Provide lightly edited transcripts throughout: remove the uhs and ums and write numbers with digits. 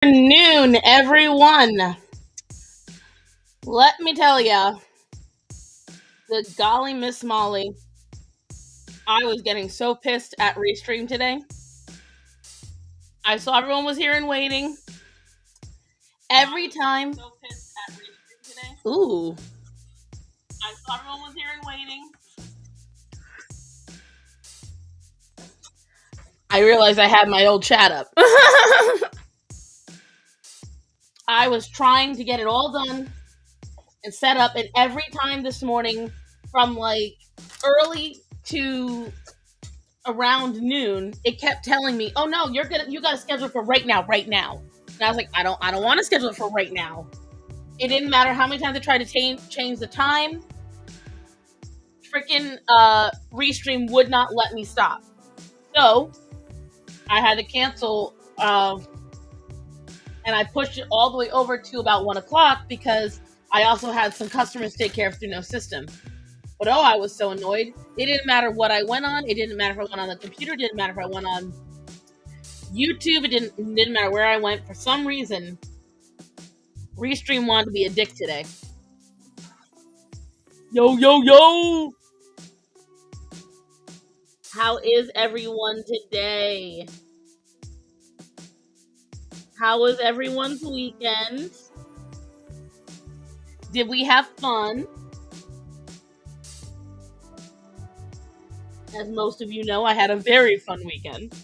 Noon, everyone. Let me tell ya, the golly Miss Molly, I was getting so pissed at Restream today. I saw everyone was here and waiting. Every time. So pissed at Restream today. Ooh. I saw everyone was here and waiting. I realized I had my old chat up. I was trying to get it all done and set up, and every time this morning, from like early to around noon, it kept telling me, "Oh no, you got to schedule it for right now." And I was like, "I don't want to schedule it for right now." It didn't matter how many times I tried to change the time. Freaking Restream would not let me stop. So I had to cancel, and I pushed it all the way over to about 1:00 because I also had some customers to take care of through no system. But oh, I was so annoyed. It didn't matter what I went on. It didn't matter if I went on the computer. It didn't matter if I went on YouTube. It didn't matter where I went. For some reason, Restream wanted to be a dick today. Yo! How is everyone today? How was everyone's weekend? Did we have fun? As most of you know, I had a very fun weekend.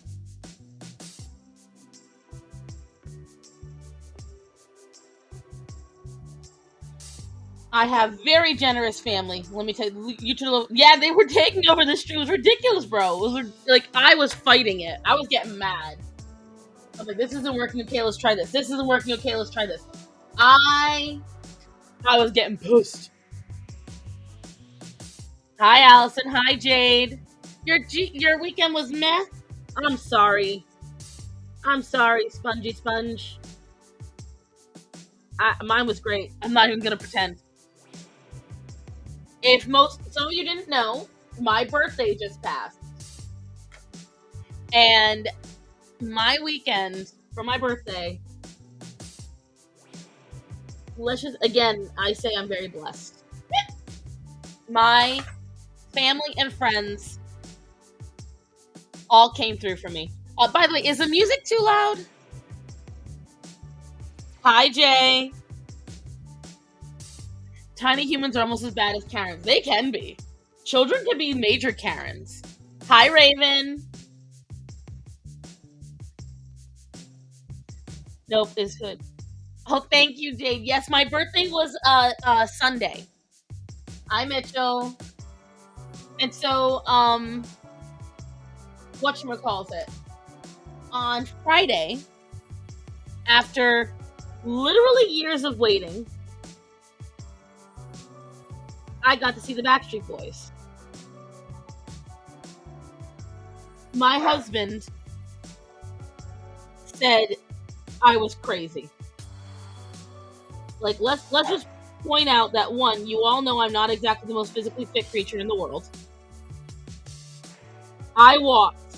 I have very generous family. Let me tell you, yeah, they were taking over the stream. It was ridiculous, bro. It was like I was fighting it. I was getting mad. I was like, "This isn't working. Okay, let's try this. This isn't working. Okay, let's try this." I was getting pissed. Hi, Allison. Hi, Jade. Your weekend was meh. I'm sorry. Spongy Sponge. Mine was great. I'm not even gonna pretend. If some of you didn't know, my birthday just passed. And my weekend for my birthday, I say I'm very blessed. My family and friends all came through for me. By the way, is the music too loud? Hi, Jay. Tiny humans are almost as bad as Karens. They can be. Children can be major Karens. Hi, Raven. Nope, it's good. Oh, thank you, Dave. Yes, my birthday was Sunday. Hi, Mitchell. And so, whatchamacallit? On Friday, after literally years of waiting, I got to see the Backstreet Boys. My husband said I was crazy. Like, let's just point out that, one, you all know I'm not exactly the most physically fit creature in the world. I walked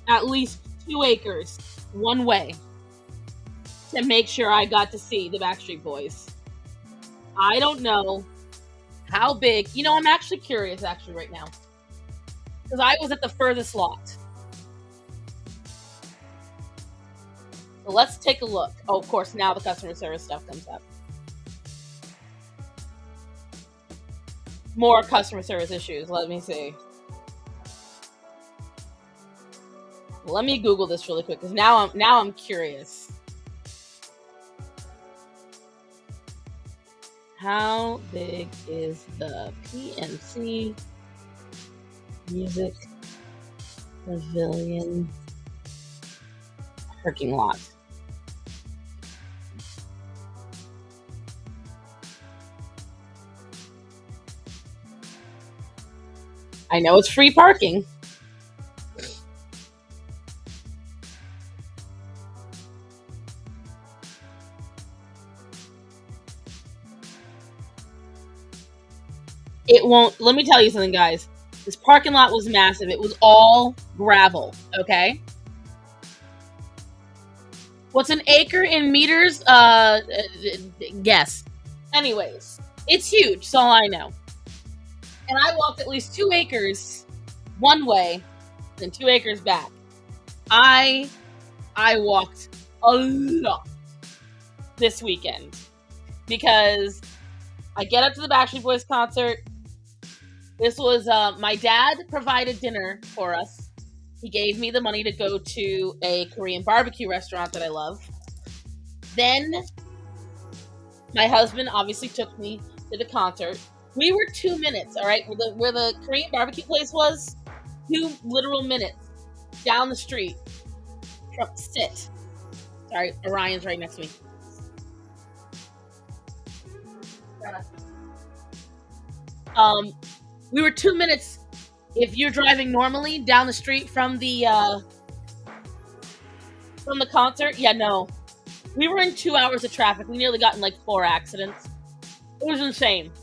at least 2 acres one way to make sure I got to see the Backstreet Boys. I don't know how big. I'm actually curious right now. Because I was at the furthest lot. So let's take a look. Oh, of course, now the customer service stuff comes up. More customer service issues. Let me see. Let me Google this really quick because now I'm curious. How big is the PNC Music Pavilion parking lot? I know it's free parking. It won't. Let me tell you something, guys. This parking lot was massive. It was all gravel, okay? What's an acre in meters? Guess. Anyways, it's huge. That's all I know. And I walked at least 2 acres one way, and 2 acres back. I walked a lot this weekend because I get up to the Backstreet Boys concert. This was my dad provided dinner for us. He gave me the money to go to a Korean barbecue restaurant that I love. Then my husband obviously took me to the concert. We were 2 minutes, all right, where the Korean barbecue place was. 2 literal minutes down the street. Sit. Sorry, Orion's right next to me. We were 2 minutes if you're driving normally down the street from the concert. Yeah, no. We were in 2 hours of traffic. We nearly got in like 4 accidents. It was insane.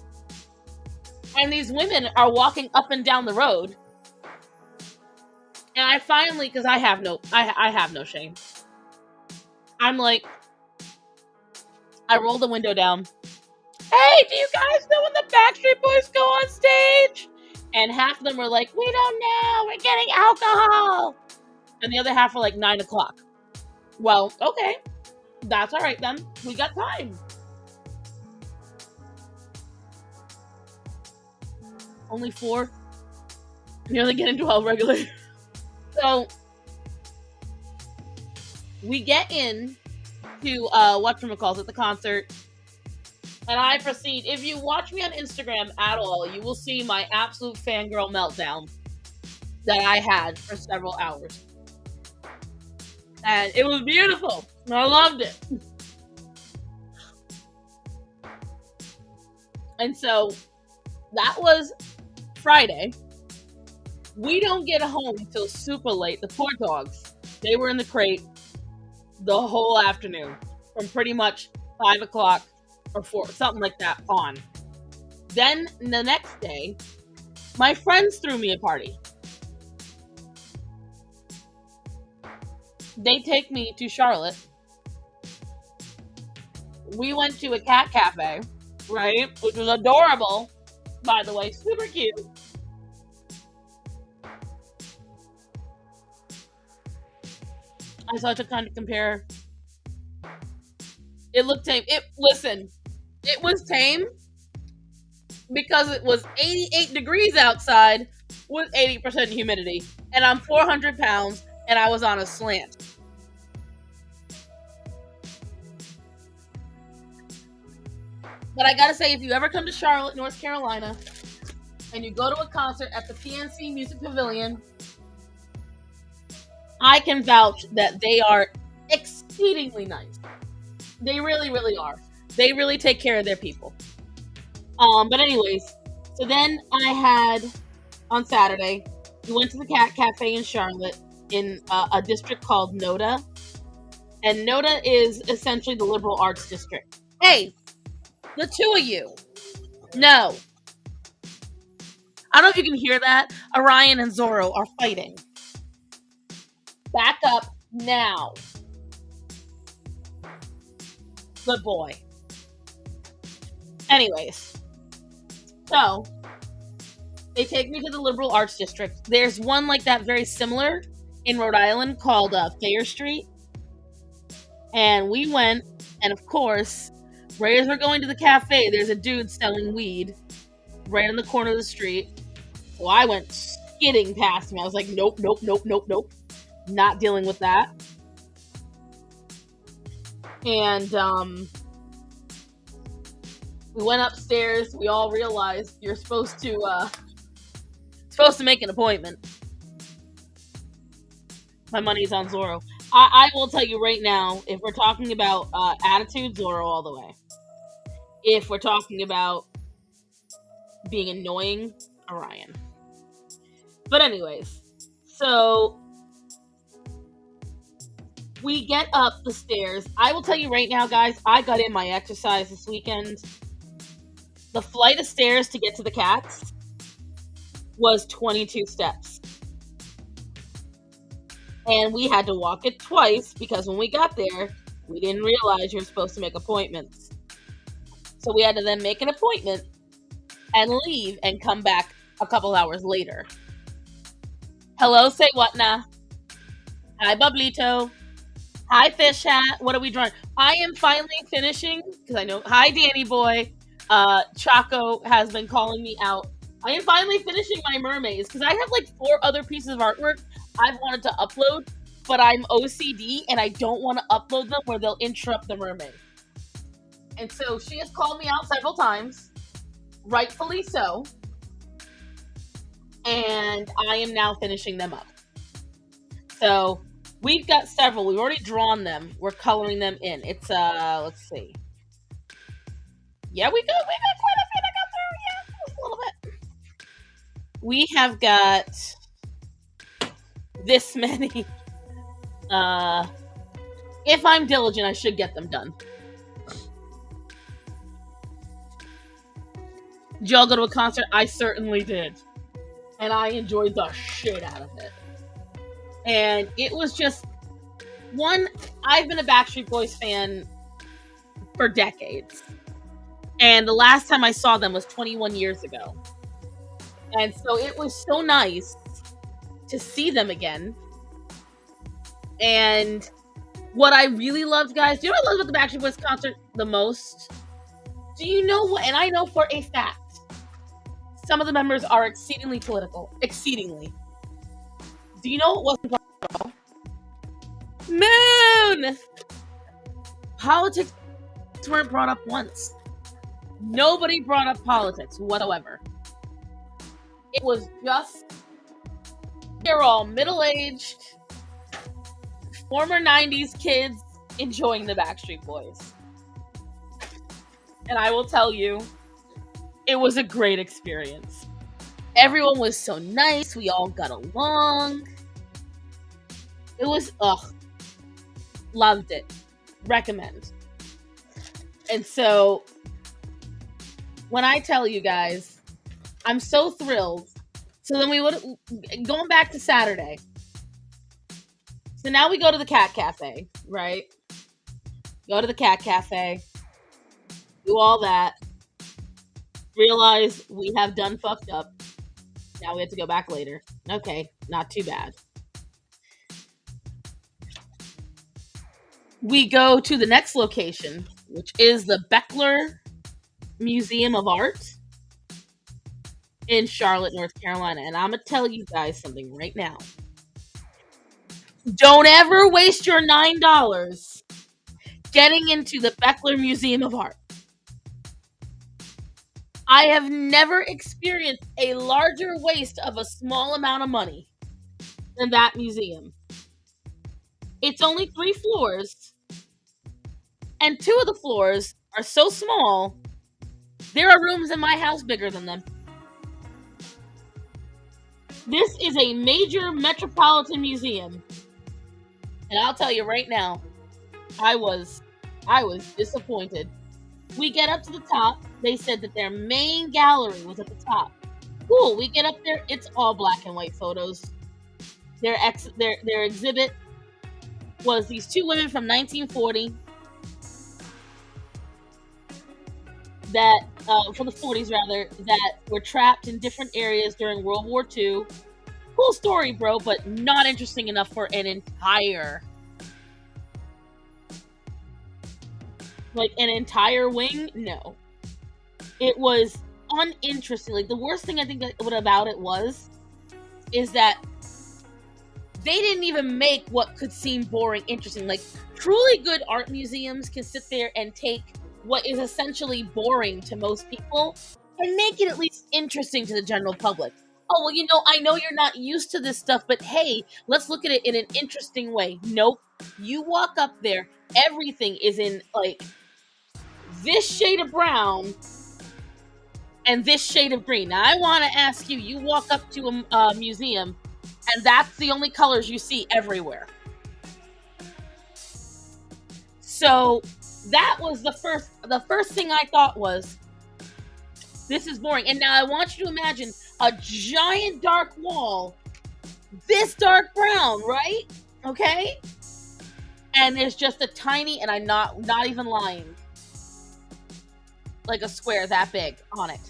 And these women are walking up and down the road. And I finally, because I have no shame. I'm like, I roll the window down. Hey, do you guys know when the Backstreet Boys go on stage? And half of them were like, we don't know, we're getting alcohol. And the other half were like 9 o'clock. Well, okay. That's all right then. We got time. Only 4. Nearly getting 12 regular. So we get in to whatchamacallit, the concert, and I proceed. If you watch me on Instagram at all, you will see my absolute fangirl meltdown that I had for several hours. And it was beautiful. I loved it. And so that was Friday. We don't get home until super late. The poor dogs, they were in the crate the whole afternoon from pretty much 5 o'clock or 4, something like that on. Then the next day, my friends threw me a party. They take me to Charlotte. We went to a cat cafe, right? Which was adorable, by the way, super cute. I saw to kind of compare. It looked tame. It was tame because it was 88 degrees outside with 80% humidity. And I'm 400 pounds and I was on a slant. But I gotta say, if you ever come to Charlotte, North Carolina, and you go to a concert at the PNC Music Pavilion, I can vouch that they are exceedingly nice. They really, really are. They really take care of their people. But anyways, so then I had, on Saturday, we went to the Cat Cafe in Charlotte in a district called NODA. And NODA is essentially the liberal arts district. Hey, the two of you. No. I don't know if you can hear that. Orion and Zorro are fighting. Back up now. Good boy. Anyways. So, they take me to the liberal arts district. There's one like that very similar in Rhode Island called Thayer Street. And we went, and of course, right as we're going to the cafe, there's a dude selling weed right in the corner of the street. So I went skidding past him. I was like, nope. Not dealing with that. And we went upstairs. We all realized you're supposed to make an appointment. My money's on Zorro. I will tell you right now, if we're talking about attitude, Zorro all the way. If we're talking about being annoying, Orion. But anyways, so we get up the stairs. I will tell you right now, guys, I got in my exercise this weekend. The flight of stairs to get to the cats was 22 steps. And we had to walk it twice because when we got there, We didn't realize you're supposed to make appointments. So we had to then make an appointment and leave and come back a couple hours later. Hello, say what now? Hi, Bublito. Hi, Fish Hat. What are we drawing? I am finally finishing, because I know. Hi, Danny Boy. Chaco has been calling me out. I am finally finishing my mermaids, because I have like 4 other pieces of artwork I've wanted to upload, but I'm OCD and I don't want to upload them where they'll interrupt the mermaid. And so she has called me out several times, rightfully so, and I am now finishing them up. So we've got several. We've already drawn them. We're coloring them in. It's let's see. Yeah, we got quite a bit. I got through. Yeah, just a little bit. We have got this many. If I'm diligent, I should get them done. Did y'all go to a concert? I certainly did. And I enjoyed the shit out of it. And it was just one. I've been a Backstreet Boys fan for decades. And the last time I saw them was 21 years ago. And so it was so nice to see them again. And what I really loved, guys, do you know what I loved about the Backstreet Boys concert the most? Do you know what? And I know for a fact, some of the members are exceedingly political. Exceedingly. Do you know what wasn't brought up? Moon! Politics weren't brought up once. Nobody brought up politics whatsoever. It was just, they're all middle-aged, former 90s kids enjoying the Backstreet Boys. And I will tell you, it was a great experience. Everyone was so nice. We all got along. It was, loved it. Recommend. And so, when I tell you guys, I'm so thrilled. So then going back to Saturday. So now we go to the Cat Cafe, right? Go to the Cat Cafe. Do all that. Realize we have done fucked up. Now we have to go back later. Okay, not too bad. We go to the next location, which is the Beckler Museum of Art in Charlotte, North Carolina. And I'm going to tell you guys something right now. Don't ever waste your $9 getting into the Beckler Museum of Art. I have never experienced a larger waste of a small amount of money than that museum. It's only 3 floors, and 2 of the floors are so small, there are rooms in my house bigger than them. This is a major metropolitan museum, and I'll tell you right now, I was disappointed. We get up to the top. They said that their main gallery was at the top. Cool. We get up there. It's all black and white photos. Their exhibit was these 2 women from 1940 that, from the 40s rather, that were trapped in different areas during World War II. Cool story, bro, but not interesting enough for an entire wing? No. It was uninteresting. Like, the worst thing I think about it is that they didn't even make what could seem boring interesting. Like, truly good art museums can sit there and take what is essentially boring to most people and make it at least interesting to the general public. Oh, well, I know you're not used to this stuff, but hey, let's look at it in an interesting way. Nope. You walk up there, everything is in, like, this shade of brown and this shade of green. Now, I want to ask you, you walk up to a museum, and that's the only colors you see everywhere. So, that was the first thing I thought was, this is boring. And now I want you to imagine a giant dark wall, this dark brown, right? Okay? and there's just a tiny, and I'm not even lying, like a square that big on it,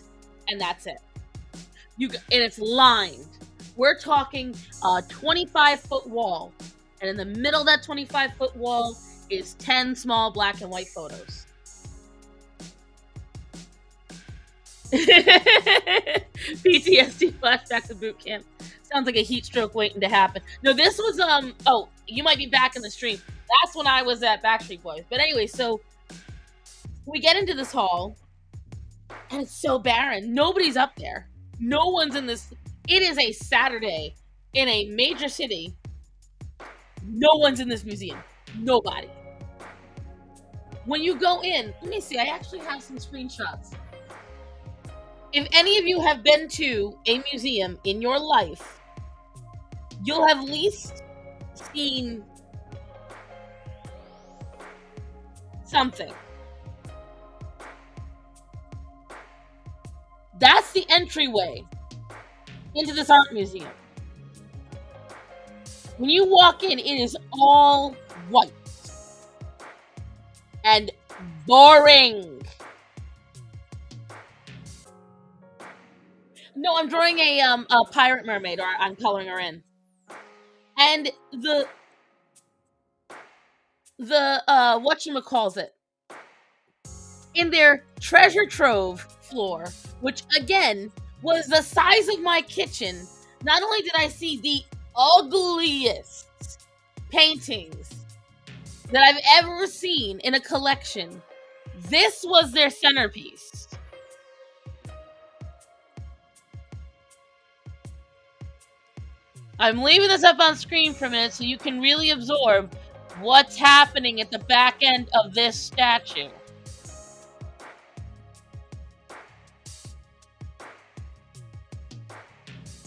and that's it. And it's lined. We're talking a 25-foot wall, and in the middle of that 25-foot wall is 10 small black and white photos. PTSD flashback to boot camp. Sounds like a heat stroke waiting to happen. No, this was oh, you might be back in the stream. That's when I was at Backstreet Boys. But anyway, so we get into this hall, and it's so barren. Nobody's up there. No one's in this. It is a Saturday in a major city. No one's in this museum. Nobody. When you go in, let me see. I actually have some screenshots. If any of you have been to a museum in your life, you'll have at least seen something. That's the entryway into this art museum. When you walk in, it is all white and boring. No, I'm drawing a pirate mermaid, or I'm coloring her in. And the whatchamacallit, in their treasure trove floor, which again was the size of my kitchen, not only did I see the ugliest paintings that I've ever seen in a collection, this was their centerpiece. I'm leaving this up on screen for a minute so you can really absorb what's happening at the back end of this statue.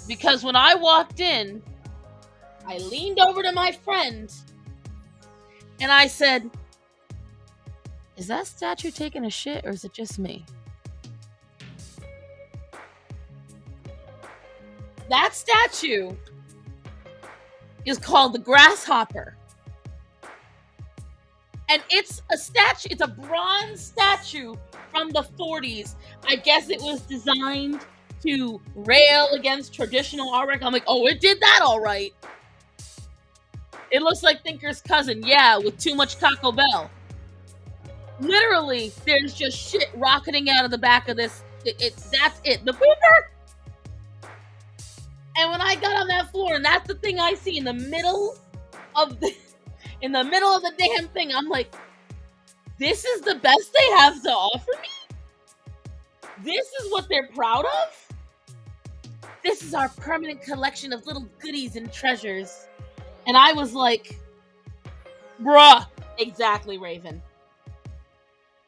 Because when I walked in, I leaned over to my friend and I said, "Is that statue taking a shit, or is it just me?" That statue is called the Grasshopper. And it's a statue, it's a bronze statue from the 40s. I guess it was designed to rail against traditional artwork. I'm like, oh, it did that all right. It looks like Thinker's cousin, yeah, with too much Taco Bell. Literally, there's just shit rocketing out of the back of this. That's it. The pooper. And when I got on that floor, and that's the thing I see in the middle of the damn thing, I'm like, this is the best they have to offer me? This is what they're proud of? This is our permanent collection of little goodies and treasures. And I was like, bruh. Exactly, Raven.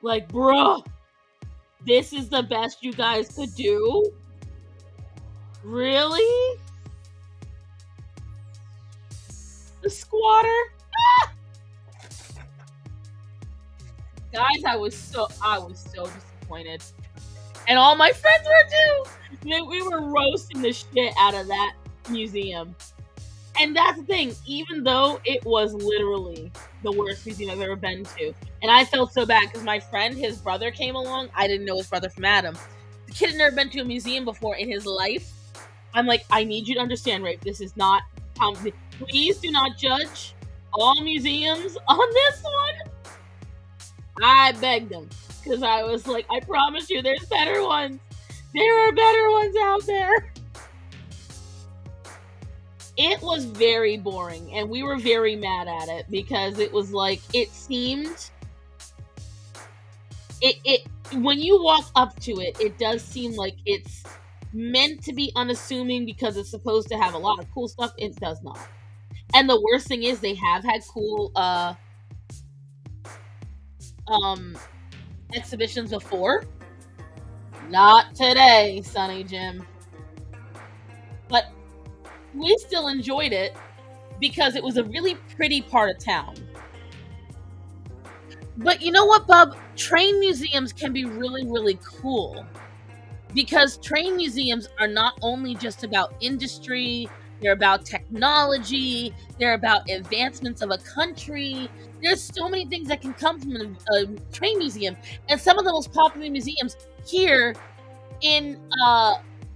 Like, bruh. This is the best you guys could do? Really? The squatter? Ah! Guys, I was so disappointed. And all my friends were too. We were roasting the shit out of that museum. And that's the thing, even though it was literally the worst museum I've ever been to. And I felt so bad because my friend, his brother came along. I didn't know his brother from Adam. The kid had never been to a museum before in his life. I'm like, I need you to understand, Rafe, this is not... please do not judge all museums on this one. I begged him. Because I was like, I promise you, there's better ones. There are better ones out there. It was very boring, and we were very mad at it because it was like, it seemed... when you walk up to it, it does seem like it's meant to be unassuming because it's supposed to have a lot of cool stuff. It does not. And the worst thing is they have had cool exhibitions before. Not today, Sonny Jim. But we still enjoyed it because it was a really pretty part of town. But you know what, Bub? Train museums can be really, really cool. Because train museums are not only just about industry, They're about technology. They're about advancements of a country. There's so many things that can come from a train museum. And some of the most popular museums here in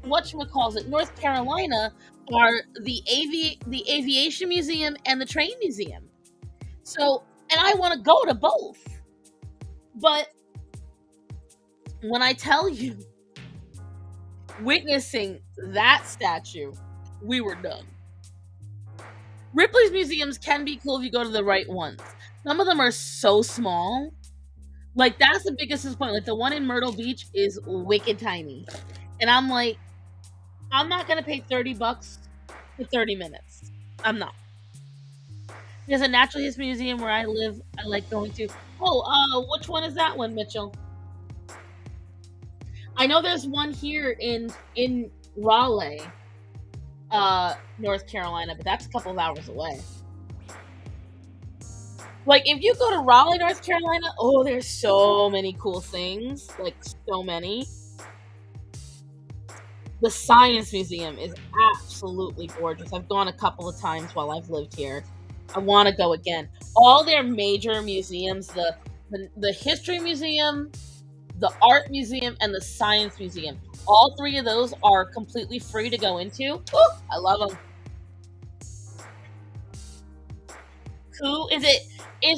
whatchamacallit, North Carolina, are the aviation museum and the train museum. So, and I want to go to both. But when I tell you, witnessing that statue, we were done. Ripley's museums can be cool if you go to the right ones. Some of them are so small. Like, that's the biggest disappointment. Like, the one in Myrtle Beach is wicked tiny. And I'm like, I'm not going to pay $30 for 30 minutes. I'm not. There's a natural history museum where I live. I like going to. Oh, which one is that one, Mitchell? I know there's one here in Raleigh, North Carolina, but that's a couple of hours away. Like, if you go to Raleigh, North Carolina, oh, there's so many cool things. Like, so many. The Science Museum is absolutely gorgeous. I've gone a couple of times while I've lived here. I want to go again. All their major museums, the History Museum, the Art Museum, and the Science Museum, all three of those are completely free to go into. Ooh, I love them. Ku, is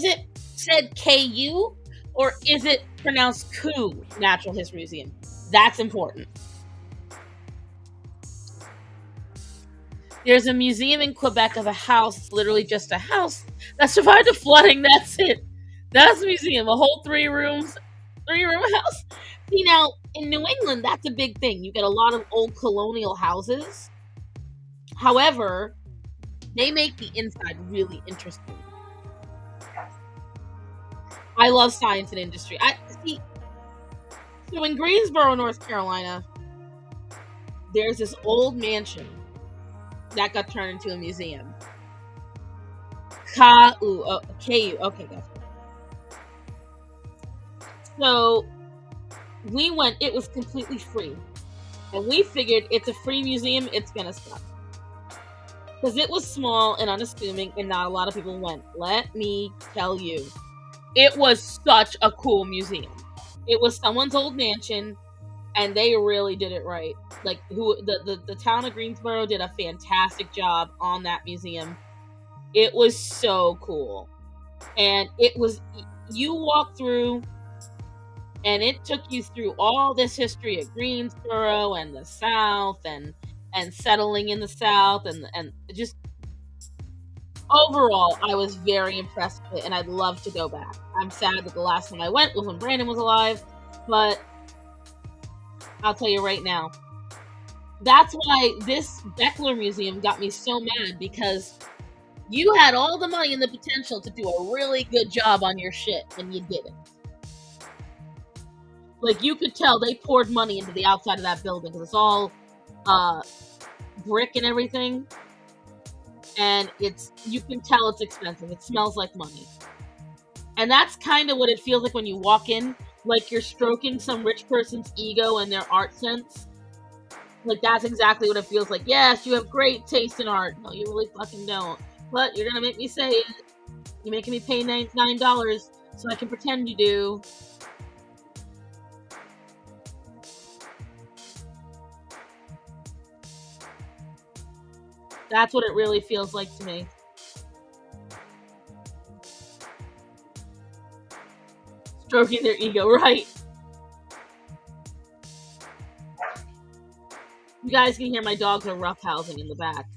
it said KU, or is it pronounced Ku, Natural History Museum? That's important. There's a museum in Quebec of a house. It's literally just a house that survived a flooding. That's it. That's a museum. A whole 3-room house. See, now, in New England, that's a big thing. You get a lot of old colonial houses. However, they make the inside really interesting. I love science and industry. So in Greensboro, North Carolina, there's this old mansion that got turned into a museum. KU. Okay, gotcha. So we went. It was completely free, and we figured it's a free museum. It's gonna suck because it was small and unassuming, and not a lot of people went. Let me tell you, it was such a cool museum. It was someone's old mansion, and they really did it right. Like, the town of Greensboro did a fantastic job on that museum. It was so cool. And it was, you walk through, and it took you through all this history of Greensboro and the South, and settling in the South, and just overall, I was very impressed with it, and I'd love to go back. I'm sad that the last time I went was when Brandon was alive, but I'll tell you right now, that's why this Beckler Museum got me so mad, because you had all the money and the potential to do a really good job on your shit, and you didn't. Like, you could tell they poured money into the outside of that building, because it's all brick and everything, and you can tell it's expensive. It smells like money. And that's kind of what it feels like when you walk in, like you're stroking some rich person's ego and their art sense. Like, that's exactly what it feels like. Yes, you have great taste in art. No, you really fucking don't. But you're gonna make me say it. You're making me pay $9 so I can pretend you do. That's what it really feels like to me. Stroking their ego, right? You guys can hear my dogs are roughhousing in the back.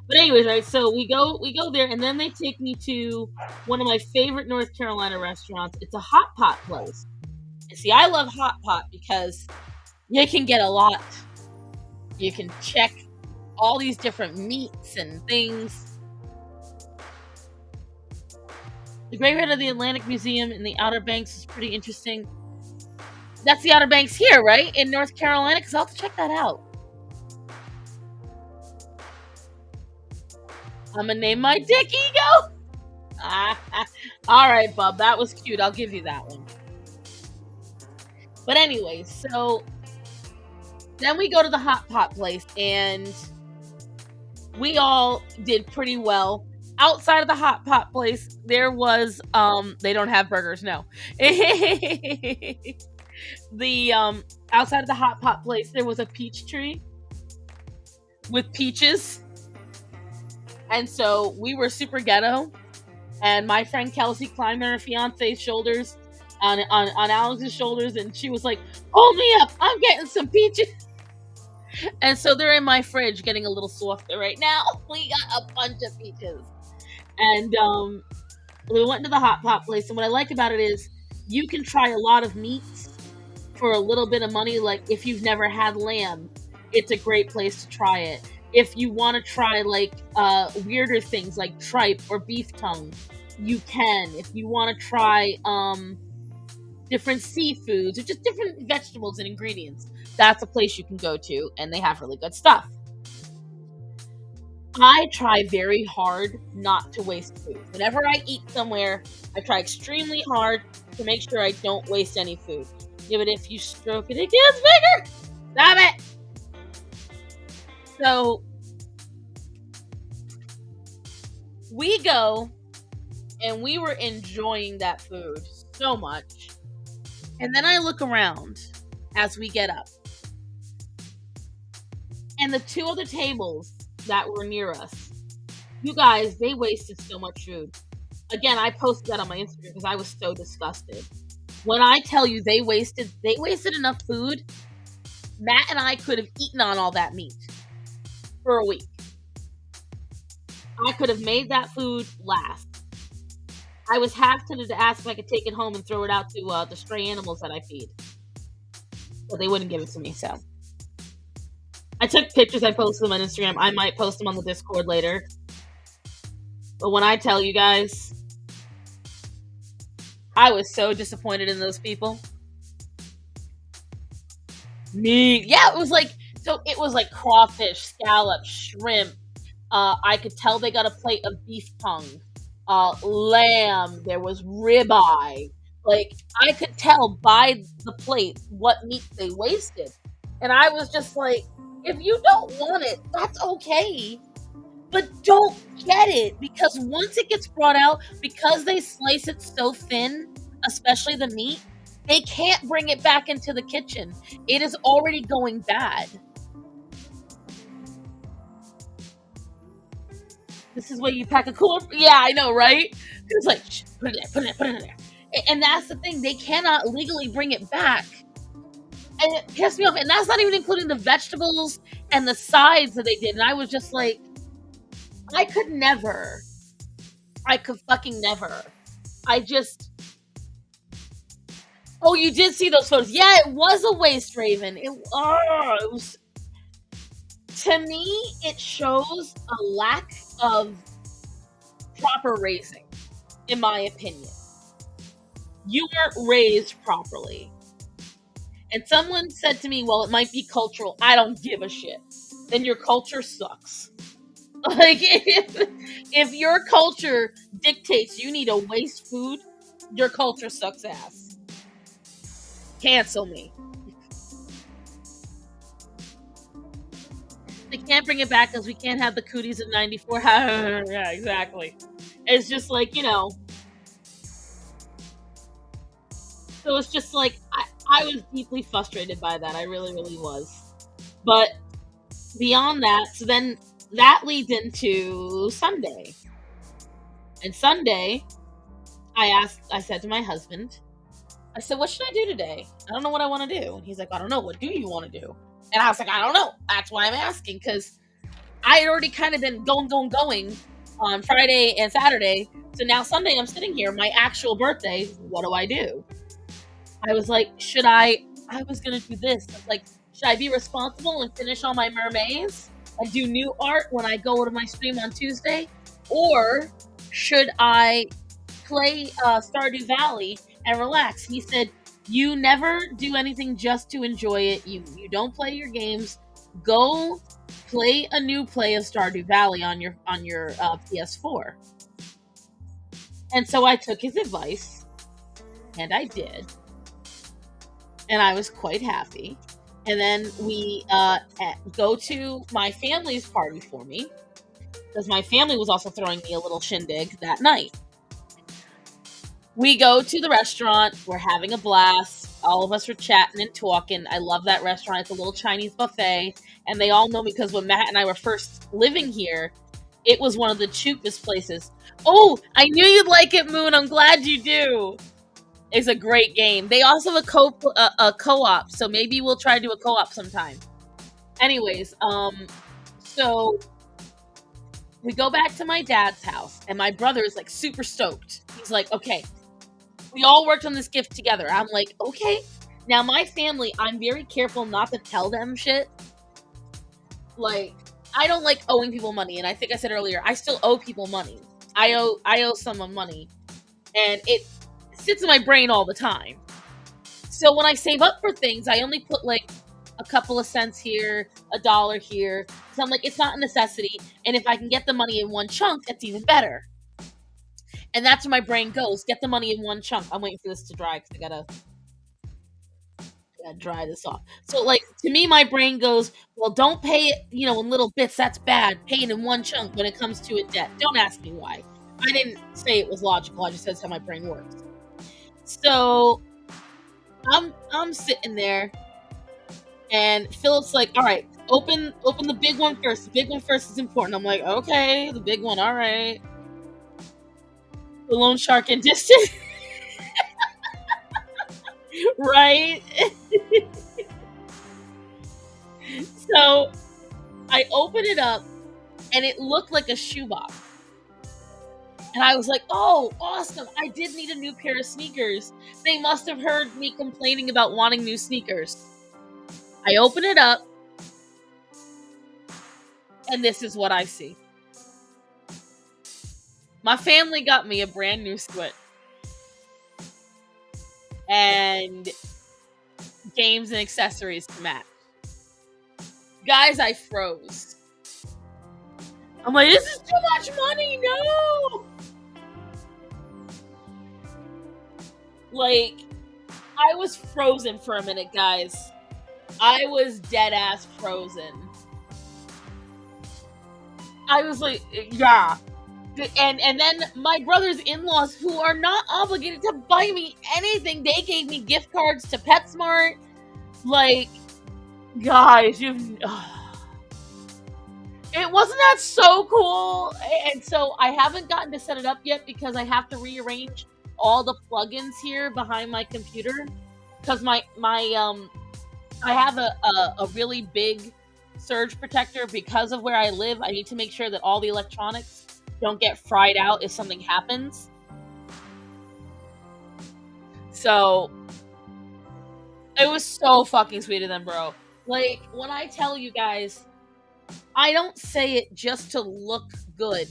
But anyways, right, so we go there, and then they take me to one of my favorite North Carolina restaurants. It's a hot pot place. And see, I love hot pot because you can get a lot. You can check all these different meats and things. The Graveyard of the Atlantic Museum in the Outer Banks is pretty interesting. That's the Outer Banks here, right? In North Carolina? Because I'll have to check that out. I'm going to name my dick Ego. All right, bub. That was cute. I'll give you that one. But anyway, so then we go to the hot pot place, and we all did pretty well. Outside of the hot pot place, there was they don't have burgers, no. The outside of the hot pot place, there was a peach tree with peaches. And so we were super ghetto. And my friend Kelsey climbed on her fiance's shoulders, on Alex's shoulders, and she was like, "Hold me up! I'm getting some peaches." And so they're in my fridge, getting a little softer right now. We got a bunch of peaches, and we went to the hot pot place. And what I like about it is you can try a lot of meats for a little bit of money. Like if you've never had lamb, it's a great place to try it. If you want to try like weirder things like tripe or beef tongue, you can. If you want to try different seafoods or just different vegetables and ingredients, that's a place you can go to, and they have really good stuff. I try very hard not to waste food. Whenever I eat somewhere, I try extremely hard to make sure I don't waste any food. Yeah, but if you stroke it, it gets bigger. Stop it. So we go, and we were enjoying that food so much. And then I look around as we get up, and the two other tables that were near us, you guys, they wasted so much food. Again, I posted that on my Instagram because I was so disgusted. When I tell you they wasted enough food, Matt and I could have eaten on all that meat for a week. I could have made that food last. I was half tempted to ask if I could take it home and throw it out to the stray animals that I feed, but they wouldn't give it to me. So I took pictures. I posted them on Instagram. I might post them on the Discord later. But when I tell you guys, I was so disappointed in those people. Yeah, it was like crawfish, scallops, shrimp. I could tell they got a plate of beef tongue, lamb. There was ribeye. Like I could tell by the plate what meat they wasted, and I was just like, if you don't want it, that's okay, but don't get it, because once it gets brought out, because they slice it so thin, especially the meat, they can't bring it back into the kitchen. It is already going bad. This is where you pack a cooler. Yeah, I know, right? It's like, put it there. And that's the thing. They cannot legally bring it back. And it pissed me off. And that's not even including the vegetables and the sides that they did. And I was just like, I could fucking never. Oh, you did see those photos. Yeah, it was a waste, Raven. It was. To me, it shows a lack of proper raising, in my opinion. You weren't raised properly. And someone said to me, well, it might be cultural. I don't give a shit. Then your culture sucks. Like, if your culture dictates you need to waste food, your culture sucks ass. Cancel me. They can't bring it back because we can't have the cooties of 94. Yeah, exactly. It's just like, So it's just like, I was deeply frustrated by that. I really, really was. But beyond that, so then that leads into Sunday. And Sunday, I said to my husband, I said, what should I do today? I don't know what I want to do. And he's like, I don't know. What do you want to do? And I was like, I don't know. That's why I'm asking, because I had already kind of been going on Friday and Saturday. So now Sunday I'm sitting here, my actual birthday. What do I do? I was like, I was going to do this. I was like, should I be responsible and finish all my mermaids and do new art when I go to my stream on Tuesday? Or should I play Stardew Valley and relax? He said, you never do anything just to enjoy it. You don't play your games. Go play a new play of Stardew Valley on your PS4. And so I took his advice, and I did. And I was quite happy. And then we go to my family's party for me. because my family was also throwing me a little shindig that night. We go to the restaurant. We're having a blast. All of us are chatting and talking. I love that restaurant. It's a little Chinese buffet. And they all know me because when Matt and I were first living here, it was one of the cheapest places. Oh, I knew you'd like it, Moon. I'm glad you do. It's a great game. They also have a co-op, so maybe we'll try to do a co-op sometime. Anyways, so we go back to my dad's house, and my brother is like super stoked. He's like, okay, we all worked on this gift together. I'm like, okay. Now, my family, I'm very careful not to tell them shit. Like, I don't like owing people money, and I think I said earlier, I still owe people money. I owe someone money, and it sits in my brain all the time. So when I save up for things, I only put like a couple of cents here, $1 here. So I'm like, it's not a necessity, and if I can get the money in one chunk, that's even better. And that's where my brain goes. Get the money in one chunk. I'm waiting for this to dry because I gotta dry this off. So, like, to me, my brain goes, well, don't pay it, in little bits. That's bad. Pay it in one chunk when it comes to a debt. Don't ask me why. I didn't say it was logical. I just said that's how my brain works. So, I'm sitting there, and Philip's like, all right, open the big one first. The big one first is important. I'm like, okay, the big one, all right. The loan shark in distance. Right? So I opened it up and it looked like a shoebox. And I was like, oh, awesome. I did need a new pair of sneakers. They must have heard me complaining about wanting new sneakers. I open it up and this is what I see. My family got me a brand new Switch. And games and accessories to match. Guys, I froze. I'm like, this is too much money, no! Like, I was frozen for a minute, guys. I was dead ass frozen. I was like, yeah. And then my brother's in-laws, who are not obligated to buy me anything, they gave me gift cards to PetSmart. Like, guys, it wasn't that so cool. And so I haven't gotten to set it up yet because I have to rearrange all the plugins here behind my computer because I have a really big surge protector because of where I live. I need to make sure that all the electronics don't get fried out if something happens. So it was so fucking sweet of them, bro. Like, when I tell you guys, I don't say it just to look good.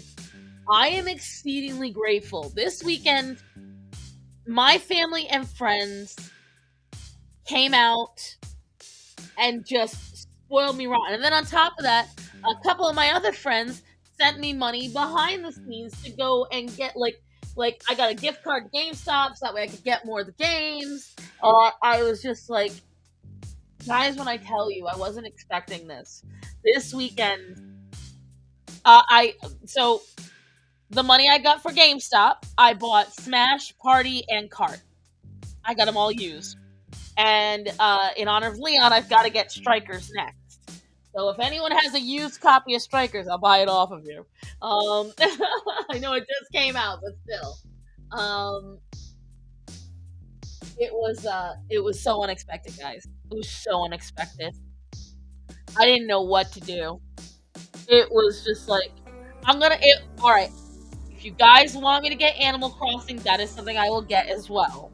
I am exceedingly grateful. This weekend, my family and friends came out and just spoiled me rotten. And then on top of that, a couple of my other friends sent me money behind the scenes to go and get like I got a gift card to GameStop so that way I could get more of the games. I was just like, guys, when I tell you, I wasn't expecting this. This weekend, so the money I got for GameStop, I bought Smash, Party, and Kart. I got them all used. And in honor of Leon, I've got to get Strikers next. So if anyone has a used copy of Strikers, I'll buy it off of you. I know it just came out, but still. It was so unexpected, guys. It was so unexpected. I didn't know what to do. It was just like, alright. If you guys want me to get Animal Crossing, that is something I will get as well.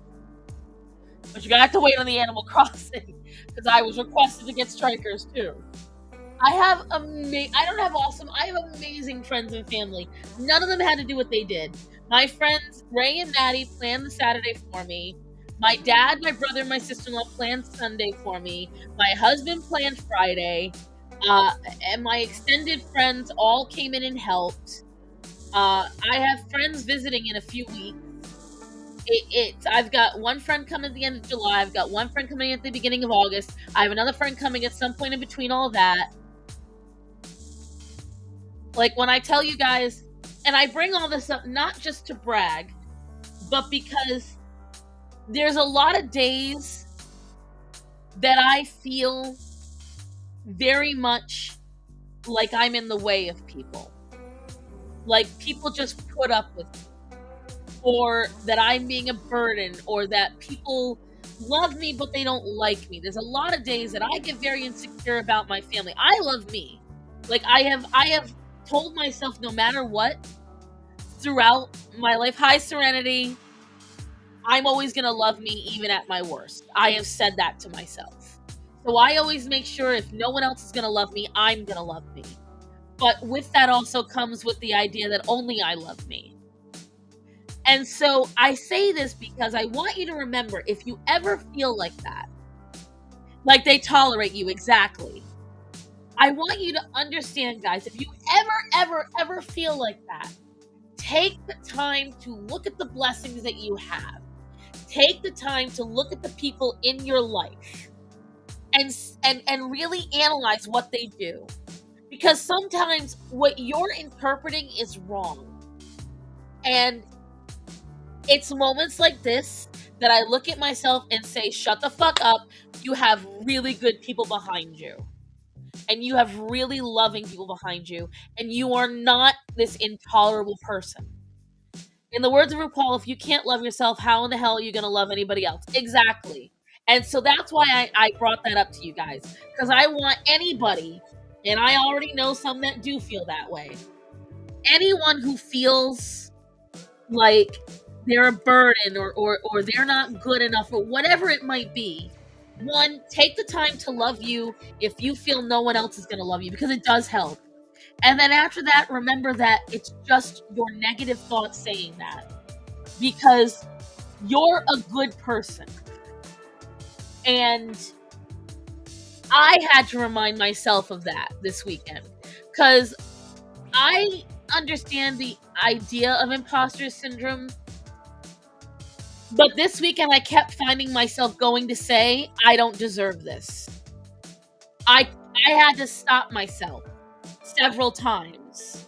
But you're gonna have to wait on the Animal Crossing, because I was requested to get Strikers too. I have amazing friends and family. None of them had to do what they did. My friends, Ray and Maddie, planned the Saturday for me. My dad, my brother, and my sister-in-law planned Sunday for me. My husband planned Friday. And my extended friends all came in and helped. I have friends visiting in a few weeks. I've got one friend coming at the end of July. I've got one friend coming at the beginning of August. I have another friend coming at some point in between all that. Like when I tell you guys, and I bring all this up not just to brag, but because there's a lot of days that I feel very much like I'm in the way of people. Like people just put up with me, or that I'm being a burden, or that people love me but they don't like me. There's a lot of days that I get very insecure about my family. I love me. Like I have told myself no matter what throughout my life, high serenity, I'm always going to love me even at my worst. I have said that to myself. So I always make sure if no one else is going to love me, I'm going to love me. But with that also comes with the idea that only I love me. And so I say this because I want you to remember, if you ever feel like that, like they tolerate you, exactly, I want you to understand, guys, if you ever feel like that, take the time to look at the blessings that you have. Take the time to look at the people in your life and really analyze what they do. Because sometimes what you're interpreting is wrong. And it's moments like this that I look at myself and say, shut the fuck up. You have really good people behind you. And you have really loving people behind you. And you are not this intolerable person. In the words of RuPaul, if you can't love yourself, how in the hell are you going to love anybody else? Exactly. And so that's why I brought that up to you guys. Because I want anybody, and I already know some that do feel that way, anyone who feels like they're a burden or they're not good enough or whatever it might be, one, take the time to love you if you feel no one else is going to love you, because it does help. And then after that, remember that it's just your negative thoughts saying that, because you're a good person. And I had to remind myself of that this weekend, because I understand the idea of imposter syndrome. But this weekend, I kept finding myself going to say, I don't deserve this. I had to stop myself several times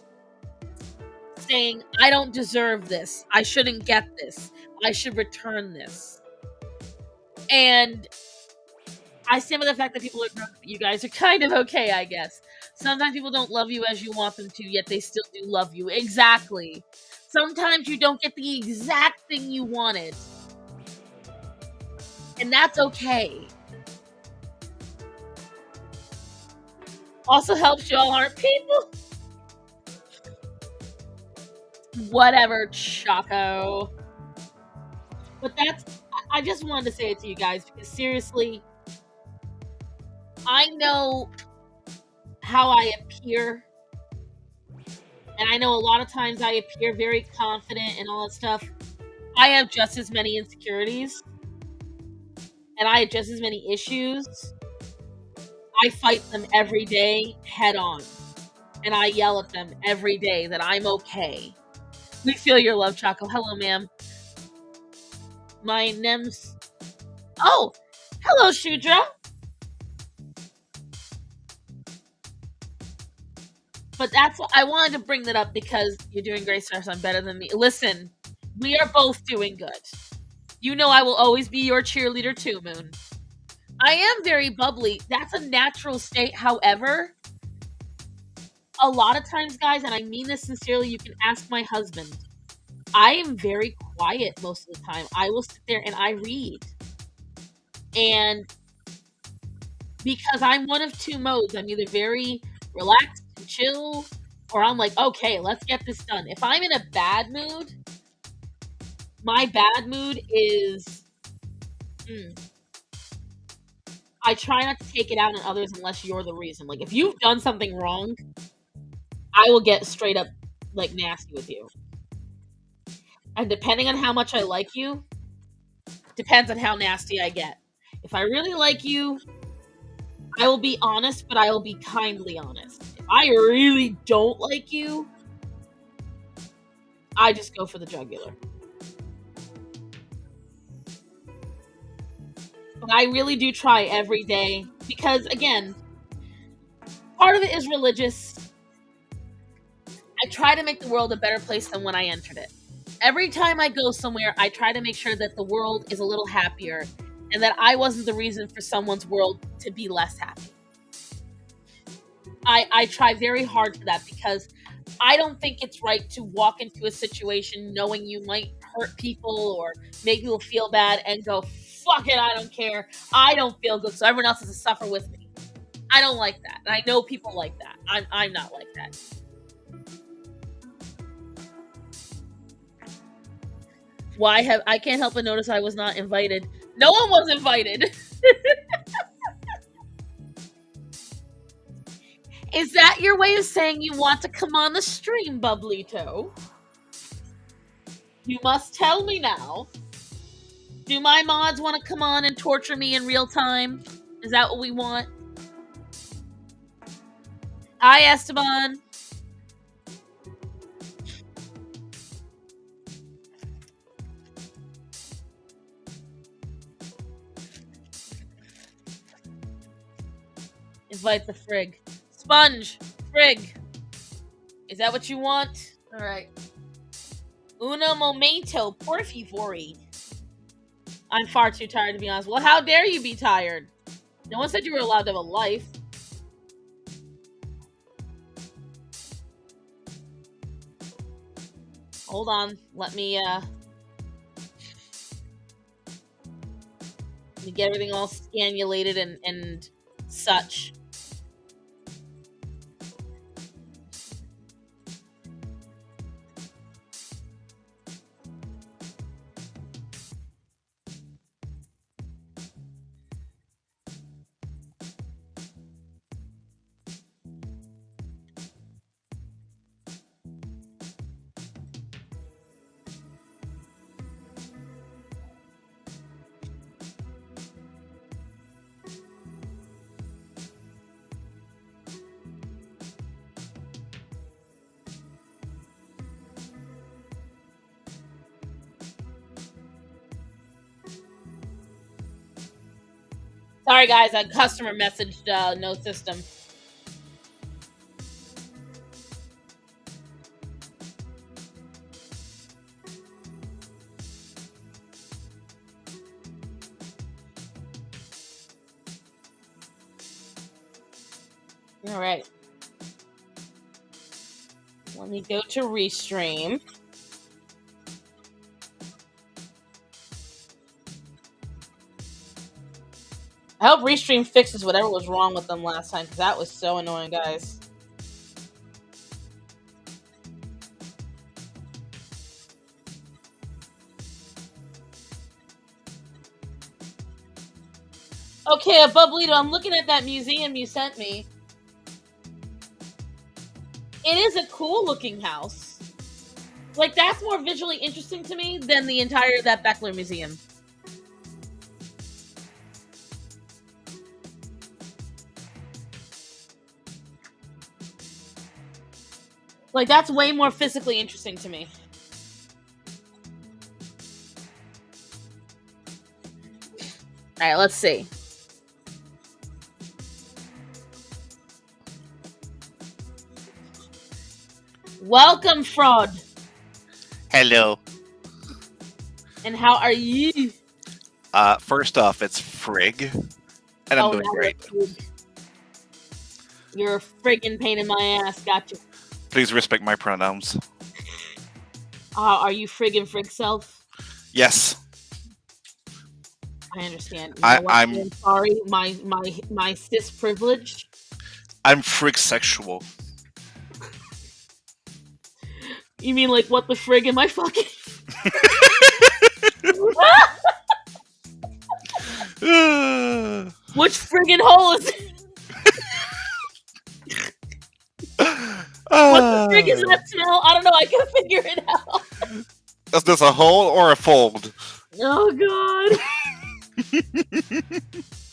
saying, I don't deserve this. I shouldn't get this. I should return this. And I stand by the fact that people are, you guys are kind of okay, I guess. Sometimes people don't love you as you want them to, yet they still do love you. Exactly. Sometimes you don't get the exact thing you wanted. And that's okay. Also helps y'all aren't people. Whatever, Choco. But I just wanted to say it to you guys, because seriously, I know how I appear. And I know a lot of times I appear very confident and all that stuff. I have just as many insecurities. And I have just as many issues. I fight them every day head on. And I yell at them every day that I'm okay. We feel your love, Choco. Hello, ma'am. My name's... Oh! Hello, Shudra! But that's what I wanted to bring that up, because you're doing great, Stars. I'm better than me. Listen, we are both doing good. You know I will always be your cheerleader too, Moon. I am very bubbly. That's a natural state. However, a lot of times, guys, and I mean this sincerely, you can ask my husband, I am very quiet most of the time. I will sit there and I read. And because I'm one of two modes, I'm either very relaxed and chill, or I'm like, okay, let's get this done. If I'm in a bad mood, my bad mood is... I try not to take it out on others unless you're the reason. Like, if you've done something wrong, I will get straight up, like, nasty with you. And depending on how much I like you, depends on how nasty I get. If I really like you, I will be honest, but I will be kindly honest. If I really don't like you, I just go for the jugular. But I really do try every day, because, again, part of it is religious. I try to make the world a better place than when I entered it. Every time I go somewhere, I try to make sure that the world is a little happier and that I wasn't the reason for someone's world to be less happy. I try very hard for that because I don't think it's right to walk into a situation knowing you might hurt people or make people feel bad and go, fuck it, I don't care. I don't feel good, so everyone else has to suffer with me. I don't like that. And I know people like that. I'm not like that. Why I can't help but notice I was not invited. No one was invited. Is that your way of saying you want to come on the stream, Bubblito? You must tell me now. Do my mods want to come on and torture me in real time? Is that what we want? Hi, Esteban. Invite the frig. Sponge! Frig! Is that what you want? Alright. Uno momento, por favor. I'm far too tired to be honest. Well, how dare you be tired? No one said you were allowed to have a life. Hold on. Let me get everything all scannulated and such. Sorry, guys. A customer messaged no system. All right. Let me go to Restream. I hope Restream fixes whatever was wrong with them last time, because that was so annoying, guys. Okay, Bubblito, I'm looking at that museum you sent me. It is a cool-looking house. Like, that's more visually interesting to me than the entire that Beckler museum. Like, that's way more physically interesting to me. Alright, let's see. Welcome, Fraud. Hello. And how are you? First off, it's Frig, and I'm doing great. You're a friggin' pain in my ass, gotcha. Please respect my pronouns. Are you friggin' frig self? Yes. I understand. I'm sorry, my cis privilege. I'm frig sexual. You mean like what the frig am I fucking? Which friggin' hole is it? What the frig is that smell? I don't know. I can figure it out. Is this a hole or a fold? Oh god.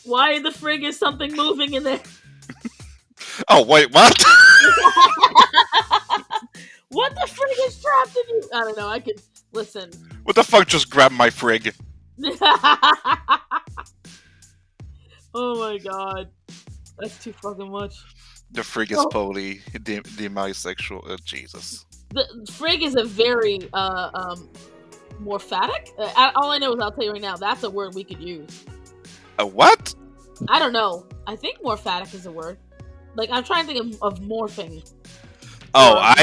Why the frig is something moving in there? Oh wait, what? What the frig is trapped in you? I don't know. I could listen. What the fuck just grabbed my frig? Oh my god. That's too fucking much. The frig is Well, poly. The bisexual. Jesus. the frig is a very morphatic. All I know is I'll tell you right now. That's a word we could use. A what? I don't know. I think morphatic is a word. Like I'm trying to think of morphing. Oh, Or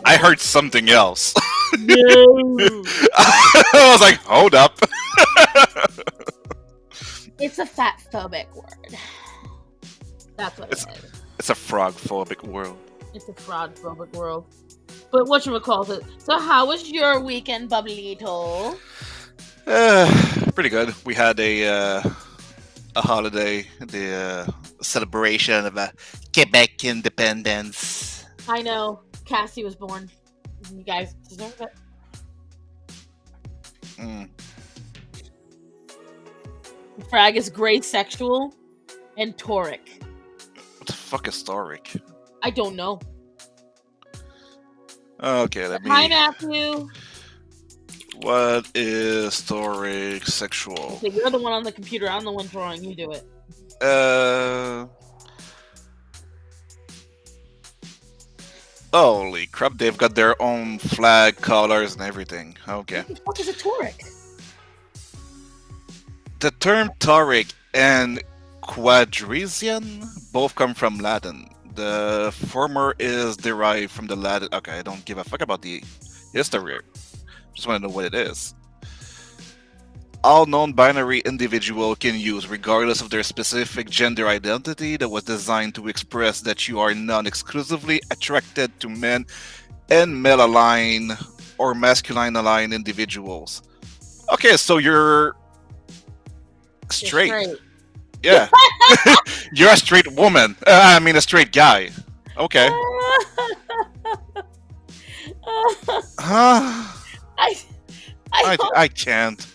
I heard something else. no. I was like, hold up. It's a fat phobic word. That's what it is. It's a frog phobic world. It's a fraud phobic world. But whatchamacallit it. So how was your weekend, Bublito? Pretty good. We had a holiday, the celebration of Quebec independence. I know. Cassie was born. You guys deserve it. Frag is gray sexual and toric. What the fuck is toric? I don't know. Okay, let me. Hi, Matthew. What is toric sexual? Okay, you're the one on the computer. I'm the one drawing. You do it. Holy crap! They've got their own flag, colors, and everything. Okay. What the fuck is a toric? The term toric and quadrisian both come from Latin. The former is derived from the Latin. Okay, I don't give a fuck about the history. Just want to know what it is. All non-binary individual can use, regardless of their specific gender identity, that was designed to express that you are non-exclusively attracted to men and male-aligned or masculine-aligned individuals. Okay, so you're straight. Yeah. You're a straight woman. I mean, a straight guy. Okay. I can't.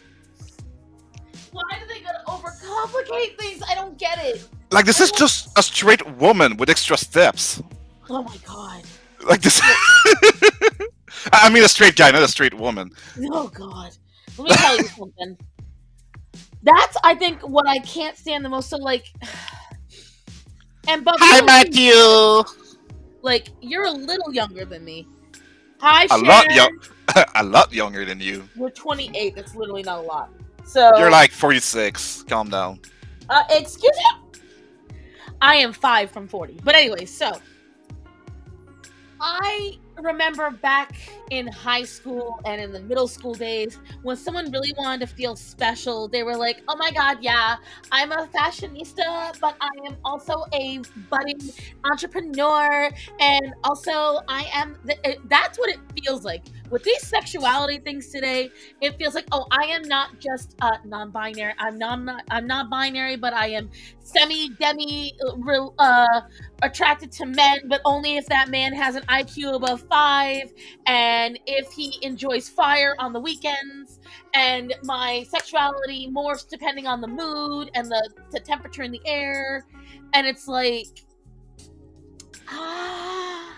Why do they gotta overcomplicate things? I don't get it. Like, this is just a straight woman with extra steps. Oh my god. Like this. I mean, a straight guy, not a straight woman. Oh god. Let me tell you something. That's, I think, what I can't stand the most. So, like, and Hi, Matthew. Like, you're a little younger than me. Hi, a Sharon. A lot younger than you. You're 28. That's literally not a lot. So you're like 46. Calm down. Excuse me. I am 5 from 40. But anyway, so I remember back in high school and in the middle school days when someone really wanted to feel special. They were like, oh my god, yeah, I'm a fashionista, but I am also a budding entrepreneur, and also I am that's what it feels like with these sexuality things today. It feels like, oh, I am not just non-binary. I'm not binary, but I am demi attracted to men, but only if that man has an IQ above 5, and if he enjoys fire on the weekends, and my sexuality morphs depending on the mood and the temperature in the air. And it's like, I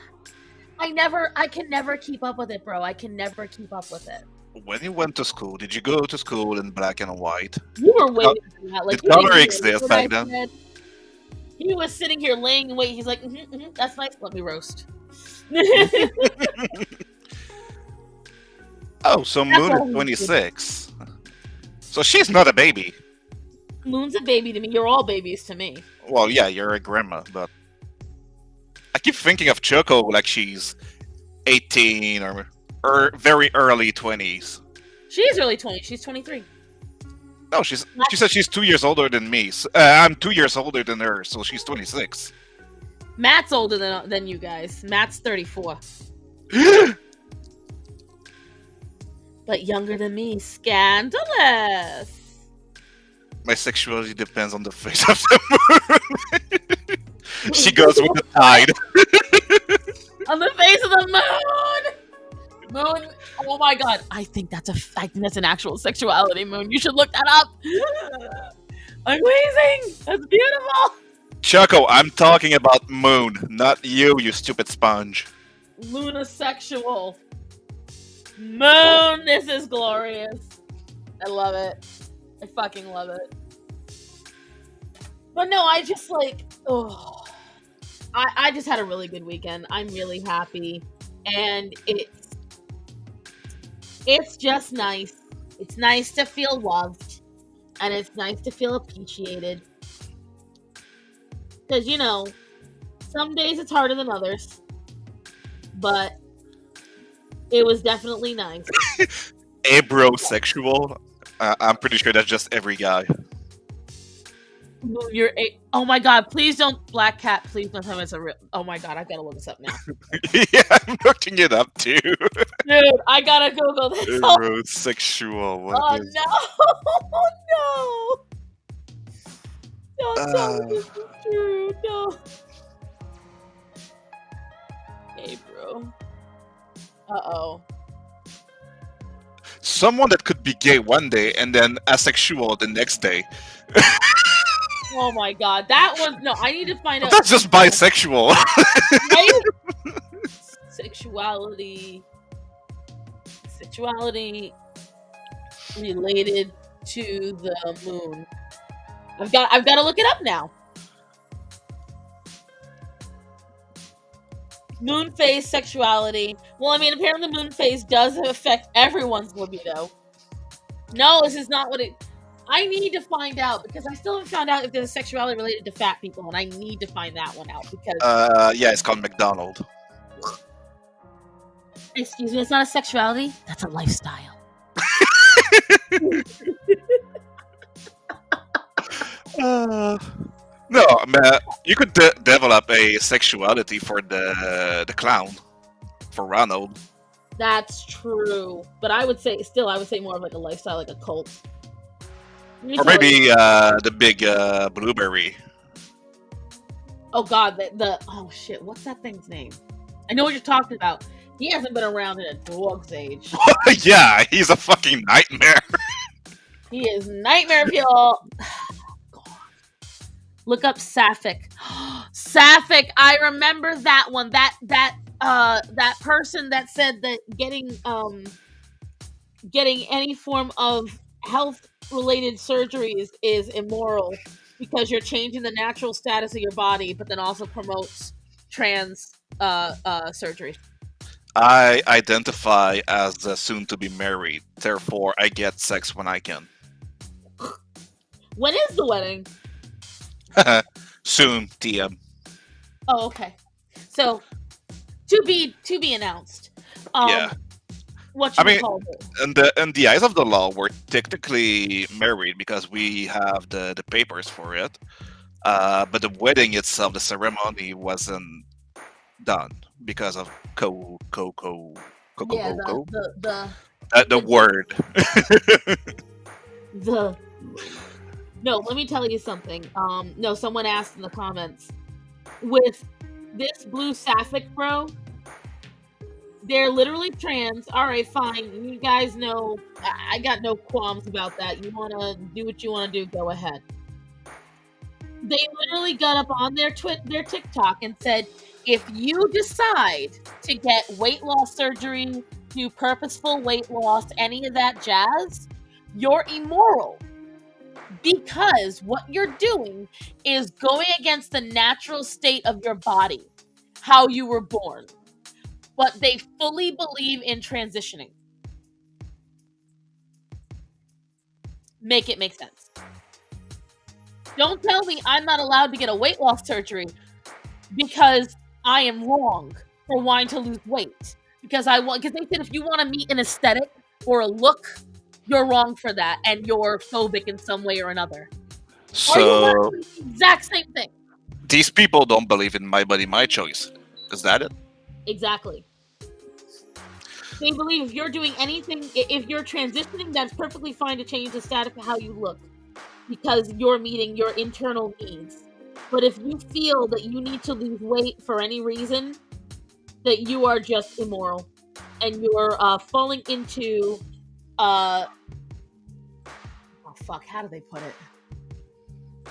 can never keep up with it, bro. I can never keep up with it. When you went to school, did you go to school in black and white? You were waiting for that. Like, did color exist back then? He was sitting here laying in wait. He's like, that's nice. Let me roast. Oh, so Moon is 26. So she's not a baby. Moon's a baby to me. You're all babies to me. Well, yeah, you're a grandma, but I keep thinking of Choco like she's 18 or very early 20s. She's early 20s. She's 23. No, she said she's 2 years older than me. I'm 2 years older than her, so she's 26. Matt's older than you guys. Matt's 34. But younger than me. Scandalous. My sexuality depends on the face of the moon. She goes with the tide. On the face of the moon. Moon, oh my god, I think that's an actual sexuality, Moon. You should look that up. Amazing. That's beautiful. Choco, I'm talking about Moon, not you stupid sponge. Lunisexual. Moon, this is glorious. I love it. I fucking love it. But no, I just like, oh. I just had a really good weekend. I'm really happy, and it's just nice. It's nice to feel loved, and it's nice to feel appreciated. Because some days it's harder than others, but it was definitely nice. Abrosexual. I'm pretty sure that's just every guy. Oh my god! Please don't, Black Cat. Please don't tell me it's a real. Oh my god! I gotta look this up now. Yeah, I'm looking it up too. Dude, I gotta Google this. Abrosexual. What is... No! Don't tell me this is true. No. Hey, bro. Uh-oh. Someone that could be gay one day and then asexual the next day. Oh my god, that was no. I need to find out. That's just bisexual. Right? Sexuality related to the moon. I've got to look it up now. Moon phase sexuality. Well, I mean, apparently the moon phase does affect everyone's libido. No, this is not what it. I need to find out because I still haven't found out if there's sexuality related to fat people, and I need to find that one out because. Yeah, it's called McDonald. Excuse me, it's not a sexuality. That's a lifestyle. No, man, you could develop a sexuality for the clown, for Ronald. That's true, but I would say more of like a lifestyle, like a cult. Or maybe the big blueberry. Oh god, oh shit, what's that thing's name? I know what you're talking about. He hasn't been around in a dog's age. Yeah, he's a fucking nightmare. He is nightmare fuel. God. Look up Sapphic. Sapphic, I remember that one. That person that said that getting any form of health related surgeries is immoral because you're changing the natural status of your body, but then also promotes trans surgery. I identify as soon to be married, therefore I get sex when I can. When is the wedding? Soon, TM. Oh, okay. So to be announced. Yeah. What should we call it? In the eyes of the law, we're technically married because we have the papers for it. But the wedding itself, the ceremony wasn't done because of the word. No, let me tell you something. No, someone asked in the comments with this blue sapphic bro. They're literally trans. All right, fine. You guys know I got no qualms about that. You want to do what you want to do, go ahead. They literally got up on their TikTok and said, if you decide to get weight loss surgery, do purposeful weight loss, any of that jazz, you're immoral. Because what you're doing is going against the natural state of your body, how you were born. But they fully believe in transitioning. Make it make sense. Don't tell me I'm not allowed to get a weight loss surgery because I am wrong for wanting to lose weight. Because they said if you want to meet an aesthetic or a look, you're wrong for that, and you're phobic in some way or another. So the exact same thing. These people don't believe in my body, my choice. Is that it? Exactly. They believe if you're doing anything, if you're transitioning, that's perfectly fine to change the status of how you look because you're meeting your internal needs. But if you feel that you need to lose weight for any reason, that you are just immoral and you're falling into oh fuck, how do they put it?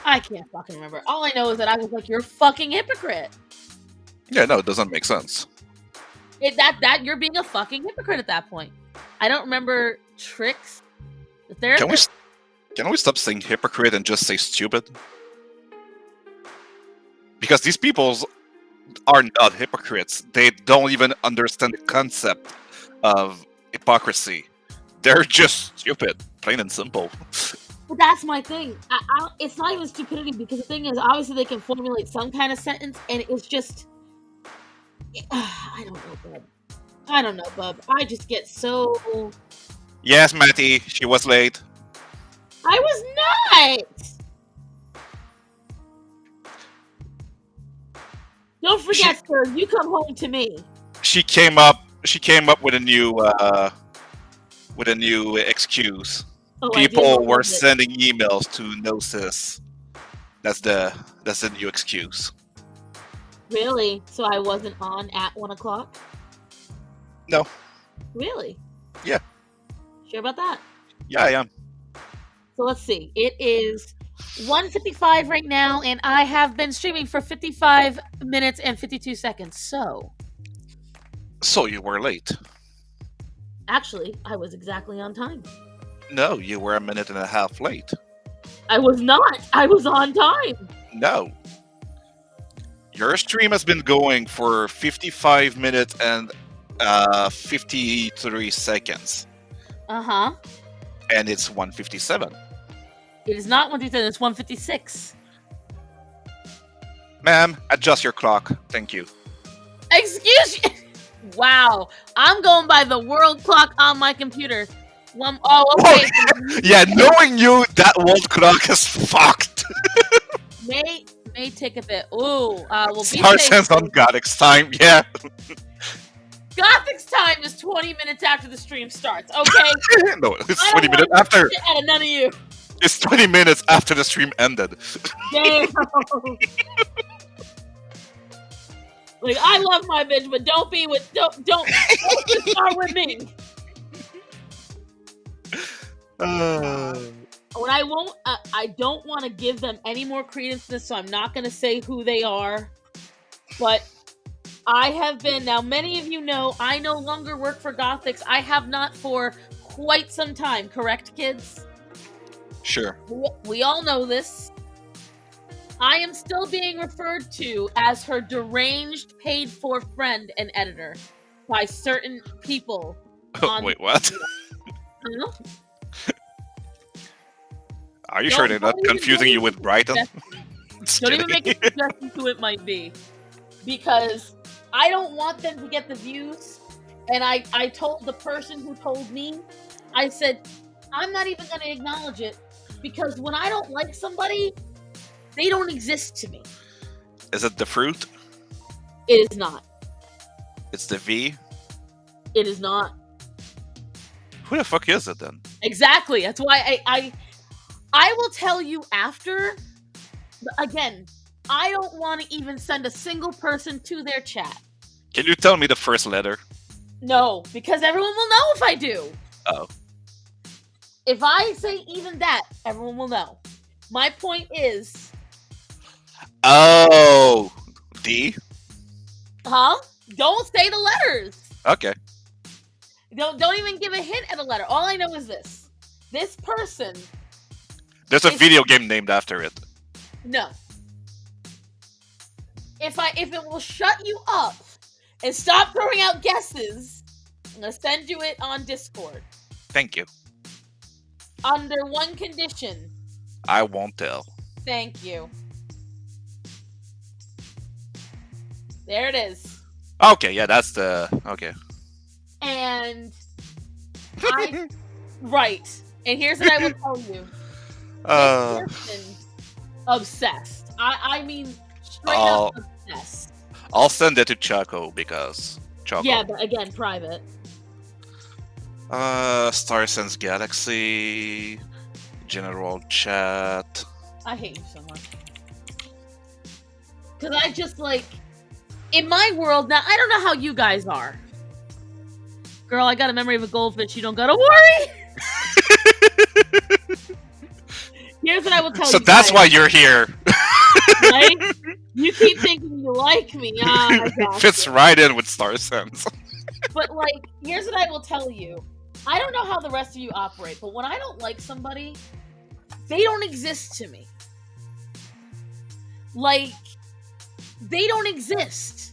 I can't fucking remember. All I know is that I was like, you're a fucking hypocrite. Yeah, no, it doesn't make sense. That you're being a fucking hypocrite at that point. I don't remember tricks. Can we stop saying hypocrite and just say stupid? Because these people are not hypocrites. They don't even understand the concept of hypocrisy. They're just stupid, plain and simple. But that's my thing. It's not even stupidity, because the thing is, obviously they can formulate some kind of sentence, and it's just, I don't know, bub. I don't know, bub. I just get so. Yes, Matty, she was late. I was not. Don't forget, sir. You come home to me. She came up with a new excuse. Oh, People were sending emails to Gnosis. That's the new excuse. Really? So I wasn't on at 1 o'clock? No. Really? Yeah. Sure about that? Yeah, I am. So let's see. It is 1:55 right now, and I have been streaming for 55 minutes and 52 seconds. So you were late. Actually, I was exactly on time. No, you were a minute and a half late. I was not. I was on time. No. Your stream has been going for 55 minutes and 53 seconds. Uh-huh. And it's 1:57. It is not 1:57, it's 1:56. Ma'am, adjust your clock. Thank you. Excuse you. Wow. I'm going by the world clock on my computer. Okay. Yeah, knowing you, that world clock is fucked. May take a bit. Ooh, we'll be Starsense on Gothic's time, yeah. Gothic's time is 20 minutes after the stream starts, okay? No, it's 20 minutes after. Out of none of you. It's 20 minutes after the stream ended. Damn. Like, I love my bitch, but don't start with me. When I don't want to give them any more credence to this, so I'm not going to say who they are. But I have been, now many of you know, I no longer work for Gothix. I have not for quite some time, correct, kids? Sure. We all know this. I am still being referred to as her deranged, paid-for friend and editor by certain people. Wait, what? Huh? Are you sure they're not confusing you with Brighton? Don't even make a suggestion who it might be. Because I don't want them to get the views. And I told the person who told me, I said, I'm not even going to acknowledge it. Because when I don't like somebody, they don't exist to me. Is it the fruit? It is not. It's the V? It is not. Who the fuck is it then? Exactly. That's why I will tell you after. Again, I don't want to even send a single person to their chat. Can you tell me the first letter? No, because everyone will know if I do. Oh. If I say even that, everyone will know. My point is... Oh! D? Huh? Don't say the letters. Okay. Don't even give a hint at a letter. All I know is this. This person... There's a video game named after it. No. If it will shut you up and stop throwing out guesses, I'm going to send you it on Discord. Thank you. Under one condition. I won't tell. Thank you. There it is. Okay, yeah, that's the... Okay. And... Right. And here's what I will tell you. This person, obsessed. I mean, straight up obsessed. I'll send it to Choco because... Choco. Yeah, but again, private. Starsense Galaxy... General chat... I hate you so much. Because I just, like... In my world, now, I don't know how you guys are. Girl, I got a memory of a goldfish. You don't gotta worry! Here's what I will tell you. So that's why you're here. Right? You keep thinking you like me. Fits right in with Starsense. But, like, here's what I will tell you. I don't know how the rest of you operate, but when I don't like somebody, they don't exist to me. Like, they don't exist.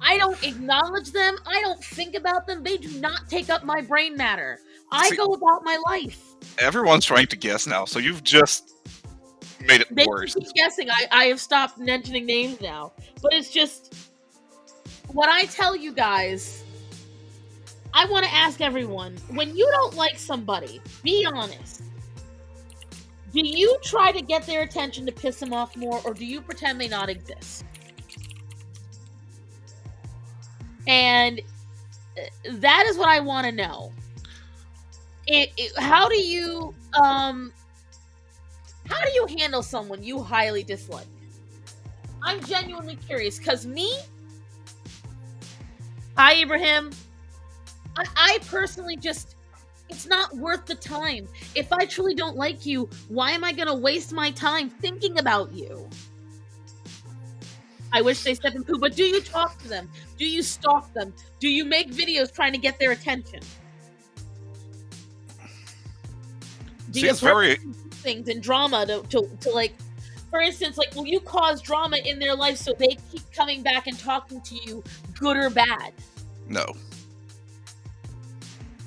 I don't acknowledge them. I don't think about them. They do not take up my brain matter. I See, go about my life. everyone's trying to guess now, so you've just made it They worse. keep guessing. I have stopped mentioning names now. But it's just, what I tell you guys, I want to ask everyone, when you don't like somebody, be honest. Do you try to get their attention to piss them off more, or do you pretend they not exist? And that is what I want to know. How do you handle someone you highly dislike? I'm genuinely curious, because hi Ibrahim, I personally just, it's not worth the time. If I truly don't like you, why am I going to waste my time thinking about you? I wish they step and poo, but do you talk to them? Do you stalk them? Do you make videos trying to get their attention? Do you very things and drama to like, for instance, like, will you cause drama in their life so they keep coming back and talking to you, good or bad? No.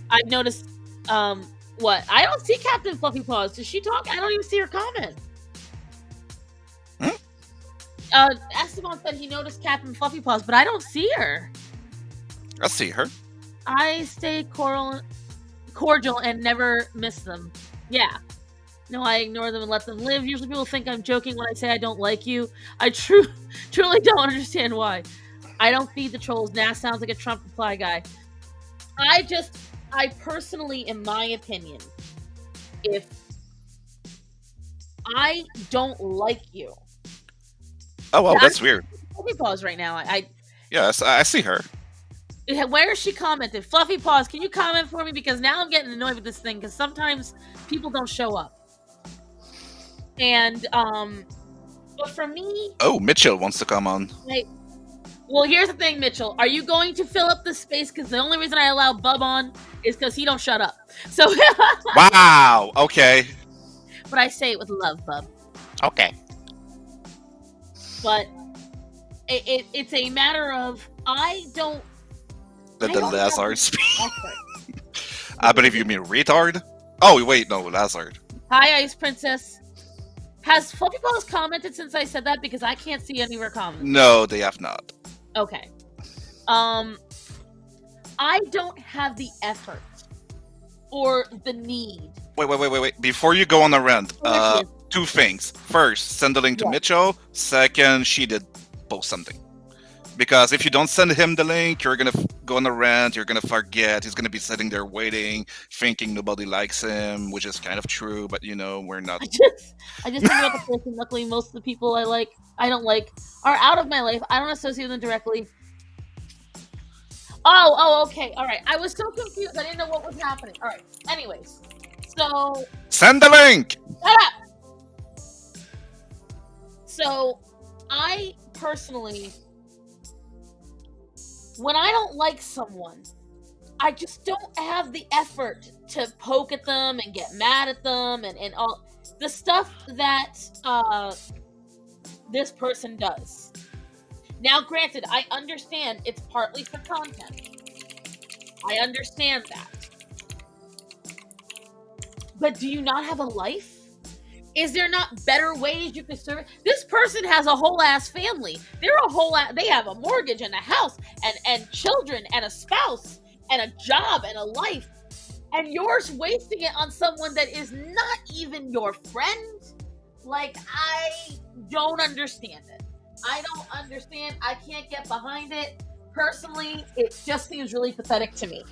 I've noticed, what? I don't see Captain Fluffy Paws. Does she talk? I don't even see her comment. Esteban said he noticed Captain Fluffy Paws, but I don't see her. I see her. I stay cordial and never miss them. Yeah. No, I ignore them and let them live. Usually people think I'm joking when I say I don't like you. I truly don't understand why. I don't feed the trolls. Nah, sounds like a Trump reply guy. I personally, in my opinion, if I don't like you. Oh, well, that's weird. Fluffy Paws right now. Yes, I see her. Where is she commented? Fluffy Paws, can you comment for me? Because now I'm getting annoyed with this thing, because sometimes people don't show up. And, but for me... Oh, Mitchell wants to come on. Well, here's the thing, Mitchell. Are you going to fill up the space? Because the only reason I allow Bub on is because he don't shut up. So... Wow, okay. But I say it with love, Bub. Okay. But it's a matter of, I don't... Let the Lazard speak. I believe you mean retard? Oh, wait, no, Lazard. Hi, Ice Princess. Has Fluffy Paws commented since I said that? Because I can't see any of her comments. No, they have not. Okay. I don't have the effort or the need. Wait. Before you go on a rant, two things. First, send the link to Mitchell. Second, she did post something. Because if you don't send him the link, you're going to go on a rant, you're going to forget, he's going to be sitting there waiting, thinking nobody likes him, which is kind of true, but, you know, we're not... I just think about the person. Luckily, most of the people I don't like, are out of my life. I don't associate them directly. Oh, okay. All right. I was so confused. I didn't know what was happening. All right. Anyways. So... Send the link! Shut up! So, I personally... When I don't like someone, I just don't have the effort to poke at them and get mad at them and all the stuff that this person does. Now, granted, I understand it's partly for content. I understand that. But do you not have a life? Is there not better ways you could serve? This person has a whole ass family. They have a mortgage and a house and children and a spouse and a job and a life. And you're wasting it on someone that is not even your friend? Like, I don't understand it. I don't understand. I can't get behind it. Personally, it just seems really pathetic to me.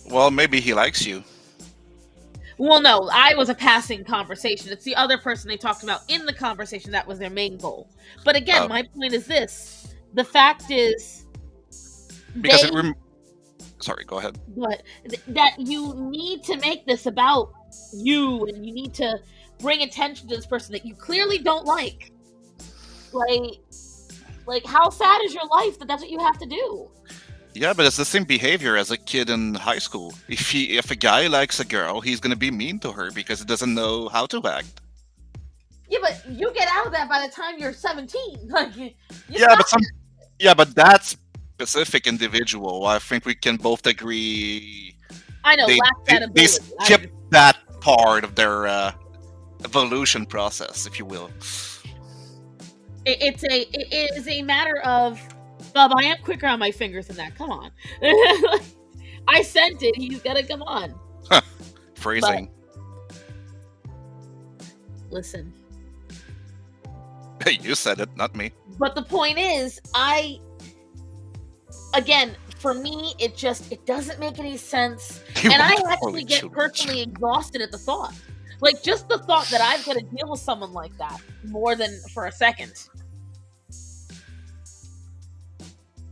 Well, maybe he likes you. Well, no, I was a passing conversation. It's the other person they talked about in the conversation that was their main goal. But again, my point is this. The fact is... Because sorry, go ahead. But that you need to make this about you, and you need to bring attention to this person that you clearly don't like. Like how sad is your life that that's what you have to do? Yeah, but it's the same behavior as a kid in high school. If a guy likes a girl, he's gonna be mean to her because he doesn't know how to act. Yeah, but you get out of that by the time you're 17. Like, but that's specific individual, I think we can both agree I know, they lack that ability. skip that part of their evolution process, if you will. It is a matter of, Bob, I am quicker on my fingers than that. Come on. I sent it. He's got to come on. Phrasing. But, listen. You said it, not me. But the point is, again, for me, it doesn't make any sense. And I actually get personally exhausted at the thought. Like, just the thought that I've got to deal with someone like that more than for a second.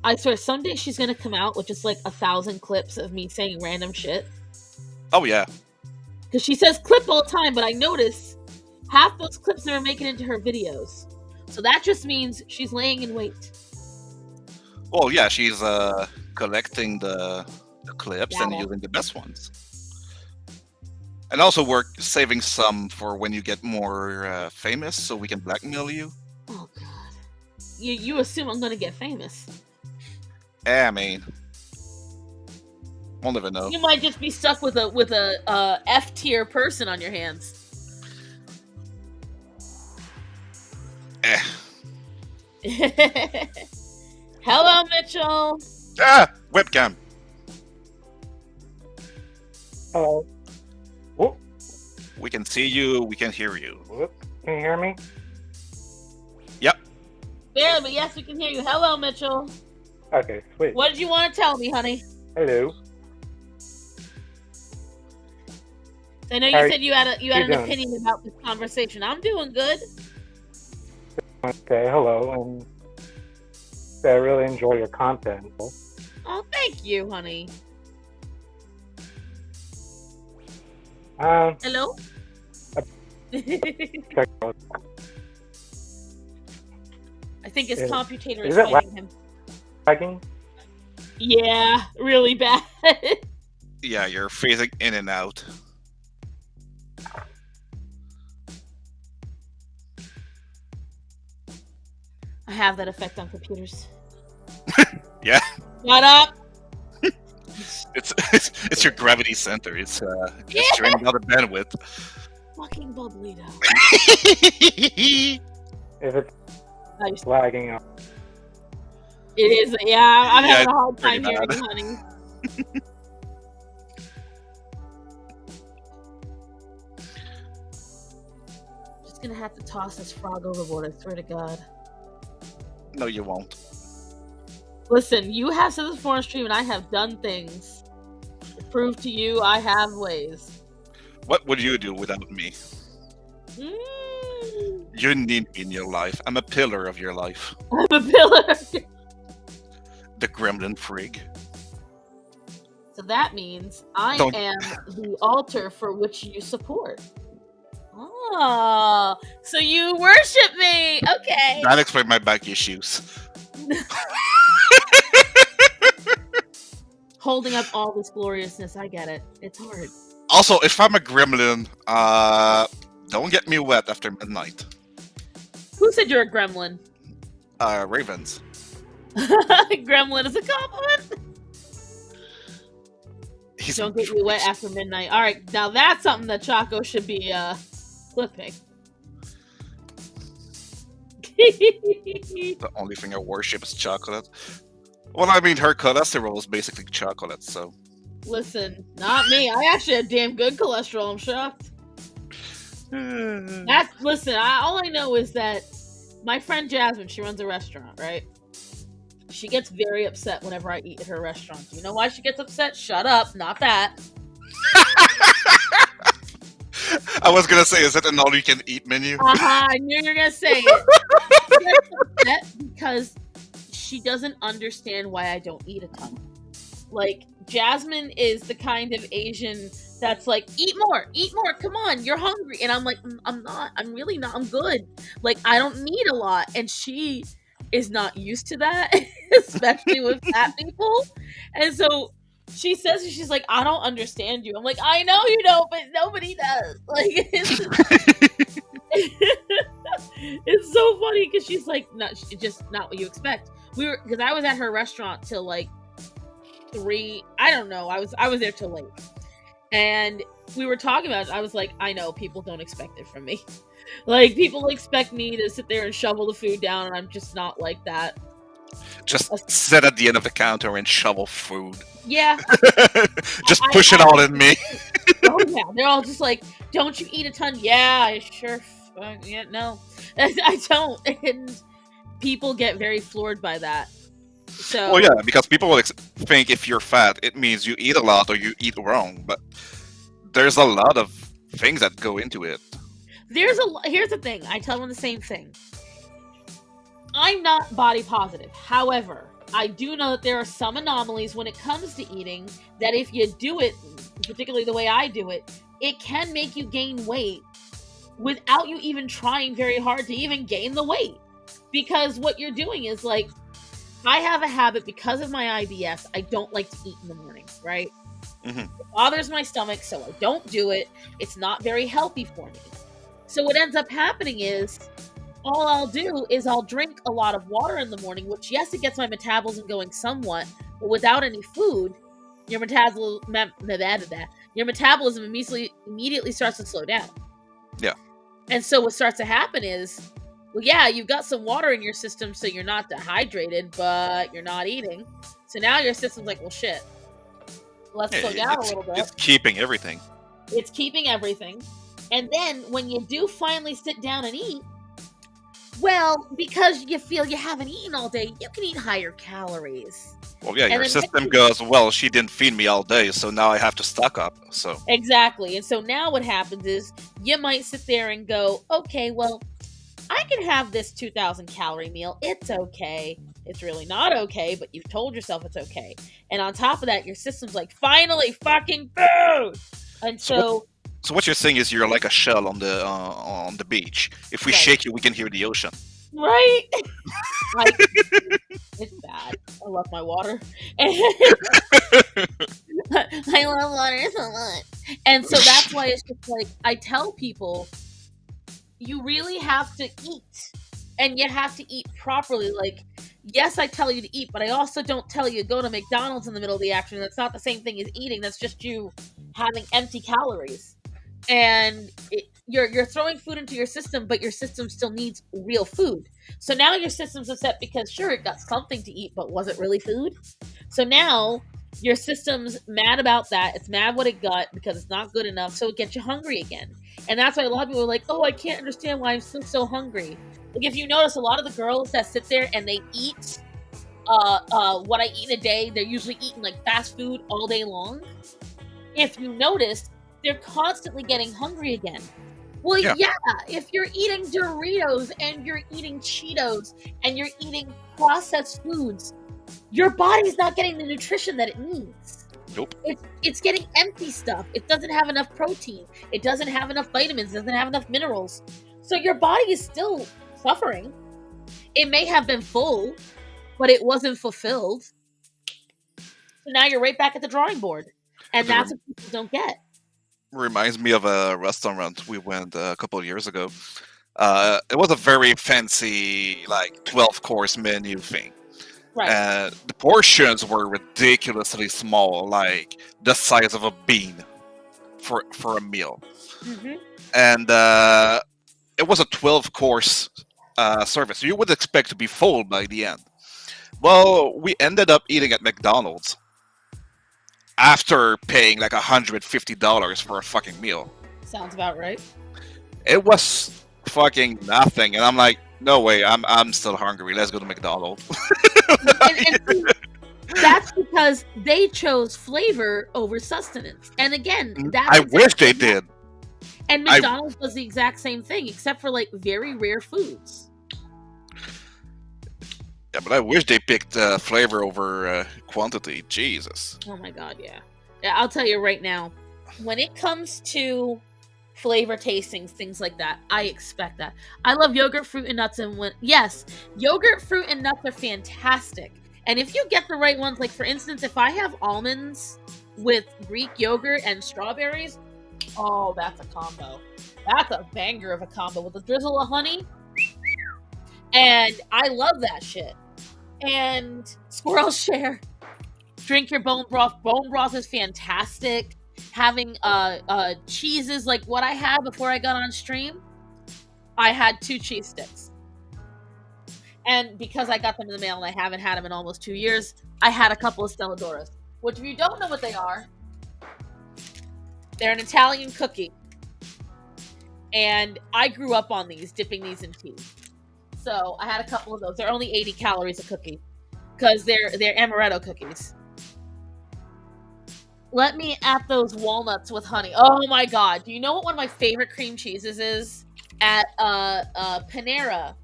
I swear, someday she's going to come out with just like 1,000 clips of me saying random shit. Oh, yeah. Because she says clip all the time, but I notice half those clips never make it into her videos. So that just means she's laying in wait. Well, yeah, she's collecting the clips and using the best ones. And also we're saving some for when you get more famous, so we can blackmail you. Oh, God. You assume I'm going to get famous. I mean, we'll never know. You might just be stuck with a F-tier person on your hands. Hello, Mitchell. Webcam. Hello. Whoop. We can see you. We can hear you. Whoop. Can you hear me? Yep. Barely, but yes, we can hear you. Hello, Mitchell. Okay, sweet. What did you want to tell me, honey? Hello. I know you said you had an opinion about this conversation. I'm doing good. Okay, hello, and I really enjoy your content. Oh, thank you, honey. Hello? Check out. I think his computator is it fighting him. Lagging? Yeah, really bad. Yeah, you're phasing in and out. I have that effect on computers. Yeah. Shut up! It's your gravity center. It's draining out the bandwidth. Fucking Bubbleito. If it's lagging up. It is, yeah, I'm having a hard pretty time hearing bad. you, honey. Just gonna have to toss this frog overboard, I swear to God. No, you won't. Listen, you have said this before on stream, and I have done things to prove to you I have ways. What would you do without me? You need me in your life. I'm a pillar of your life. I'm a pillar. The gremlin frig. So that means I am the altar for which you support. Oh, so you worship me. Okay. That explains my back issues. Holding up all this gloriousness, I get it. It's hard. Also, if I'm a gremlin, don't get me wet after midnight. Who said you're a gremlin? Ravens. Gremlin is a compliment. Don't get me wet after midnight. All right, now that's something that Choco should be flipping. The only thing I worship is chocolate. Well, I mean, her cholesterol is basically chocolate, so... Listen, not me. I actually have damn good cholesterol. I'm shocked. Listen, all I know is that my friend Jasmine, she runs a restaurant, right? She gets very upset whenever I eat at her restaurant. Do you know why she gets upset? Shut up. Not that. I was gonna say, is it an all-you-can-eat menu? I knew you were gonna say it. She gets upset because she doesn't understand why I don't eat a ton. Like, Jasmine is the kind of Asian that's like, eat more, come on, you're hungry. And I'm like, I'm not, I'm really not, I'm good. Like, I don't need a lot. And she is not used to that, especially with fat people. And so she says, she's like, I don't understand you. I'm like, I know you don't, but nobody does. Like, It's so funny because she's like, not just not what you expect. Because I was at her restaurant till like 3. I don't know. I was there till late, and we were talking about it. I was like, I know people don't expect it from me. Like, people expect me to sit there and shovel the food down, and I'm just not like that. Just sit at the end of the counter and shovel food. Yeah. Just push it all in me. Oh yeah, they're all just like, don't you eat a ton? Yeah, I sure. Yeah, no, I don't. And people get very floored by that. So. Well, yeah, because people will think if you're fat, it means you eat a lot or you eat wrong. But there's a lot of things that go into it. Here's the thing. I tell them the same thing. I'm not body positive. However, I do know that there are some anomalies when it comes to eating that if you do it, particularly the way I do it, it can make you gain weight without you even trying very hard to even gain the weight. Because what you're doing is like, I have a habit because of my IBS. I don't like to eat in the morning, right? Mm-hmm. It bothers my stomach, so I don't do it. It's not very healthy for me. So what ends up happening is, all I'll do is I'll drink a lot of water in the morning, which, yes, it gets my metabolism going somewhat, but without any food, your metabolism immediately starts to slow down. Yeah. And so what starts to happen is, well, yeah, you've got some water in your system, so you're not dehydrated, but you're not eating. So now your system's like, well, shit. Let's slow down a little bit. It's keeping everything. It's keeping everything. And then when you do finally sit down and eat, well, because you feel you haven't eaten all day, you can eat higher calories. Well, yeah, your system goes, well, she didn't feed me all day, so now I have to stock up. So exactly. And so now what happens is you might sit there and go, okay, well, I can have this 2,000 calorie meal. It's okay. It's really not okay, but you've told yourself it's okay. And on top of that, your system's like, finally, fucking food! And so what you're saying is you're like a shell on the beach. If we shake you, we can hear the ocean. Right? It's bad. I love my water. I love water so much. And so that's why it's just like, I tell people, you really have to eat. And you have to eat properly. Like, yes, I tell you to eat, but I also don't tell you to go to McDonald's in the middle of the afternoon. That's not the same thing as eating. That's just you having empty calories. And you're throwing food into your system, but your system still needs real food. So now your system's upset because, sure, it got something to eat, but was it really food? So now your system's mad about that. It's mad what it got because it's not good enough, so it gets you hungry again. And that's why a lot of people are like, oh, I can't understand why I'm still so hungry. Like, if you notice, a lot of the girls that sit there and they eat what I eat in a day, they're usually eating like fast food all day long. If you notice, they're constantly getting hungry again. Well, yeah, if you're eating Doritos and you're eating Cheetos and you're eating processed foods, your body's not getting the nutrition that it needs. Nope. It's getting empty stuff. It doesn't have enough protein. It doesn't have enough vitamins. It doesn't have enough minerals. So your body is still suffering. It may have been full, but it wasn't fulfilled. So now you're right back at the drawing board. And that's what people don't get. Reminds me of a restaurant we went a couple of years ago. It was a very fancy, like 12-course menu thing. Right. The portions were ridiculously small, like the size of a bean for a meal. Mm-hmm. And it was a 12-course service. You would expect to be full by the end. Well, we ended up eating at McDonald's after paying like $150 for a fucking meal. Sounds about right. It was fucking nothing, and I'm like, no way, I'm still hungry. Let's go to McDonald's. and that's because they chose flavor over sustenance. And again, I wish they did. And McDonald's does the exact same thing, except for like very rare foods. Yeah, but I wish they picked flavor over quantity. Jesus. Oh my god, yeah. I'll tell you right now, when it comes to flavor tastings, things like that, I expect that. I love yogurt, fruit, and nuts, and yes, yogurt, fruit, and nuts are fantastic. And if you get the right ones, like for instance, if I have almonds with Greek yogurt and strawberries, oh, that's a combo. That's a banger of a combo with a drizzle of honey. And I love that shit. And squirrels share. Drink your bone broth. Bone broth is fantastic. Having cheeses like what I had before I got on stream, I had 2 cheese sticks. And because I got them in the mail and I haven't had them in almost 2 years, I had a couple of Stelladoras. Which, if you don't know what they are, they're an Italian cookie. And I grew up on these, dipping these in tea. So I had a couple of those. They're only 80 calories a cookie because they're amaretto cookies. Let me at those walnuts with honey. Oh my god! Do you know what one of my favorite cream cheeses is? At Panera,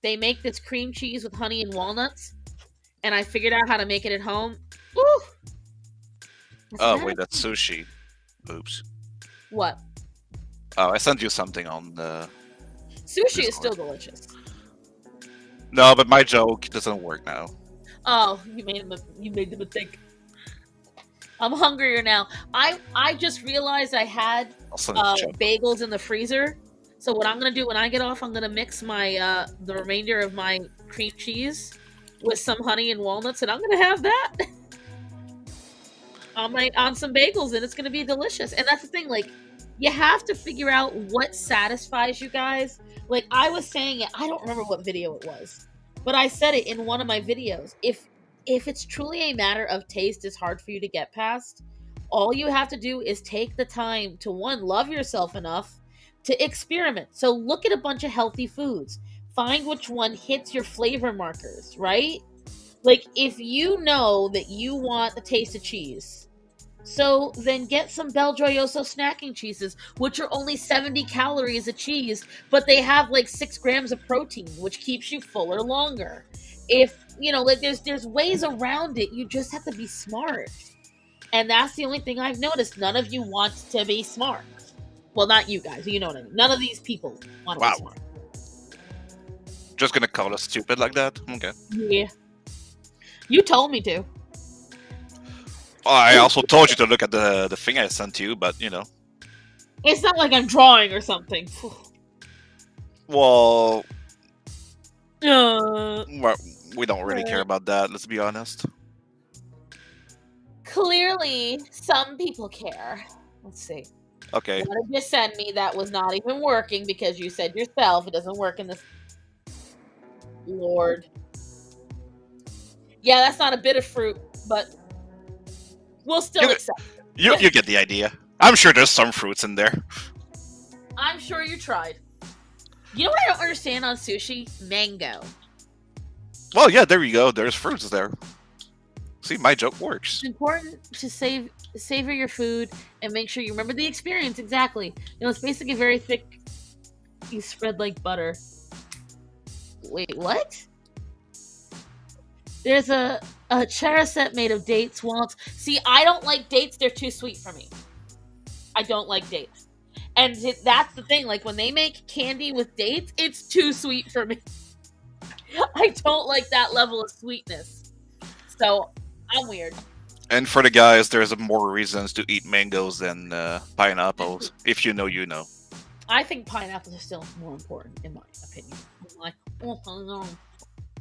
they make this cream cheese with honey and walnuts, and I figured out how to make it at home. Ooh! Oh wait, that's sushi. Oops. What? Oh, I sent you something on the. Sushi is still delicious. No, but my joke doesn't work now. Oh, you made the mistake. I'm hungrier now. I just realized I had bagels in the freezer. So what I'm gonna do when I get off, I'm gonna mix my the remainder of my cream cheese with some honey and walnuts, and I'm gonna have that on some bagels, and it's gonna be delicious. And that's the thing, like, you have to figure out what satisfies you guys. Like I was saying it, I don't remember what video it was, but I said it in one of my videos. If it's truly a matter of taste is hard for you to get past, all you have to do is take the time to, one, love yourself enough to experiment. So look at a bunch of healthy foods. Find which one hits your flavor markers, right? Like, if you know that you want the taste of cheese, so then get some Bel Gioioso snacking cheeses, which are only 70 calories a cheese, but they have like 6 grams of protein, which keeps you fuller longer. If, you know, like there's ways around it, you just have to be smart. And that's the only thing I've noticed. None of you want to be smart. Well, not you guys, you know what I mean. None of these people want to be smart. Just gonna call us stupid like that? Okay. Yeah. You told me to. I also told you to look at the thing I sent you, but you know. It's not like I'm drawing or something. Well, we don't really care about that, let's be honest. Clearly, some people care. Let's see. Okay. What did you send me that was not even working because you said yourself it doesn't work in this? Lord. Yeah, that's not a bit of fruit, but we'll still accept it. You get the idea. I'm sure there's some fruits in there. I'm sure you tried. You know what I don't understand on sushi? Mango. Well, yeah, there you go. There's fruits there. See, my joke works. It's important to savor your food and make sure you remember the experience exactly. You know, it's basically very thick. You spread like butter. Wait, what? There's a chara set made of dates, walnuts. See, I don't like dates. They're too sweet for me. I don't like dates. And that's the thing. Like, when they make candy with dates, it's too sweet for me. I don't like that level of sweetness. So, I'm weird. And for the guys, there's more reasons to eat mangoes than pineapples. If you know, you know. I think pineapples are still more important, in my opinion. I'm like, oh no.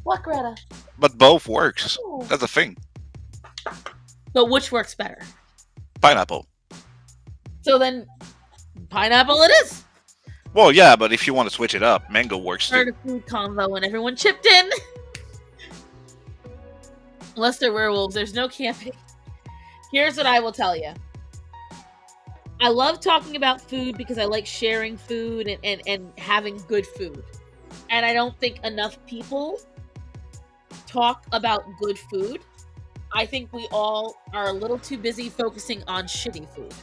What, Greta? But both works. Oh. That's the thing. But which works better? Pineapple. So then, pineapple it is. Well, yeah, but if you want to switch it up, mango works too. Heard a food convo and everyone chipped in. Unless they're werewolves, there's no camping. Here's what I will tell you. I love talking about food because I like sharing food and having good food. And I don't think enough people talk about good food. I think we all are a little too busy focusing on shitty food.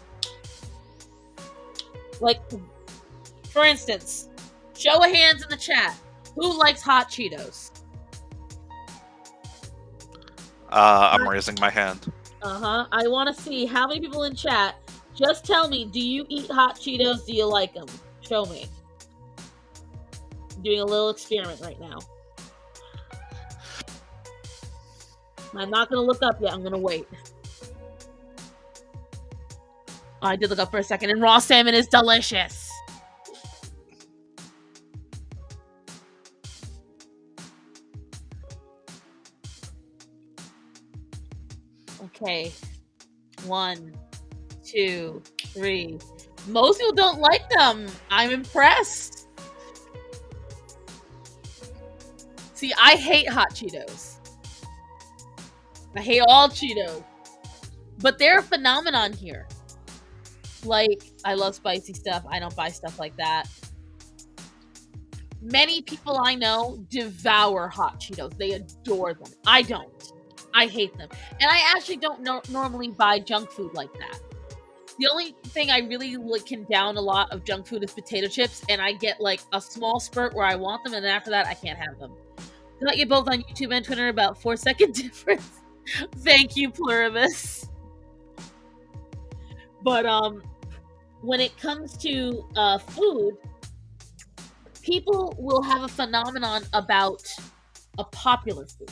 Like, for instance, show of hands in the chat. Who likes hot Cheetos? I'm raising my hand. I want to see how many people in chat. Just tell me, do you eat hot Cheetos? Do you like them? Show me. I'm doing a little experiment right now. I'm not going to look up yet. I'm going to wait. Oh, I did look up for a second, and raw salmon is delicious. Okay. 1, 2, 3. Most people don't like them. I'm impressed. See, I hate hot Cheetos. I hate all Cheetos. But they're a phenomenon here. Like, I love spicy stuff. I don't buy stuff like that. Many people I know devour hot Cheetos. They adore them. I don't. I hate them. And I actually don't normally buy junk food like that. The only thing I really can down a lot of junk food is potato chips, and I get like a small spurt where I want them, and then after that, I can't have them. Got you both on YouTube and Twitter, about 4-second difference. Thank you, Pluribus. But when it comes to food, people will have a phenomenon about a popular food.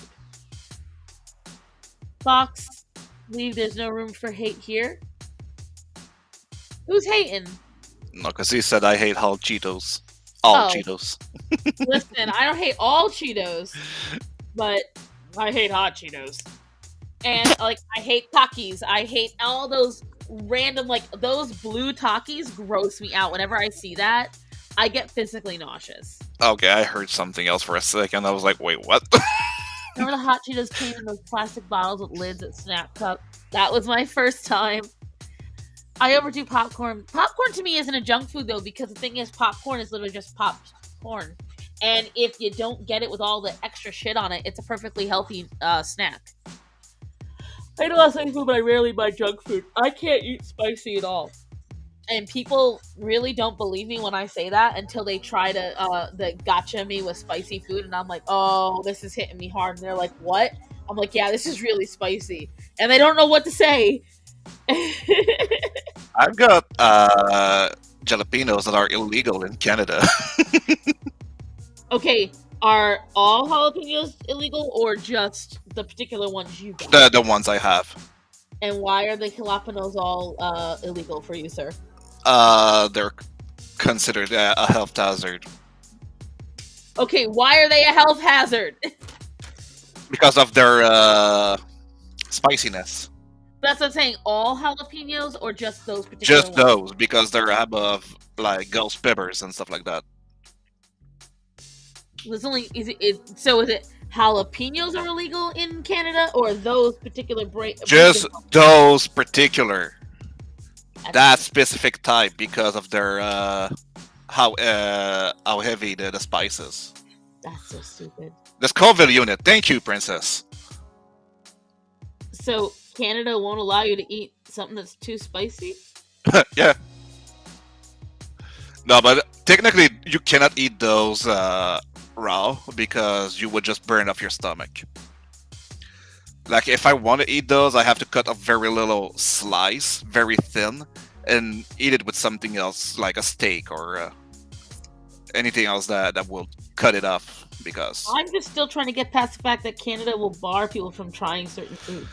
Fox, leave. There's no room for hate here. Who's hating? No, because he said I hate hot Cheetos. All Cheetos. Listen, I don't hate all Cheetos, but I hate hot Cheetos. And like, I hate Takis. I hate all those random, like, those blue Takis gross me out. Whenever I see that, I get physically nauseous. Okay, I heard something else for a second. I was like, wait, what? Remember the hot Cheetos came in those plastic bottles with lids at Snap Cup? That was my first time. I overdo popcorn. Popcorn to me isn't a junk food, though, because the thing is, popcorn is literally just popcorn. And if you don't get it with all the extra shit on it, it's a perfectly healthy snack. I know that's like food, but I rarely buy junk food. I can't eat spicy at all. And people really don't believe me when I say that until they try to gotcha me with spicy food. And I'm like, oh, this is hitting me hard. And they're like, what? I'm like, yeah, this is really spicy. And they don't know what to say. I've got jalapenos that are illegal in Canada. Okay, are all jalapenos illegal or just the particular ones you got? The ones I have. And why are the jalapenos all illegal for you, sir? They're considered a health hazard. Okay, why are they a health hazard? Because of their spiciness. That's what I'm saying. All jalapenos or just those particular Just ones? those, because they're above like ghost peppers and stuff like that. There's only is it jalapenos are illegal in Canada or those particular Just those particular. That specific type because of their how heavy the spice is. That's so stupid. The Scoville unit. Thank you, Princess. So Canada won't allow you to eat something that's too spicy? Yeah. No, but technically you cannot eat those raw because you would just burn up your stomach. Like, if I want to eat those, I have to cut a very little slice, very thin, and eat it with something else, like a steak or anything else that will cut it off. Because I'm just still trying to get past the fact that Canada will bar people from trying certain foods.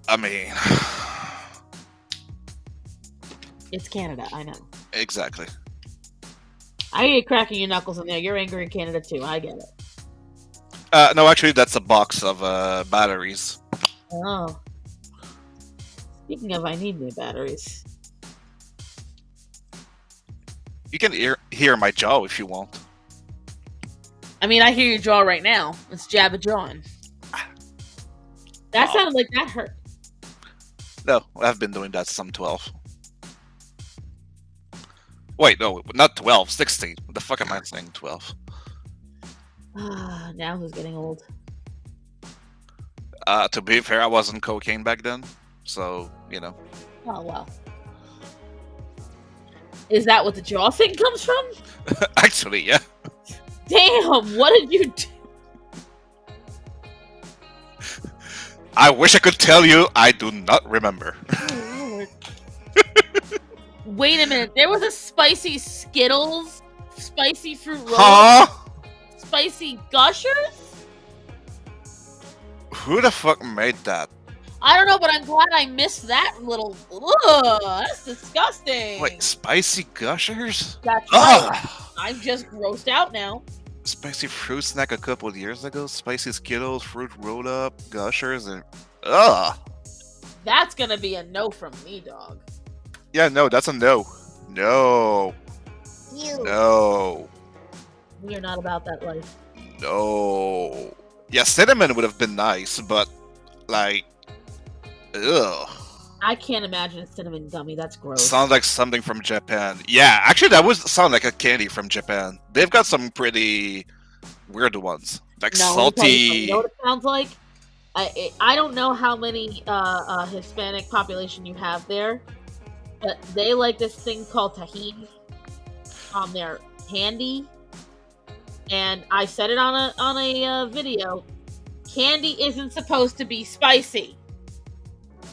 I mean, it's Canada, I know. Exactly. I hear you cracking your knuckles in there. You're angry in Canada too. I get it. No, actually, that's a box of batteries. Oh. Speaking of, I need new batteries. You can hear my jaw if you want. I mean, I hear your jaw right now. It's Jabba jawing. That sounded like that hurt. No, I've been doing that since I'm 12. Wait, no, not 12, 16. What the fuck am I saying 12? Now who's getting old? To be fair, I wasn't cocaine back then, so, you know. Oh, well. Is that what the jaw thing comes from? Actually, yeah. Damn, what did you do? I wish I could tell you, I do not remember. Oh, Lord. Wait a minute, there was a spicy Skittles? Spicy fruit roll? Huh? Spicy Gushers? Who the fuck made that? I don't know, but I'm glad I missed that little... Ugh, that's disgusting. Wait, spicy gushers? That's right. I'm just grossed out now. Spicy fruit snack a couple of years ago? Spicy Skittles, fruit roll-up, gushers, and... Ugh! That's gonna be a no from me, dog. Yeah, no, that's a no. No. No. We are not about that life. No. Yeah, cinnamon would have been nice, but like, ugh. I can't imagine a cinnamon gummy. That's gross. Sounds like something from Japan. Yeah, actually, that would sound like a candy from Japan. They've got some pretty weird ones, like No, salty. you know what it sounds like? I don't know how many Hispanic population you have there, but they like this thing called tahini on their candy. And I said it on a video. Candy isn't supposed to be spicy.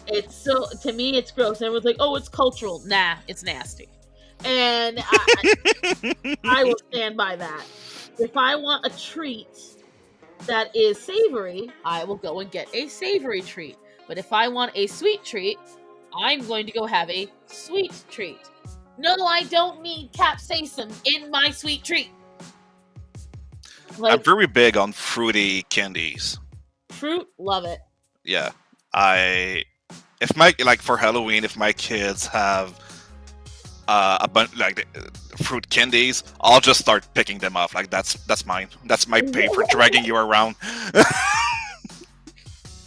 It's so, to me, it's gross. And everyone's like, "Oh, it's cultural." Nah, it's nasty. And I will stand by that. If I want a treat that is savory, I will go and get a savory treat. But if I want a sweet treat, I'm going to go have a sweet treat. No, I don't need capsaicin in my sweet treat. Like, I'm very big on fruity candies. Fruit, love it. Yeah, for Halloween, if my kids have a bunch like fruit candies, I'll just start picking them up. Like that's mine. That's my pay for dragging you around.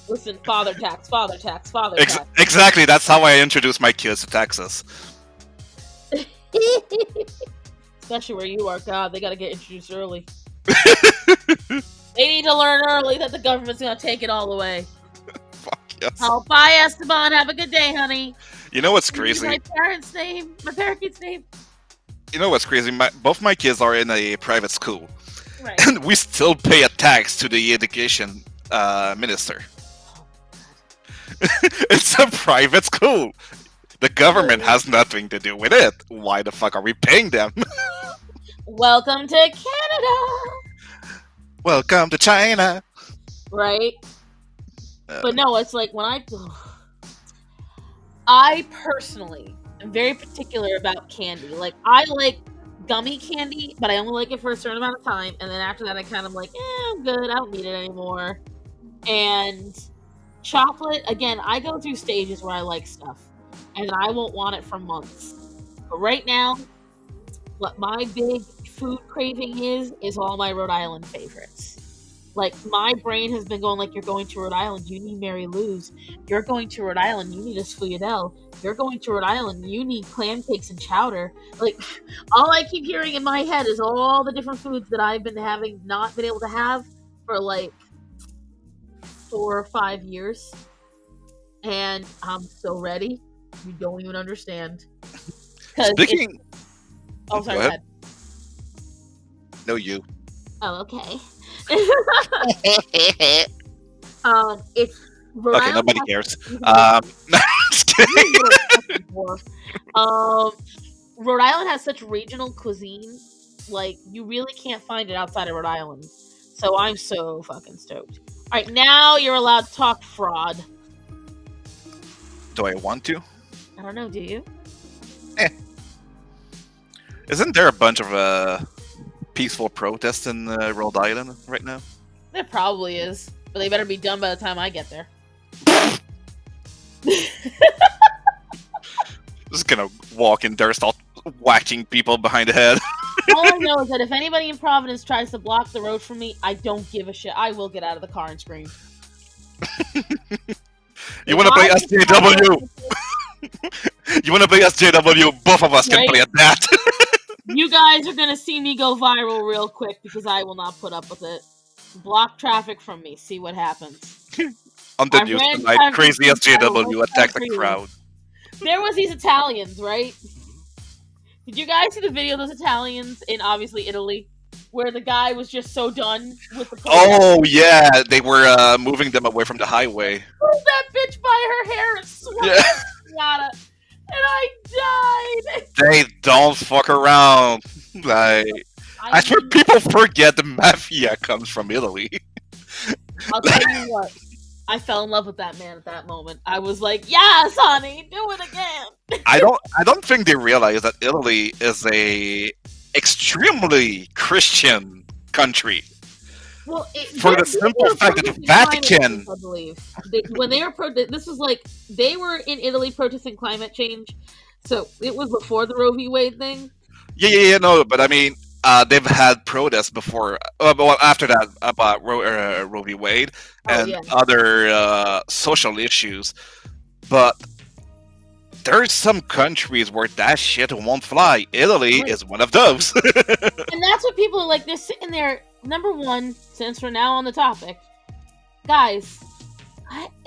Listen, father tax, father tax, father tax. Exactly. That's how I introduce my kids to Texas. Especially where you are, God, they gotta get introduced early. They need to learn early that the government's gonna take it all away. Fuck yes. Oh, bye, Esteban. Have a good day, honey. You know what's crazy? My parakeet's name. You know what's crazy? Both my kids are in a private school, Right. and we still pay a tax to the education minister. It's a private school. The government has nothing to do with it. Why the fuck are we paying them? Welcome to Canada. Welcome to China. Right. But no, it's like when I personally am very particular about candy. Like, I like gummy candy, but I only like it for a certain amount of time, and then after that I kind of like, I'm good, I don't need it anymore. And chocolate, again, I go through stages where I like stuff, and I won't want it for months. But right now, what my big food craving is all my Rhode Island favorites. Like, my brain has been going, like, you're going to Rhode Island, you need Mary Lou's. You're going to Rhode Island, you need a Sfogliatelle. You're going to Rhode Island, you need clam cakes and chowder. Like, all I keep hearing in my head is all the different foods that I've been not been able to have for, like, 4 or 5 years. And I'm so ready. You don't even understand. Speaking... Oh, sorry, go ahead. No, you. Oh, okay. It's Rhode okay, Island nobody cares. Just kidding. Rhode Island has such regional cuisine, like, you really can't find it outside of Rhode Island. So I'm so fucking stoked. Alright, now you're allowed to talk fraud. Do I want to? I don't know, do you? Isn't there a bunch of peaceful protests in Rhode Island right now? There probably is, but they better be done by the time I get there. Just gonna walk in there, start whacking people behind the head. All I know is that if anybody in Providence tries to block the road from me, I don't give a shit. I will get out of the car and scream. You wanna play SJW? You wanna play SJW? Both of us can play at that. You guys are gonna see me go viral real quick because I will not put up with it. Block traffic from me. See what happens. On the news tonight, crazy SJW attacked the crowd. There was these Italians, right? Did you guys see the video of those Italians in, obviously, Italy? Where the guy was just so done with the... Oh, yeah. They were moving them away from the highway. Pulled that bitch by her hair and swung at it. And I died! They don't fuck around. Like... I swear people forget the mafia comes from Italy. I'll tell you what. I fell in love with that man at that moment. I was like, yes, honey, do it again. I don't think they realize that Italy is a extremely Christian country. Well, For the simple fact that the Vatican, I believe, when they were this was like they were in Italy protesting climate change, so it was before the Roe v. Wade thing. no, but I mean, they've had protests before, well, after that about Roe v. Wade and other social issues, but there's some countries where that shit won't fly. Italy is one of those. And that's what people are like. They're sitting there. Number one, since we're now on the topic, guys,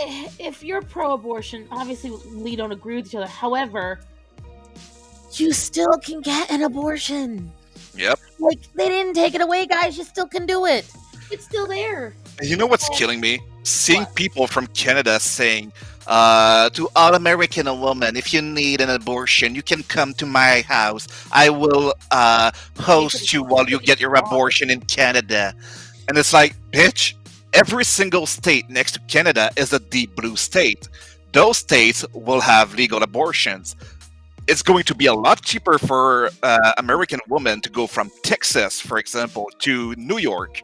if you're pro-abortion, obviously we don't agree with each other. However, you still can get an abortion. Yep. Like, they didn't take it away, guys. You still can do it. It's still there. You know what's killing me? Seeing people from Canada saying, to all American women, if you need an abortion, you can come to my house. I will host you while you get your abortion in Canada. And it's like, bitch, every single state next to Canada is a deep blue state. Those states will have legal abortions. It's going to be a lot cheaper for American women to go from Texas, for example, to New York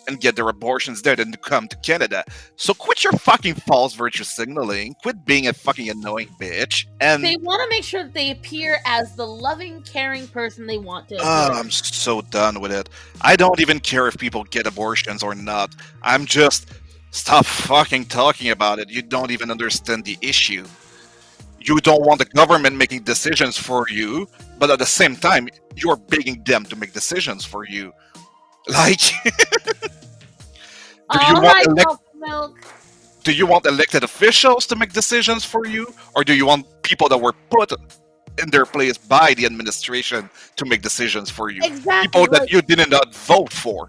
and get their abortions there than to come to Canada. So quit your fucking false virtue signaling. Quit being a fucking annoying bitch. And they want to make sure that they appear as the loving, caring person they want to appear. I'm so done with it. I don't even care if people get abortions or not. I'm just... Stop fucking talking about it. You don't even understand the issue. You don't want the government making decisions for you, but at the same time, you're begging them to make decisions for you. Like, do you want elected officials to make decisions for you, or do you want people that were put in their place by the administration to make decisions for you? Exactly. People that you did not vote for.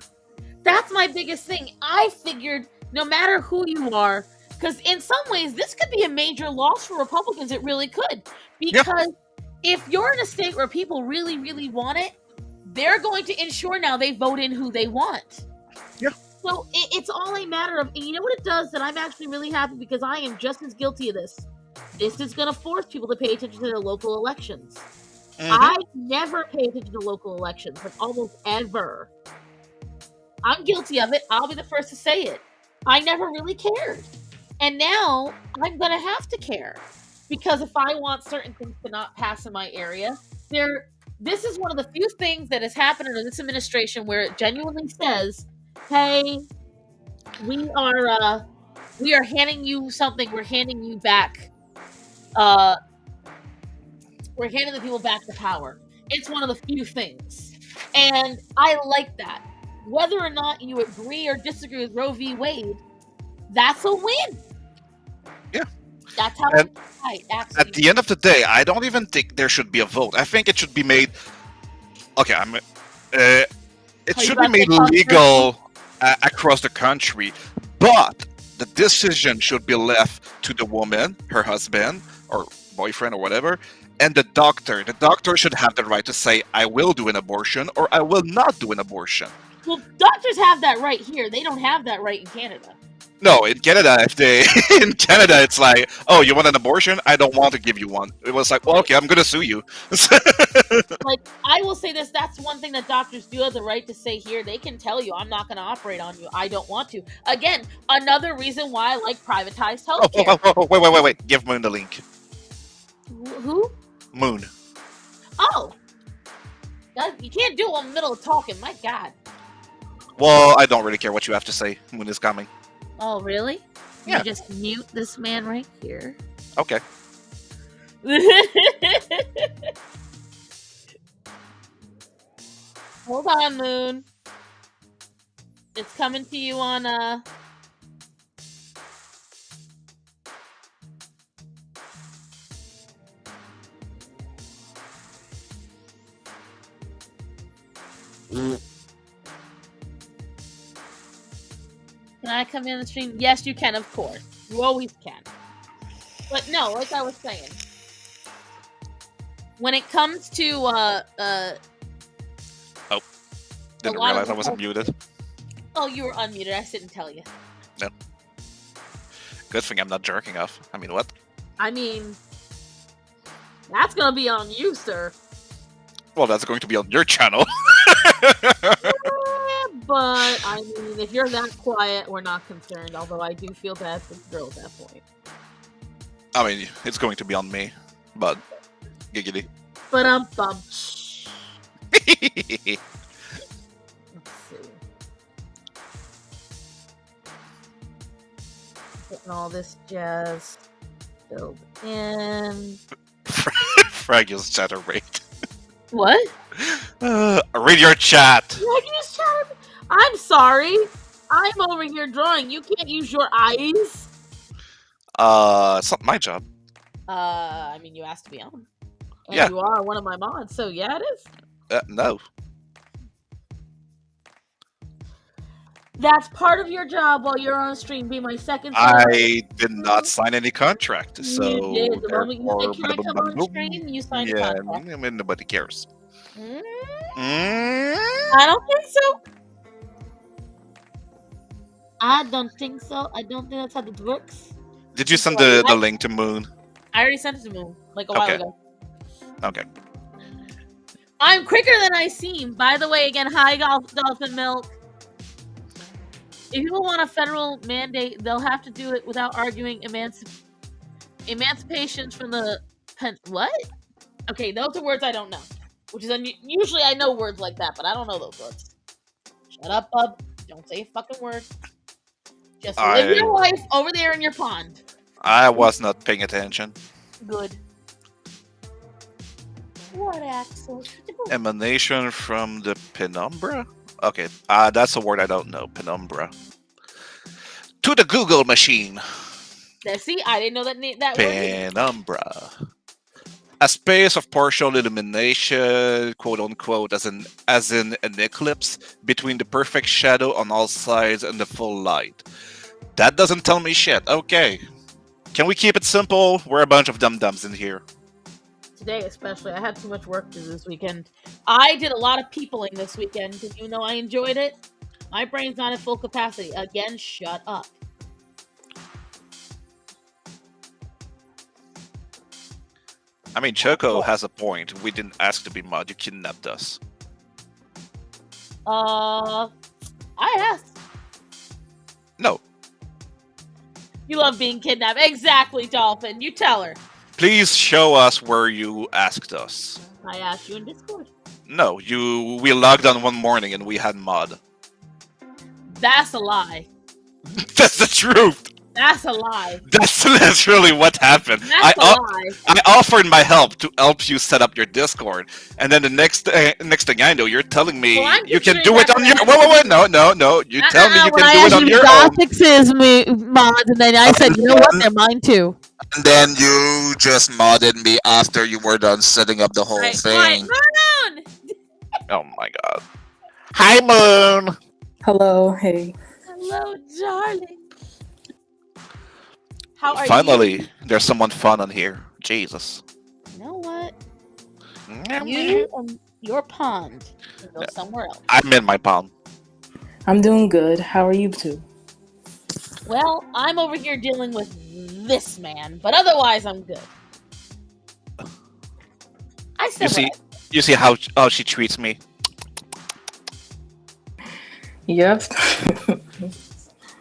That's my biggest thing. I figured no matter who you are, because in some ways this could be a major loss for Republicans. It really could, because if you're in a state where people really, really want it, they're going to ensure now they vote in who they want. Yeah. So it's all a matter of, and you know what it does, that I'm actually really happy because I am just as guilty of this. This is going to force people to pay attention to their local elections. Mm-hmm. I never pay attention to local elections, like almost ever. I'm guilty of it. I'll be the first to say it. I never really cared. And now I'm going to have to care. Because if I want certain things to not pass in my area, this is one of the few things that has happened under this administration where it genuinely says, hey, we are handing you something. We're handing you back. We're handing the people back the power. It's one of the few things. And I like that. Whether or not you agree or disagree with Roe v. Wade, that's a win. Yeah. That's how and at the end of the day, I don't even think there should be a vote. I think it should be made... Okay, it should be made legal across the country, but the decision should be left to the woman, her husband, or boyfriend, or whatever, and the doctor. The doctor should have the right to say, I will do an abortion, or I will not do an abortion. Well, doctors have that right here. They don't have that right in Canada. No, in Canada, in Canada, it's like, oh, you want an abortion? I don't want to give you one. It was like, well, okay, I'm going to sue you. Like, I will say this, that's one thing that doctors do have the right to say here. They can tell you, I'm not going to operate on you. I don't want to. Again, another reason why I like privatized healthcare. Oh, wait. Give Moon the link. Who? Moon. Oh. You can't do it in the middle of talking. My God. Well, I don't really care what you have to say. Moon is coming. Oh, really? Yeah. You just mute this man right here. Okay. Hold on, Moon. It's coming to you on, Can I come in on the stream? Yes, you can, of course. You always can. But no, like I was saying, when it comes to didn't realize I wasn't muted. Oh, you were unmuted. I didn't tell you. No. Good thing I'm not jerking off. I mean, what? I mean, that's gonna be on you, sir. Well, that's going to be on your channel. But I mean, if you're that quiet, we're not concerned. Although I do feel bad for the girl at that point. I mean, it's going to be on me, but giggity. But let's see. Getting all this jazz filled in. Fraggle's chatter rate. What? Read your chat. I'm sorry. I'm over here drawing. You can't use your eyes. It's not my job. I mean, you asked to be on. And Yeah. you are one of my mods, so yeah, it is. No. That's part of your job while you're on stream. Be my second. I did not sign any contract, so You did. The moment you therefore, say, "Can I come on stream?" You signed a yeah, contract. I mean, nobody cares. I don't think so. I don't think so. I don't think that's how this works. Did you send the link to Moon? I already sent it to Moon like a while ago. Okay. I'm quicker than I seem. By the way, again, hi, Dolphin Milk. If people want a federal mandate, they'll have to do it without arguing emancipation from the what? Okay, those are words I don't know. Which is usually I know words like that, but I don't know those words. Shut up, bub. Don't say a fucking word. Just live your life over there in your pond. I was not paying attention. Good. What, Axel? Emanation from the penumbra? Okay, that's a word I don't know. Penumbra. To the Google machine. See, I didn't know that word. Penumbra. A space of partial illumination, quote unquote, as in an eclipse between the perfect shadow on all sides and the full light. That doesn't tell me shit. Okay. Can we keep it simple? We're a bunch of dum-dums in here. Today especially, I had too much work to do this weekend. I did a lot of peopling this weekend. Did you know I enjoyed it? My brain's not at full capacity. Again, shut up. I mean, Choco has a point. We didn't ask to be mod. You kidnapped us. I asked. No. You love being kidnapped. Exactly, Dolphin. You tell her. Please show us where you asked us. I asked you in Discord. No, we logged on one morning and we had mod. That's a lie. That's the truth. That's a lie. That's really what happened. That's a lie. I offered my help to help you set up your Discord, and then the next thing I know, you're telling me you can do it on your. Wait! No! You tell me you can do it on your own. Fixes me mods, and then I said, you know what? They're mine too. And then you just modded me after you were done setting up the whole thing. Moon! Oh my god! Hi, Moon. Hello. Hey. Hello, darling. How are Finally, there's someone fun on here. Jesus. You know what? You and your pond can go somewhere else. I'm in my pond. I'm doing good. How are you two? Well, I'm over here dealing with this man, but otherwise I'm good. I said you see how she treats me. Yep.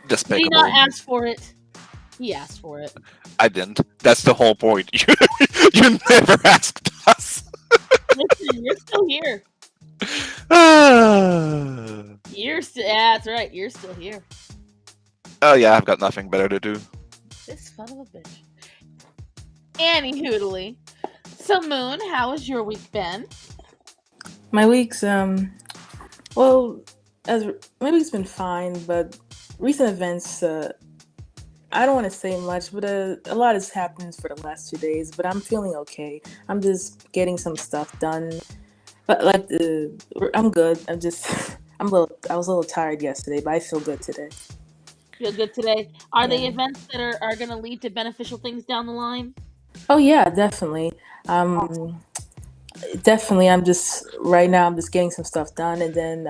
Despicable. Did he not ask for it? He asked for it. I didn't. That's the whole point. You never asked us. Listen, you're still here. That's right. You're still here. Oh yeah, I've got nothing better to do. This son of a bitch. Anywhoodly. So Moon, how has your week been? My week's well, my week's been fine, but recent events. I don't want to say much, but a lot has happened for the last 2 days. But I'm feeling okay. I'm just getting some stuff done. But I'm good. I was a little tired yesterday, but I feel good today. Feel good today? Are they events that are going to lead to beneficial things down the line? Oh yeah, definitely. Definitely. I'm just getting some stuff done, and then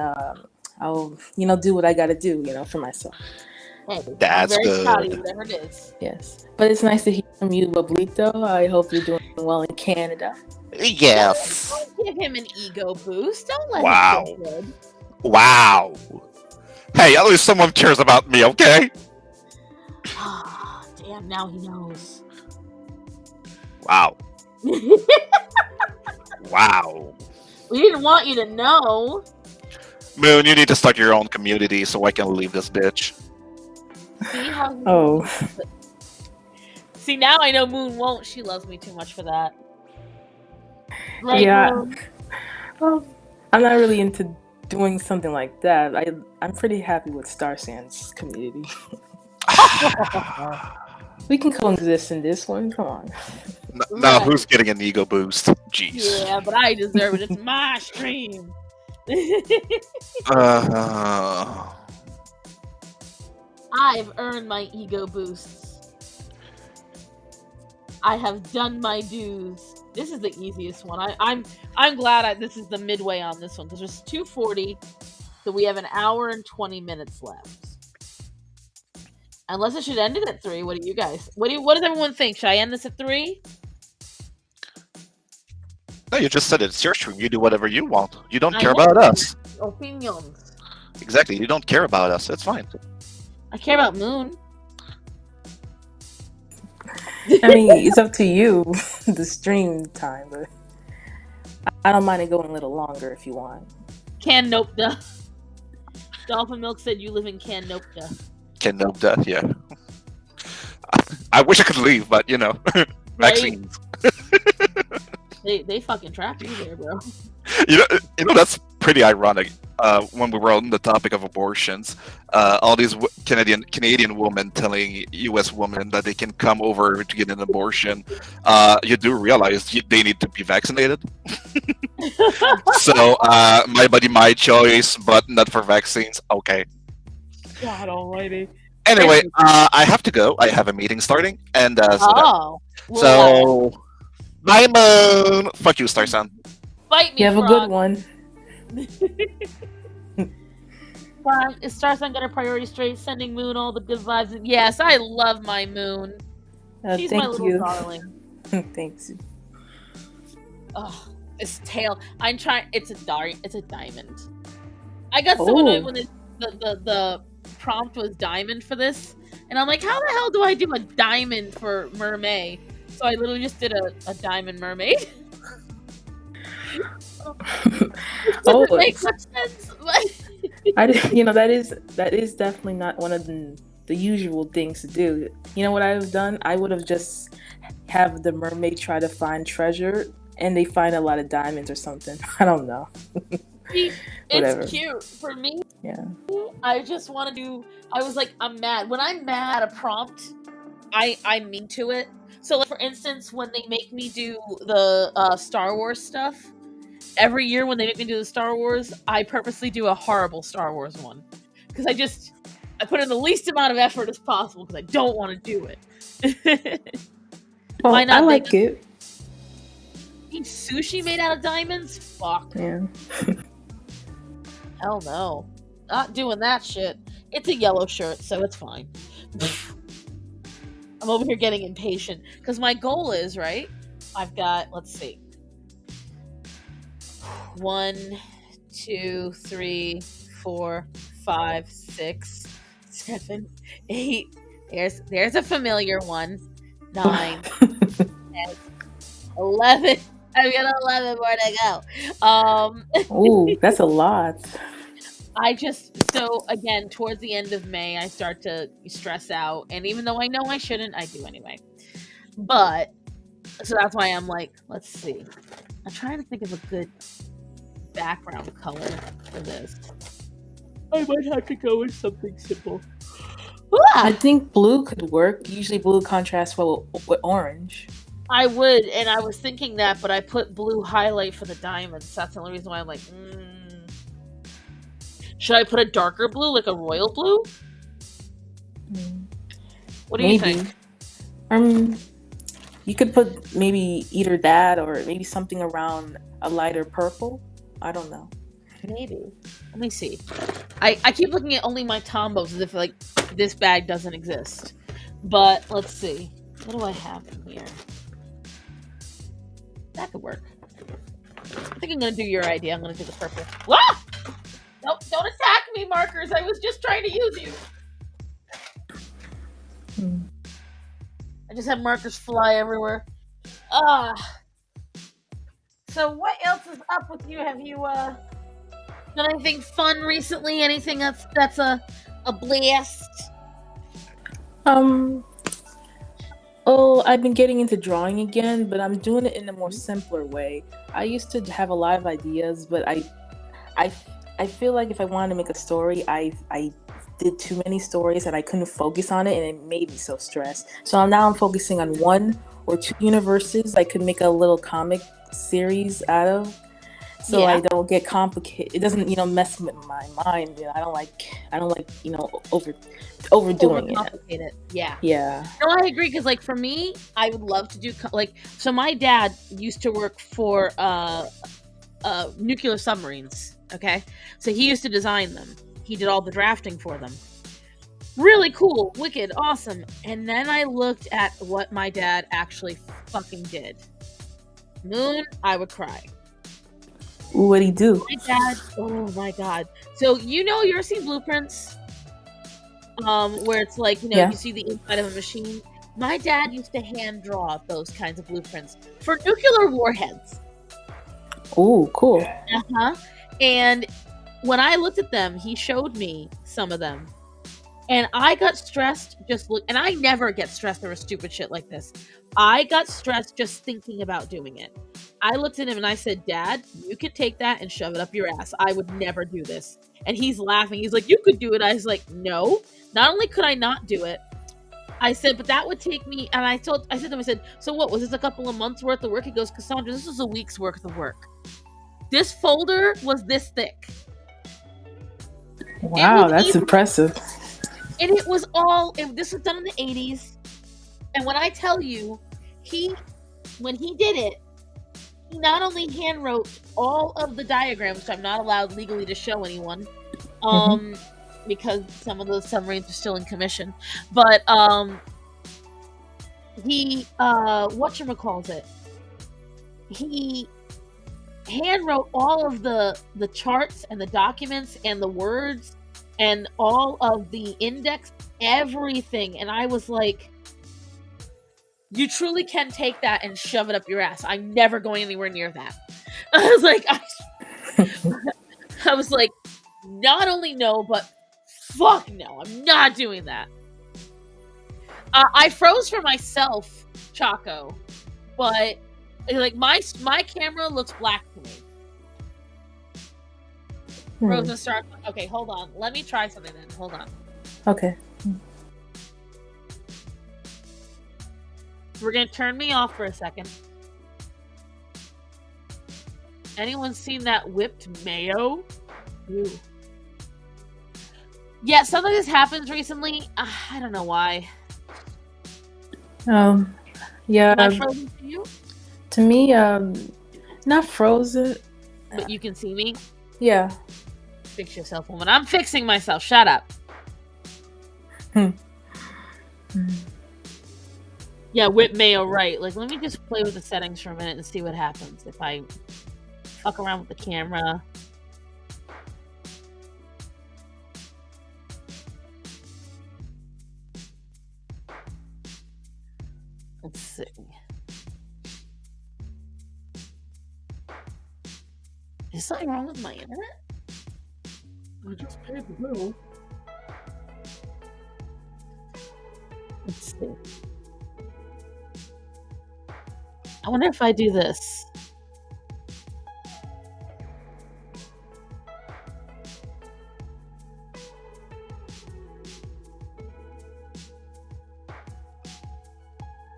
I'll do what I got to do, for myself. Hey, that's I'm very good. proud of you, whatever it is. Yes, but it's nice to hear from you, Bablito. I hope you're doing well in Canada. Yes. Don't give him an ego boost. Don't let Wow. him feel good. Wow. Hey, at least someone cares about me, okay? Damn, now he knows. Wow. Wow. We didn't want you to know. Moon, you need to start your own community so I can leave this bitch. See how? Oh. See, now I know Moon won't. She loves me too much for that. Right, Yeah. Moon? Well, I'm not really into doing something like that. I'm pretty happy with Star Sands community. We can coexist in this one. Come on. Now, who's getting an ego boost? Jeez. Yeah, but I deserve it. It's my stream. I've earned my ego boosts. I have done my dues. This is the easiest one. I'm glad this is the midway on this one because there's 2:40, so we have an hour and 20 minutes left. Unless it should end it at 3. What do you guys? What does everyone think? Should I end this at 3? No, you just said it's your stream. You do whatever you want. You don't care about us. Opinions. Exactly. You don't care about us. It's fine. I care about Moon. I mean, it's up to you, the stream time, but I don't mind it going a little longer if you want. Canopta. Dolphin Milk said you live in Canopta. Canopta, yeah. I wish I could leave, but you know, vaccines. They fucking trap you there, bro. You know that's pretty ironic. When we were on the topic of abortions, all these Canadian women telling U.S. women that they can come over to get an abortion, you do realize they need to be vaccinated. So, my body, my choice, but not for vaccines. Okay. God almighty. Anyway, I have to go. I have a meeting starting, and so bye, Moon. Fuck you, Star Sun. Fight me, You have frog. a good one. Is Star Sun got her priority straight? Sending Moon all the good vibes. Yes, I love my Moon. She's my Thank little you. darling. Thanks. Oh, this tail. I'm trying. It's a diamond. I got so annoyed when the prompt was diamond for this, and I'm like, how the hell do I do a diamond for mermaid? So I literally just did a diamond mermaid. Doesn't make much sense. That is definitely not one of the usual things to do. You know what I would have done? I would have just have the mermaid try to find treasure, and they find a lot of diamonds or something. I don't know. Whatever. It's cute for me. Yeah. I just want to do. I was like, I'm mad. When I'm mad at a prompt, I mean to it. So, like, for instance, when they make me do the Star Wars stuff, every year when they make me do the Star Wars, I purposely do a horrible Star Wars one. Because I put in the least amount of effort as possible because I don't want to do it. Well, Why not? I like it. Sushi made out of diamonds? Fuck. Yeah. Hell no. Not doing that shit. It's a yellow shirt, so it's fine. I'm over here getting impatient. Because my goal is, right? I've got, let's see. 1, 2, 3, 4, 5, 6, 7, 8. There's a familiar one. 9, 10, 11. I've got 11 more to go. Ooh, that's a lot. So again, towards the end of May, I start to stress out. And even though I know I shouldn't, I do anyway. But, so that's why I'm like, let's see. I'm trying to think of a good background color for this. I might have to go with something simple. I think blue could work. Usually blue contrasts well with orange. I would, and I was thinking that, but I put blue highlight for the diamonds. That's the only reason why I'm like, Should I put a darker blue, like a royal blue? What do you think? You could put maybe either that or maybe something around a lighter purple. I don't know. Maybe. Let me see. I keep looking at only my Tombos as if like this bag doesn't exist. But let's see. What do I have in here? That could work. I think I'm gonna do your idea. I'm gonna do the purple. Ah! Nope, don't attack me, markers. I was just trying to use you. I just had markers fly everywhere. So what else is up with you? Have you done anything fun recently? Anything that's a blast? Oh, I've been getting into drawing again, but I'm doing it in a more simpler way. I used to have a lot of ideas, but I feel like if I wanted to make a story, I did too many stories and I couldn't focus on it, and it made me so stressed. So now I'm focusing on one or two universes I could make a little comic series out of. So I don't get complicated. It doesn't, mess with my mind. I don't like, overdoing Overcomplicate it. Yeah. Yeah. No, I agree, because like for me, I would love to do so my dad used to work for nuclear submarines, okay? So he used to design them. He did all the drafting for them. Really cool, wicked, awesome. And then I looked at what my dad actually fucking did. Moon, I would cry. What'd he do? My dad, oh my god. So you ever seen Blueprints? Where it's like, you see the inside of a machine. My dad used to hand draw those kinds of blueprints for nuclear warheads. Oh, cool. And when I looked at them, he showed me some of them. And I got stressed and I never get stressed over stupid shit like this. I got stressed just thinking about doing it. I looked at him and I said, Dad, you could take that and shove it up your ass. I would never do this. And he's laughing. He's like, you could do it. I was like, no. Not only could I not do it, I said, but that would take me. And I said to him, I said, so what? Was this a couple of months worth of work? He goes, Cassandra, this was a week's worth of work. This folder was this thick. Wow, that's impressive. And it was this was done in the 80s. And when I tell you, when he did it, he not only hand wrote all of the diagrams, which I'm not allowed legally to show anyone, because some of those submarines are still in commission, but he whatchamacallit, he hand wrote all of the charts and the documents and the words and all of the index, everything. And I was like, you truly can take that and shove it up your ass. I'm never going anywhere near that. I was like, not only no, but fuck no, I'm not doing that. I froze for myself, Chaco, but like my camera looks black to me. Frozen Star. Okay, hold on. Let me try something then. Hold on. Okay. We're gonna turn me off for a second. Anyone seen that whipped mayo? Ooh. Yeah, something this happens recently. I don't know why. Yeah. Am I frozen to you? To me, not frozen. But you can see me? Yeah. Fix yourself, woman. I'm fixing myself. Shut up. Yeah, whip mayo, right. Like, let me just play with the settings for a minute and see what happens if I fuck around with the camera. Let's see. Is something wrong with my internet? I just paid the bill. Let's see. I wonder if I do this.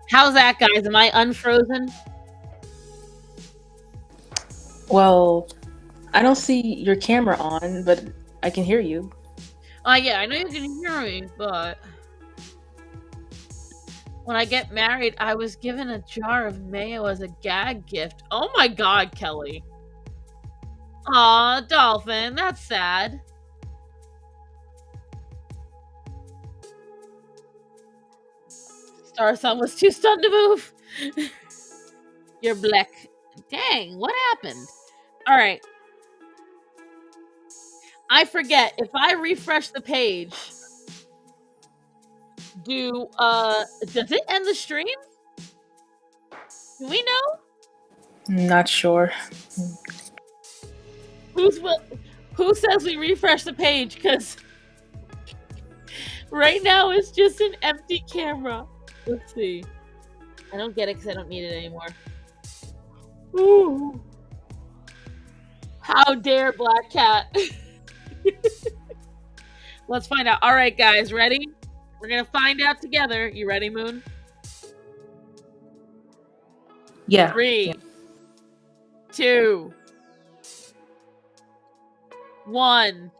How's that, guys? Am I unfrozen? Well, I don't see your camera on, but I can hear you. Yeah, I know you can hear me, but when I get married, I was given a jar of mayo as a gag gift. Oh my god, Kelly. Aw, Dolphin, that's sad. Star Sun was too stunned to move. You're black. Dang, what happened? Alright. I forget. If I refresh the page, does it end the stream? Do we know? Not sure. Who says we refresh the page? Because right now it's just an empty camera. Let's see. I don't get it because I don't need it anymore. Ooh. How dare Black Cat? Let's find out. All right, guys, ready? We're gonna find out together. You ready, Moon? Yeah. 3, 2, 1.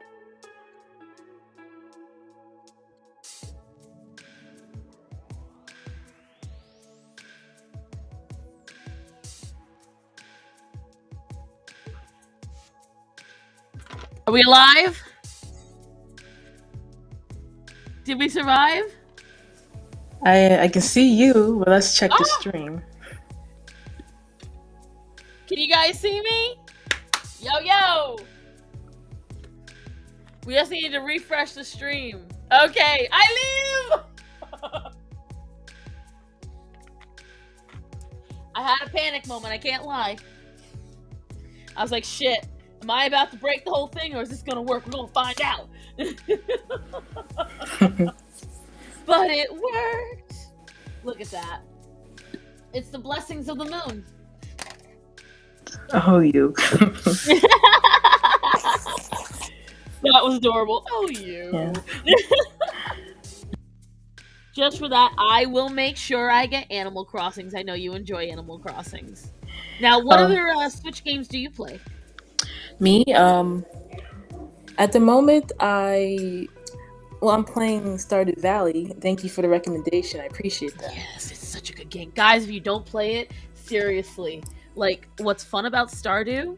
Are we alive? Did we survive? I can see you, but let's check the stream. Can you guys see me? Yo, yo! We just need to refresh the stream. Okay, I live! I had a panic moment, I can't lie. I was like, shit, am I about to break the whole thing or is this gonna work? We're gonna find out. But it worked! Look at that. It's the blessings of the moon. Oh, you. That was adorable. Oh, you. Yeah. Just for that, I will make sure I get Animal Crossings. I know you enjoy Animal Crossings. Now, what other Switch games do you play? Me, at the moment, I'm playing Stardew Valley. Thank you for the recommendation. I appreciate that. Yes, it's such a good game. Guys, if you don't play it, seriously. Like, what's fun about Stardew?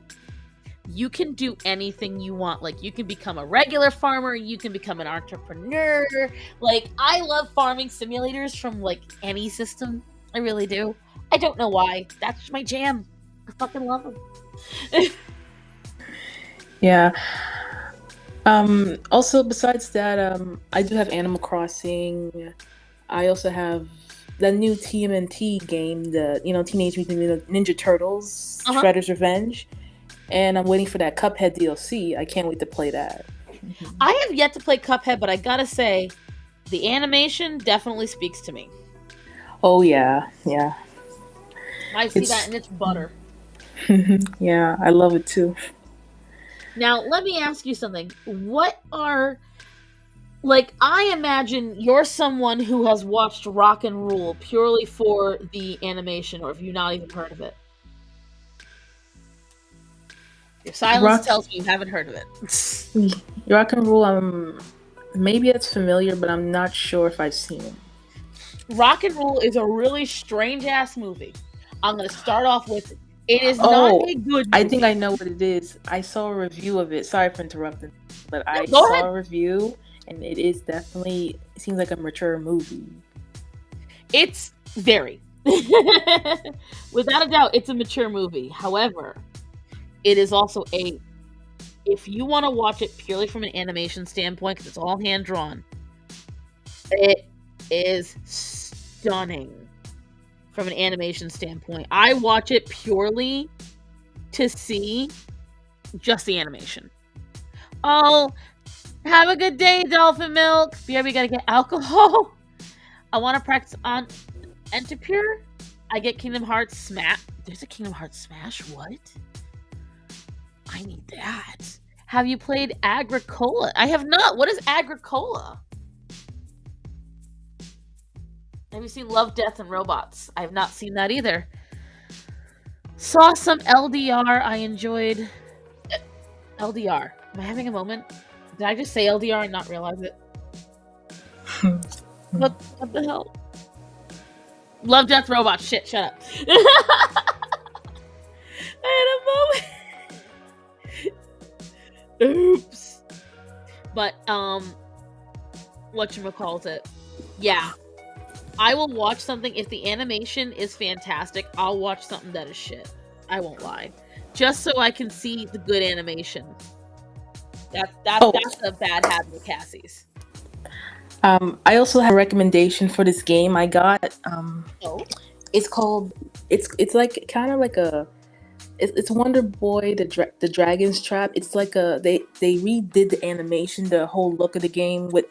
You can do anything you want. Like, you can become a regular farmer, you can become an entrepreneur. Like, I love farming simulators from, like, any system. I really do. I don't know why. That's my jam. I fucking love them. Yeah. Also, besides that, I do have Animal Crossing. I also have the new TMNT game, the Teenage Mutant Ninja Turtles, Shredder's Revenge, and I'm waiting for that Cuphead DLC. I can't wait to play that. I have yet to play Cuphead, but I gotta say, the animation definitely speaks to me. Oh yeah. I see that and it's butter. Yeah, I love it too. Now, let me ask you something. I imagine you're someone who has watched Rock and Rule purely for the animation, or have you not even heard of it? Your silence tells me you haven't heard of it. Rock and Rule, maybe it's familiar, but I'm not sure if I've seen it. Rock and Rule is a really strange-ass movie. I'm going to start off with, it is not a good movie. I think I know what it is. I saw a review of it. Sorry for interrupting, but I Go saw ahead. a review, and it is definitely, it seems like a mature movie. It's very. Without a doubt, it's a mature movie. However, it is also if you want to watch it purely from an animation standpoint, because it's all hand-drawn, it is stunning from an animation standpoint. I watch it purely to see just the animation. Oh, have a good day, Dolphin Milk. BRB gotta get alcohol. I want to practice on Entipure. I get Kingdom Hearts Smash. There's a Kingdom Hearts Smash? What? I need that. Have you played Agricola? I have not. What is Agricola? Have you seen Love, Death, and Robots? I have not seen that either. Saw some LDR. I enjoyed LDR. Am I having a moment? Did I just say LDR and not realize it? What the hell? Love, Death, Robots. Shit, shut up. I had a moment. Oops. But, whatchamacallit? Yeah. I will watch something, if the animation is fantastic, I'll watch something that is shit. I won't lie. Just so I can see the good animation. That's a bad habit of Cassie's. I also have a recommendation for this game I got. Oh, It's called. It's like kind of like a. It's Wonder Boy the Dragon's Trap. It's like they redid the animation, the whole look of the game with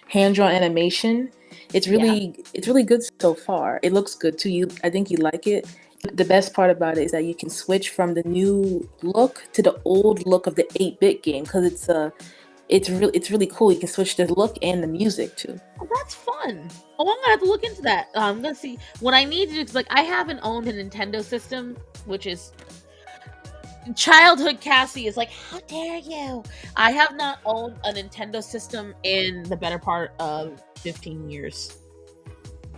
hand drawn animation. It's really good so far. It looks good too. I think you like it. The best part about it is that you can switch from the new look to the old look of the 8-bit game because it's really cool. You can switch the look and the music too. oh, that's fun. Oh, I'm gonna have to look into that. I'm gonna see what I need to do because, like, I haven't owned a Nintendo system, which is childhood Cassie is like, how dare you? I have not owned a Nintendo system in the better part of 15 years.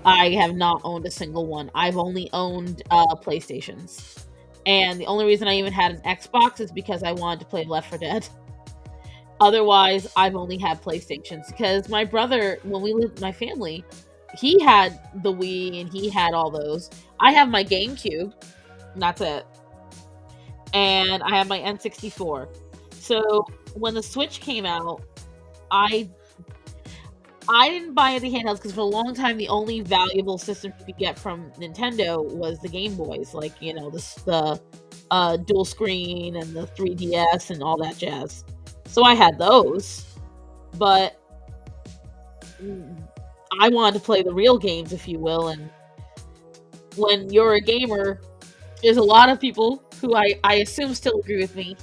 I have not owned a single one. I've only owned PlayStations. And the only reason I even had an Xbox is because I wanted to play Left 4 Dead. Otherwise, I've only had PlayStations because my brother, when we lived with my family, he had the Wii and he had all those. I have my GameCube, and that's it. And I have my N64. So when the Switch came out, I didn't buy any handhelds because for a long time the only valuable system you could get from Nintendo was the Game Boys, like, you know, the dual screen and the 3DS and all that jazz. So I had those, but I wanted to play the real games, if you will. And when you're a gamer, there's a lot of people who I assume still agree with me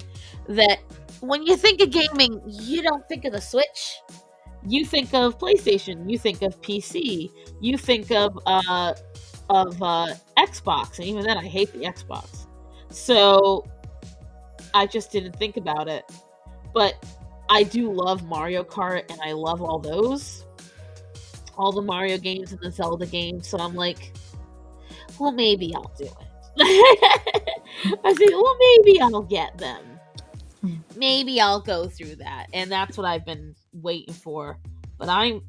that when you think of gaming, you don't think of the Switch. You think of PlayStation. You think of PC. You think of Xbox, and even then, I hate the Xbox. So I just didn't think about it. But I do love Mario Kart, and I love all the Mario games and the Zelda games. So I'm like, well, maybe I'll do it. I say, well, maybe I'll get them. Maybe I'll go through that, and that's what I've been waiting for. But I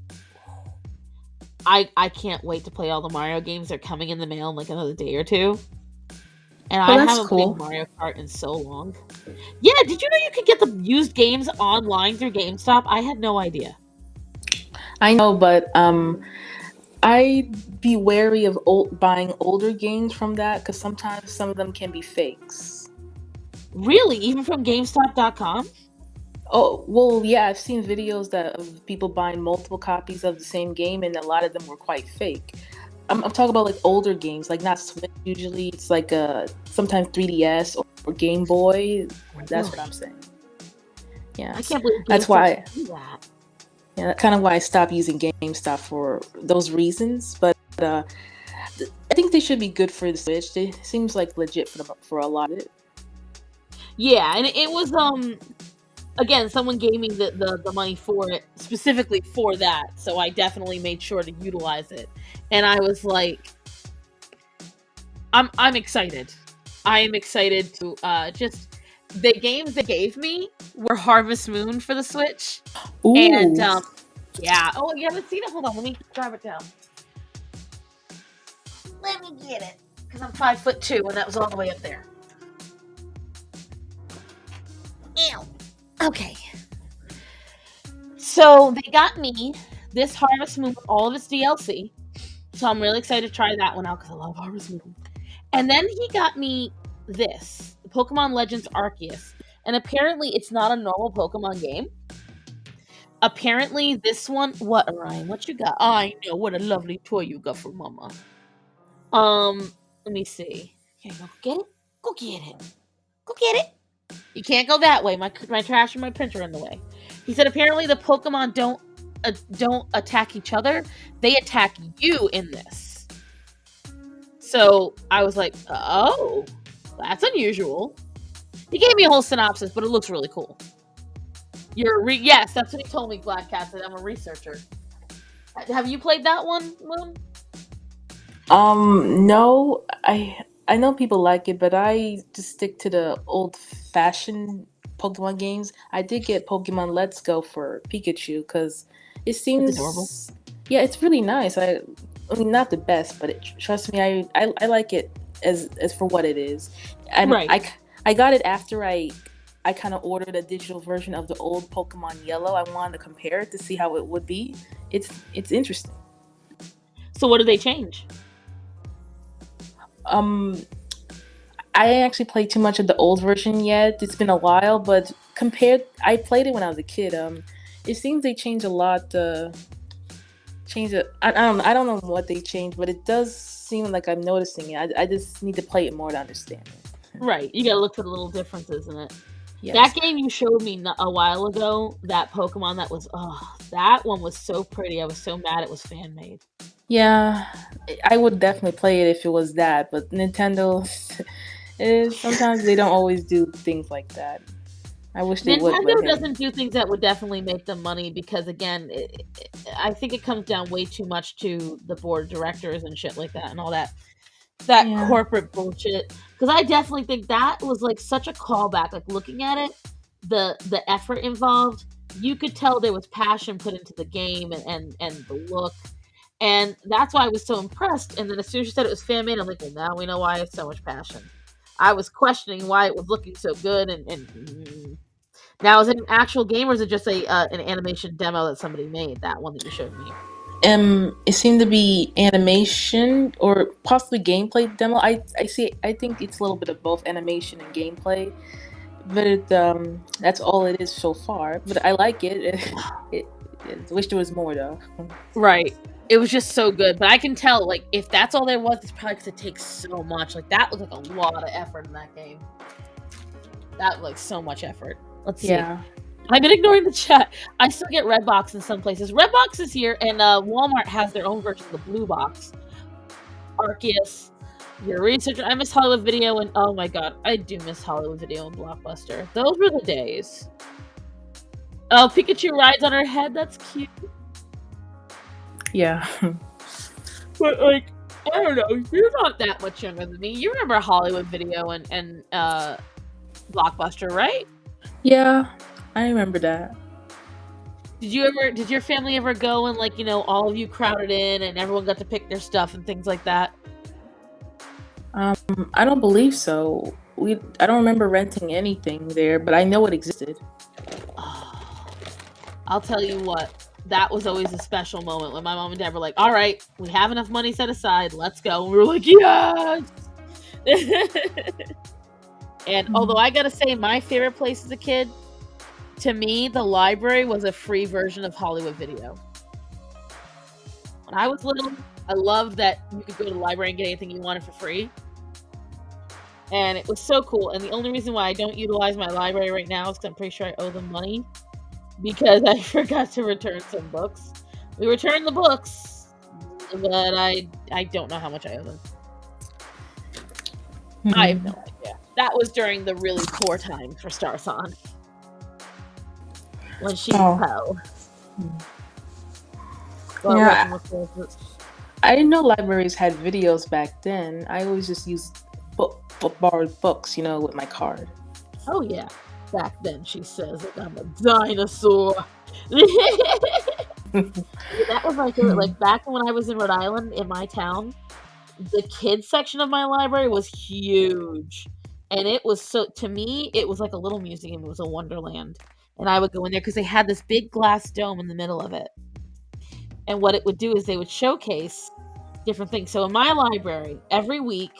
can't wait to play all the Mario games. They're coming in the mail in like another day or two. And I haven't played Mario Kart in so long. Yeah, did you know you could get the used games online through GameStop? I had no idea. I know, but I'd be wary of buying older games from that because sometimes some of them can be fakes. Really? Even from GameStop.com? Oh, well, yeah, I've seen videos of people buying multiple copies of the same game, and a lot of them were quite fake. I'm talking about like older games, like not Switch usually. It's like sometimes 3DS or Game Boy. That's what I'm saying. Yeah, I can't believe that's why. do that. Yeah, that's kind of why I stopped using GameStop for those reasons. But I think they should be good for the Switch. They seems like legit for a lot of it. Yeah, and it was again, someone gave me the money for it specifically for that, so I definitely made sure to utilize it. And I was like, I'm excited. I am excited to just the games they gave me were Harvest Moon for the Switch. Ooh. And yeah. Oh, you haven't seen it? Hold on, let me drive it down. Let me get it. Because I'm 5'2" and that was all the way up there. Ew. Okay. So they got me this Harvest Moon with all of its DLC. So I'm really excited to try that one out because I love Harvest Moon. And then he got me this, Pokemon Legends Arceus. And apparently it's not a normal Pokemon game. Apparently this one, what, Orion? What you got? Oh, I know, what a lovely toy you got for Mama. Let me see. Okay, go get it. Go get it. Go get it. You can't go that way. My trash and my printer are in the way. He said apparently the Pokemon don't attack each other. They attack you in this. So I was like, oh, that's unusual. He gave me a whole synopsis, but it looks really cool. Yes, that's what he told me, Black Cat, said I'm a researcher. Have you played that one, Moon? No, I know people like it, but I just stick to the old-fashioned Pokemon games. I did get Pokemon Let's Go for Pikachu because it seems adorable. Yeah, it's really nice. I mean, not the best, but trust me, I like it as for what it is. And right. I got it after I I kind of ordered a digital version of the old Pokemon Yellow. I wanted to compare it to see how it would be. It's interesting. So what do they change? I didn't actually play too much of the old version yet. It's been a while, but I played it when I was a kid. It seems they changed a lot. Change it. I don't know what they changed, but it does seem like I'm noticing it. I just need to play it more to understand it. Right, you gotta look for the little differences in it. Yes. That game you showed me a while ago, that Pokemon that one was so pretty. I was so mad it was fan made. Yeah, I would definitely play it if it was that, but Nintendo, sometimes they don't always do things like that. I wish they would. Nintendo doesn't do things that would definitely make them money because, again, I think it comes down way too much to the board of directors and shit like that and all that corporate bullshit. Because I definitely think that was like such a callback. Like looking at it, the effort involved, you could tell there was passion put into the game and the look. And that's why I was so impressed. And then as soon as you said it was fan made, I'm like, well, now we know why it's so much passion. I was questioning why it was looking so good. And now, is it an actual game or is it just an animation demo that somebody made? That one that you showed me. It seemed to be animation or possibly gameplay demo. I think it's a little bit of both animation and gameplay. But that's all it is so far. But I like it. I wish there was more though. Right. It was just so good. But I can tell, like, if that's all there was, it's probably because it takes so much. Like, that looked like a lot of effort in that game. That looked like so much effort. Let's see. Yeah. I've been ignoring the chat. I still get Redbox in some places. Redbox is here, and Walmart has their own version of the blue box. Arceus, your researcher. I miss Hollywood Video, and oh my god, I do miss Hollywood Video and Blockbuster. Those were the days. Oh, Pikachu rides on her head. That's cute. Yeah. But, like, I don't know. You're not that much younger than me. You remember Hollywood Video and Blockbuster, right? Yeah, I remember that. Did your family ever go and, like, you know, all of you crowded in and everyone got to pick their stuff and things like that? I don't believe so. I don't remember renting anything there, but I know it existed. I'll tell you what, that was always a special moment when my mom and dad were like, all right, we have enough money set aside, let's go. And we were like, yes! And although I gotta say, my favorite place as a kid, to me, the library was a free version of Hollywood Video. When I was little, I loved that you could go to the library and get anything you wanted for free. And it was so cool. And the only reason why I don't utilize my library right now is because I'm pretty sure I owe them money. Because I forgot to return some books. We returned the books, but I don't know how much I owe them. I have no idea. That was during the really poor times for Starthon. When she was hell. Well, yeah, I didn't know libraries had videos back then. I always just used borrowed books, you know, with my card. Oh yeah. Back then, she says, like, I'm a dinosaur. That was my favorite. Like, back when I was in Rhode Island, in my town, the kids section of my library was huge. And it was to me, it was like a little museum. It was a wonderland. And I would go in there because they had this big glass dome in the middle of it. And what it would do is they would showcase different things. So in my library, every week,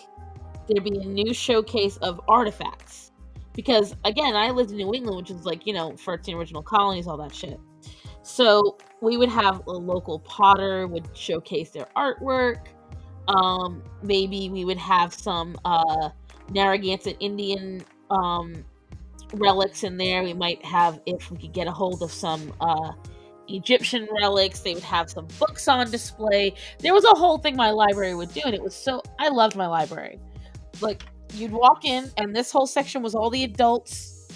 there'd be a new showcase of artifacts. Because, again, I lived in New England, which is like, you know, 13 original colonies, all that shit. So we would have a local potter would showcase their artwork. Maybe we would have some Narragansett Indian relics in there. We might have, if we could get a hold of some Egyptian relics, they would have some books on display. There was a whole thing my library would do, and it was so... I loved my library. Like... You'd walk in, and this whole section was all the adults.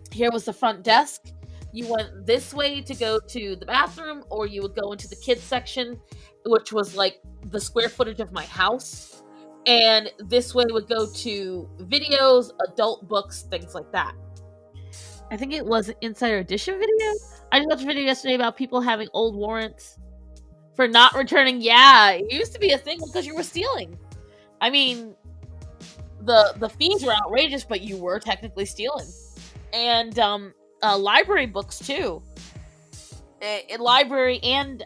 Here was the front desk. You went this way to go to the bathroom, or you would go into the kids section, which was like the square footage of my house. And this way would go to videos, adult books, things like that. I think it was an Insider Edition video. I just watched a video yesterday about people having old warrants for not returning. Yeah, it used to be a thing because you were stealing. I mean... The fees were outrageous, but you were technically stealing. and library books too. Library and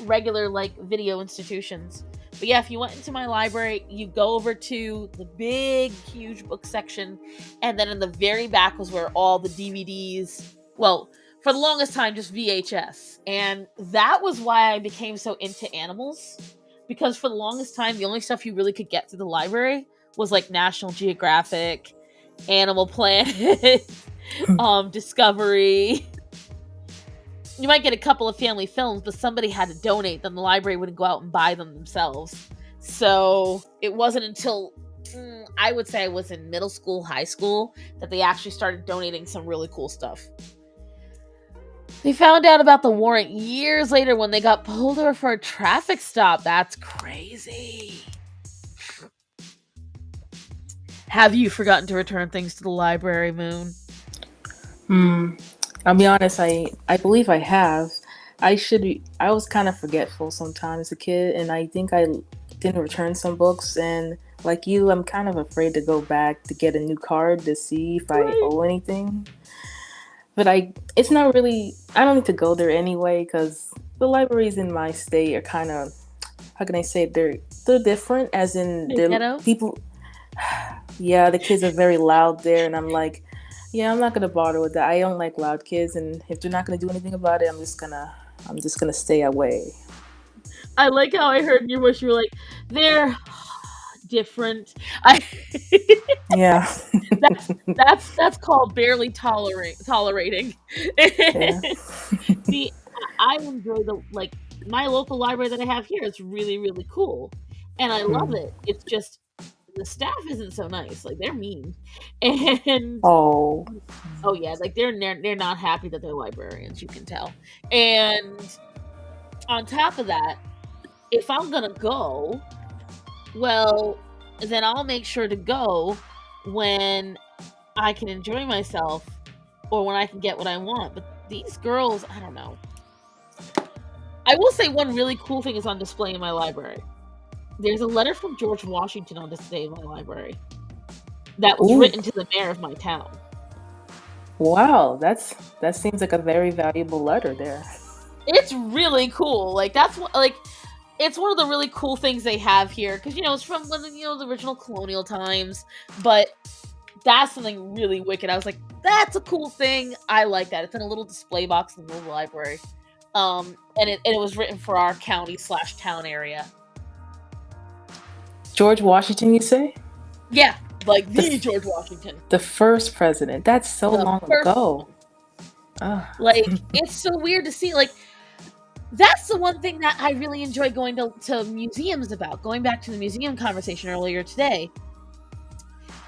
regular like video institutions. But yeah, if you went into my library, you go over to the big, huge book section, and then in the very back was where all the DVDs. Well, for the longest time, just VHS, and that was why I became so into animals. Because for the longest time, the only stuff you really could get through the library was like National Geographic, Animal Planet, Discovery. You might get a couple of family films, but somebody had to donate them. The library wouldn't go out and buy them themselves. So it wasn't until I would say I was in middle school, high school, that they actually started donating some really cool stuff. They found out about the warrant years later when they got pulled over for a traffic stop. That's crazy. Have you forgotten to return things to the library, Moon? I'll be honest, I believe I have. I was kind of forgetful sometimes as a kid, and I think I didn't return some books, and like you, I'm kind of afraid to go back to get a new card to see if I owe anything. But it's not really, I don't need to go there anyway, because the libraries in my state are kind of, how can I say it? They're different, as in people. Yeah, the kids are very loud there, and I'm like, yeah, I'm not gonna bother with that. I don't like loud kids, and if they're not gonna do anything about it, I'm just gonna stay away. I like how I heard in your voice you were like, they're different. Yeah. That's called barely tolerating. Yeah. See, I enjoy my local library that I have here is really, really cool, and I love it. It's just the staff isn't so nice. Like, they're mean, and oh yeah, like they're not happy that they're librarians. You can tell. And on top of that, if I'm gonna go, well, then I'll make sure to go when I can enjoy myself or when I can get what I want. But these girls, I don't know. I will say one really cool thing is on display in my library. There's a letter from George Washington on display in my library that was written to the mayor of my town. Wow, that seems like a very valuable letter there. It's really cool. Like, that's what, like, it's one of the really cool things they have here, because it's from the original colonial times, but that's something really wicked. I was like, that's a cool thing. I like that. It's in a little display box in the little library, and it was written for our county/town area. George Washington, you say? Yeah, like the George Washington, the first president. That's so long ago. Like, it's so weird to see. Like, that's the one thing that I really enjoy going to museums about. Going back to the museum conversation earlier today.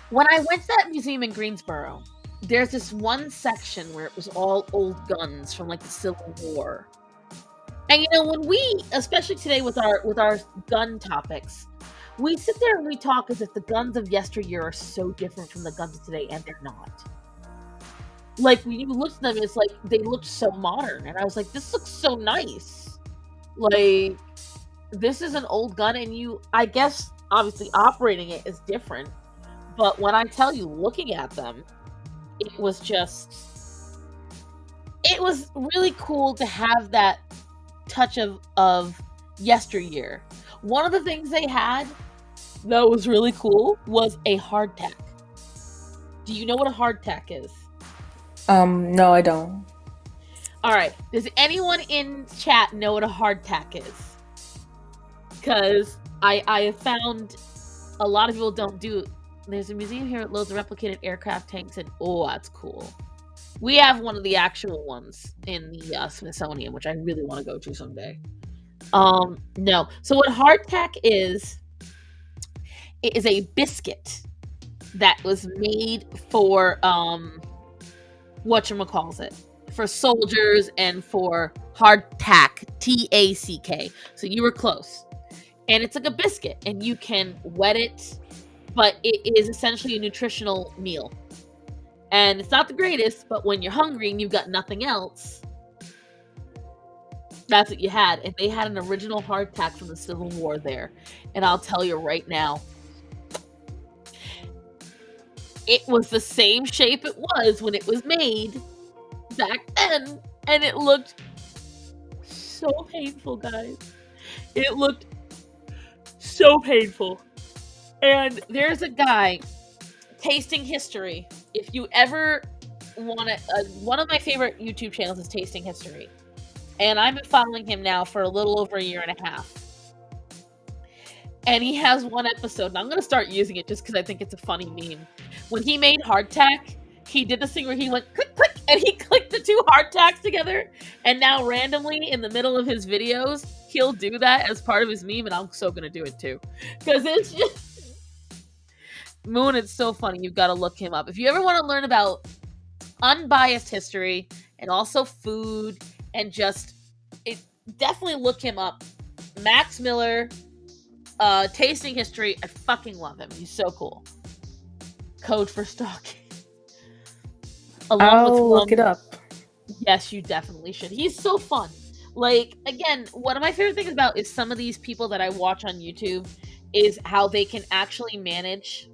When I went to that museum in Greensboro, there's this one section where it was all old guns from like the Civil War. And when we, especially today with our gun topics, we sit there and we talk as if the guns of yesteryear are so different from the guns of today, and they're not. Like, when you look at them, it's like they look so modern, and I was like, this looks so nice. Like, this is an old gun, and I guess, obviously operating it is different, but when I tell you, looking at them, it was really cool to have that touch of yesteryear. One of the things they had that was really cool was a hardtack. Do you know what a hardtack is? No, I don't. All right. Does anyone in chat know what a hardtack is? Because I have found a lot of people don't do. There's a museum here that loads of replicated aircraft tanks, and that's cool. We have one of the actual ones in the Smithsonian, which I really want to go to someday. No. So what hardtack is, it is a biscuit that was made for whatchamacallit, for soldiers and for hardtack, TACK. So you were close. And it's like a biscuit, and you can wet it, but it is essentially a nutritional meal. And it's not the greatest, but when you're hungry and you've got nothing else, that's what you had. And they had an original hardtack from the Civil War there. And I'll tell you right now, it was the same shape it was when it was made back then, and it looked so painful, guys. It looked so painful. And there's a guy, Tasting History. If you ever want to, one of my favorite YouTube channels is Tasting History. And I've been following him now for a little over a year and a half. And he has one episode, and I'm going to start using it just because I think it's a funny meme. When he made hardtack, he did this thing where he went click, click, and he clicked the two hardtacks together. And now randomly in the middle of his videos, he'll do that as part of his meme, and I'm so going to do it too. Because it's just... Moon, it's so funny. You've got to look him up. If you ever want to learn about unbiased history and also food and just... definitely look him up. Max Miller... Tasting History, I fucking love him. He's so cool. Code for stalking. I'll look it up. Yes, you definitely should. He's so fun. Like, again, one of my favorite things about is some of these people that I watch on YouTube is how they can actually manage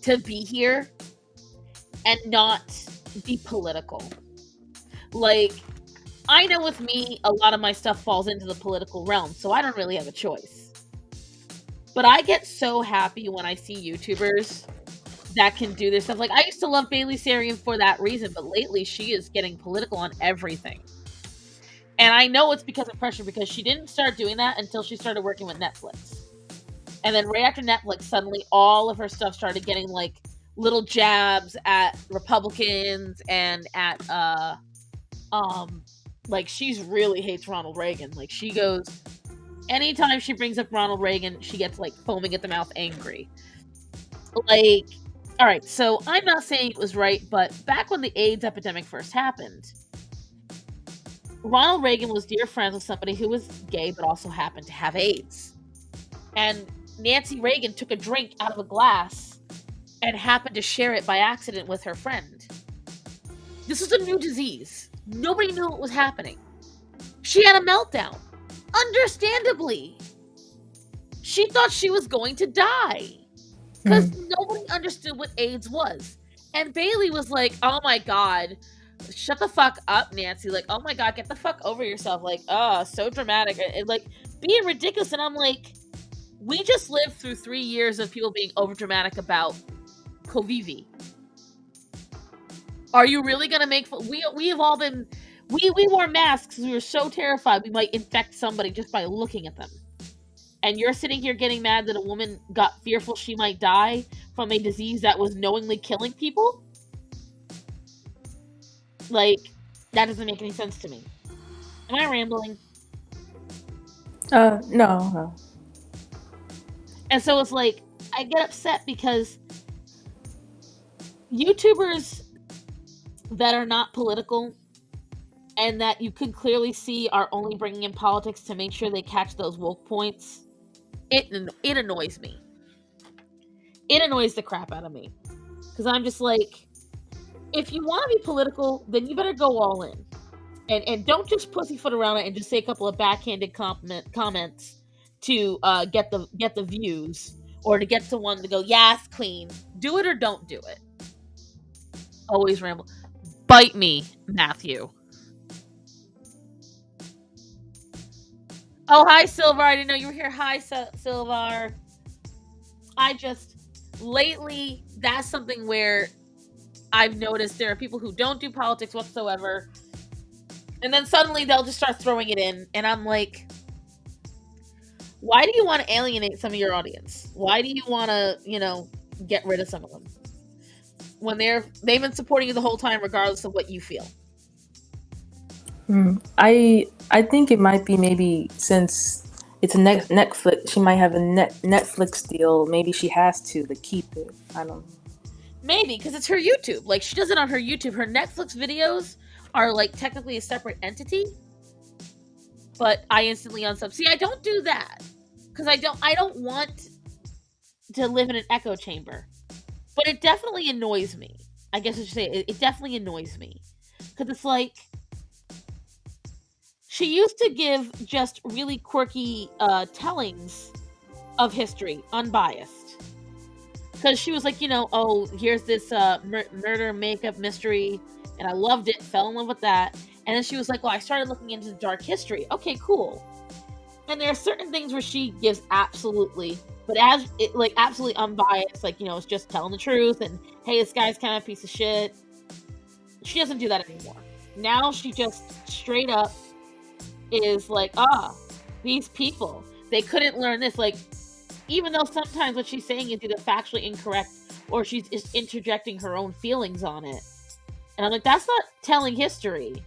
to be here and not be political. Like, I know with me, a lot of my stuff falls into the political realm, so I don't really have a choice. But I get so happy when I see YouTubers that can do this stuff. Like, I used to love Bailey Sarian for that reason, but lately she is getting political on everything. And I know it's because of pressure, because she didn't start doing that until she started working with Netflix. And then right after Netflix, suddenly all of her stuff started getting, like, little jabs at Republicans and at, like, she's really hates Ronald Reagan. Like, she goes... Anytime she brings up Ronald Reagan, she gets, like, foaming at the mouth angry. Like, alright, so I'm not saying it was right, but back when the AIDS epidemic first happened, Ronald Reagan was dear friends with somebody who was gay but also happened to have AIDS. And Nancy Reagan took a drink out of a glass and happened to share it by accident with her friend. This was a new disease. Nobody knew what was happening. She had a meltdown. Understandably. She thought she was going to die. Because nobody understood what AIDS was. And Bailey was like, oh my god, shut the fuck up, Nancy. Like, oh my god, get the fuck over yourself. Like, oh, so dramatic. And like, being ridiculous. And I'm like, we just lived through 3 years of people being overdramatic about Covivi. Are you really going to make... We have all been... We wore masks because we were so terrified we might infect somebody just by looking at them. And you're sitting here getting mad that a woman got fearful she might die from a disease that was knowingly killing people? Like, that doesn't make any sense to me. Am I rambling? No. And so it's like, I get upset because YouTubers that are not political and that you can clearly see are only bringing in politics to make sure they catch those woke points, it annoys me. It annoys the crap out of me. Because I'm just like, if you want to be political, then you better go all in. And don't just pussyfoot around it and just say a couple of backhanded comments to get the views, or to get someone to go, yes, queen. Do it or don't do it. Always ramble. Bite me, Matthew. Oh, hi, Silvar. I didn't know you were here. Hi, Silvar. Lately, that's something where I've noticed there are people who don't do politics whatsoever. And then suddenly they'll just start throwing it in. And I'm like, why do you want to alienate some of your audience? Why do you want to, get rid of some of them? When they've been supporting you the whole time, regardless of what you feel. I think it might be maybe since it's a Netflix, she might have a Netflix deal. Maybe she has to keep it. I don't know. Maybe, because it's her YouTube. Like, she does it on her YouTube. Her Netflix videos are, like, technically a separate entity. But I instantly unsub. See, I don't do that. Because I don't want to live in an echo chamber. But it definitely annoys me. I guess I should say, it definitely annoys me. Because it's like, she used to give just really quirky tellings of history, unbiased. because she was like, oh, here's this murder makeup mystery, and I loved it, fell in love with that. And then she was like, well, I started looking into the dark history. Okay, cool. And there are certain things where she gives absolutely unbiased, like, it's just telling the truth, and hey, this guy's kind of a piece of shit. She doesn't do that anymore. Now she just straight up is like, these people, they couldn't learn this. Like, even though sometimes what she's saying is either factually incorrect or she's just interjecting her own feelings on it. And I'm like, that's not telling history.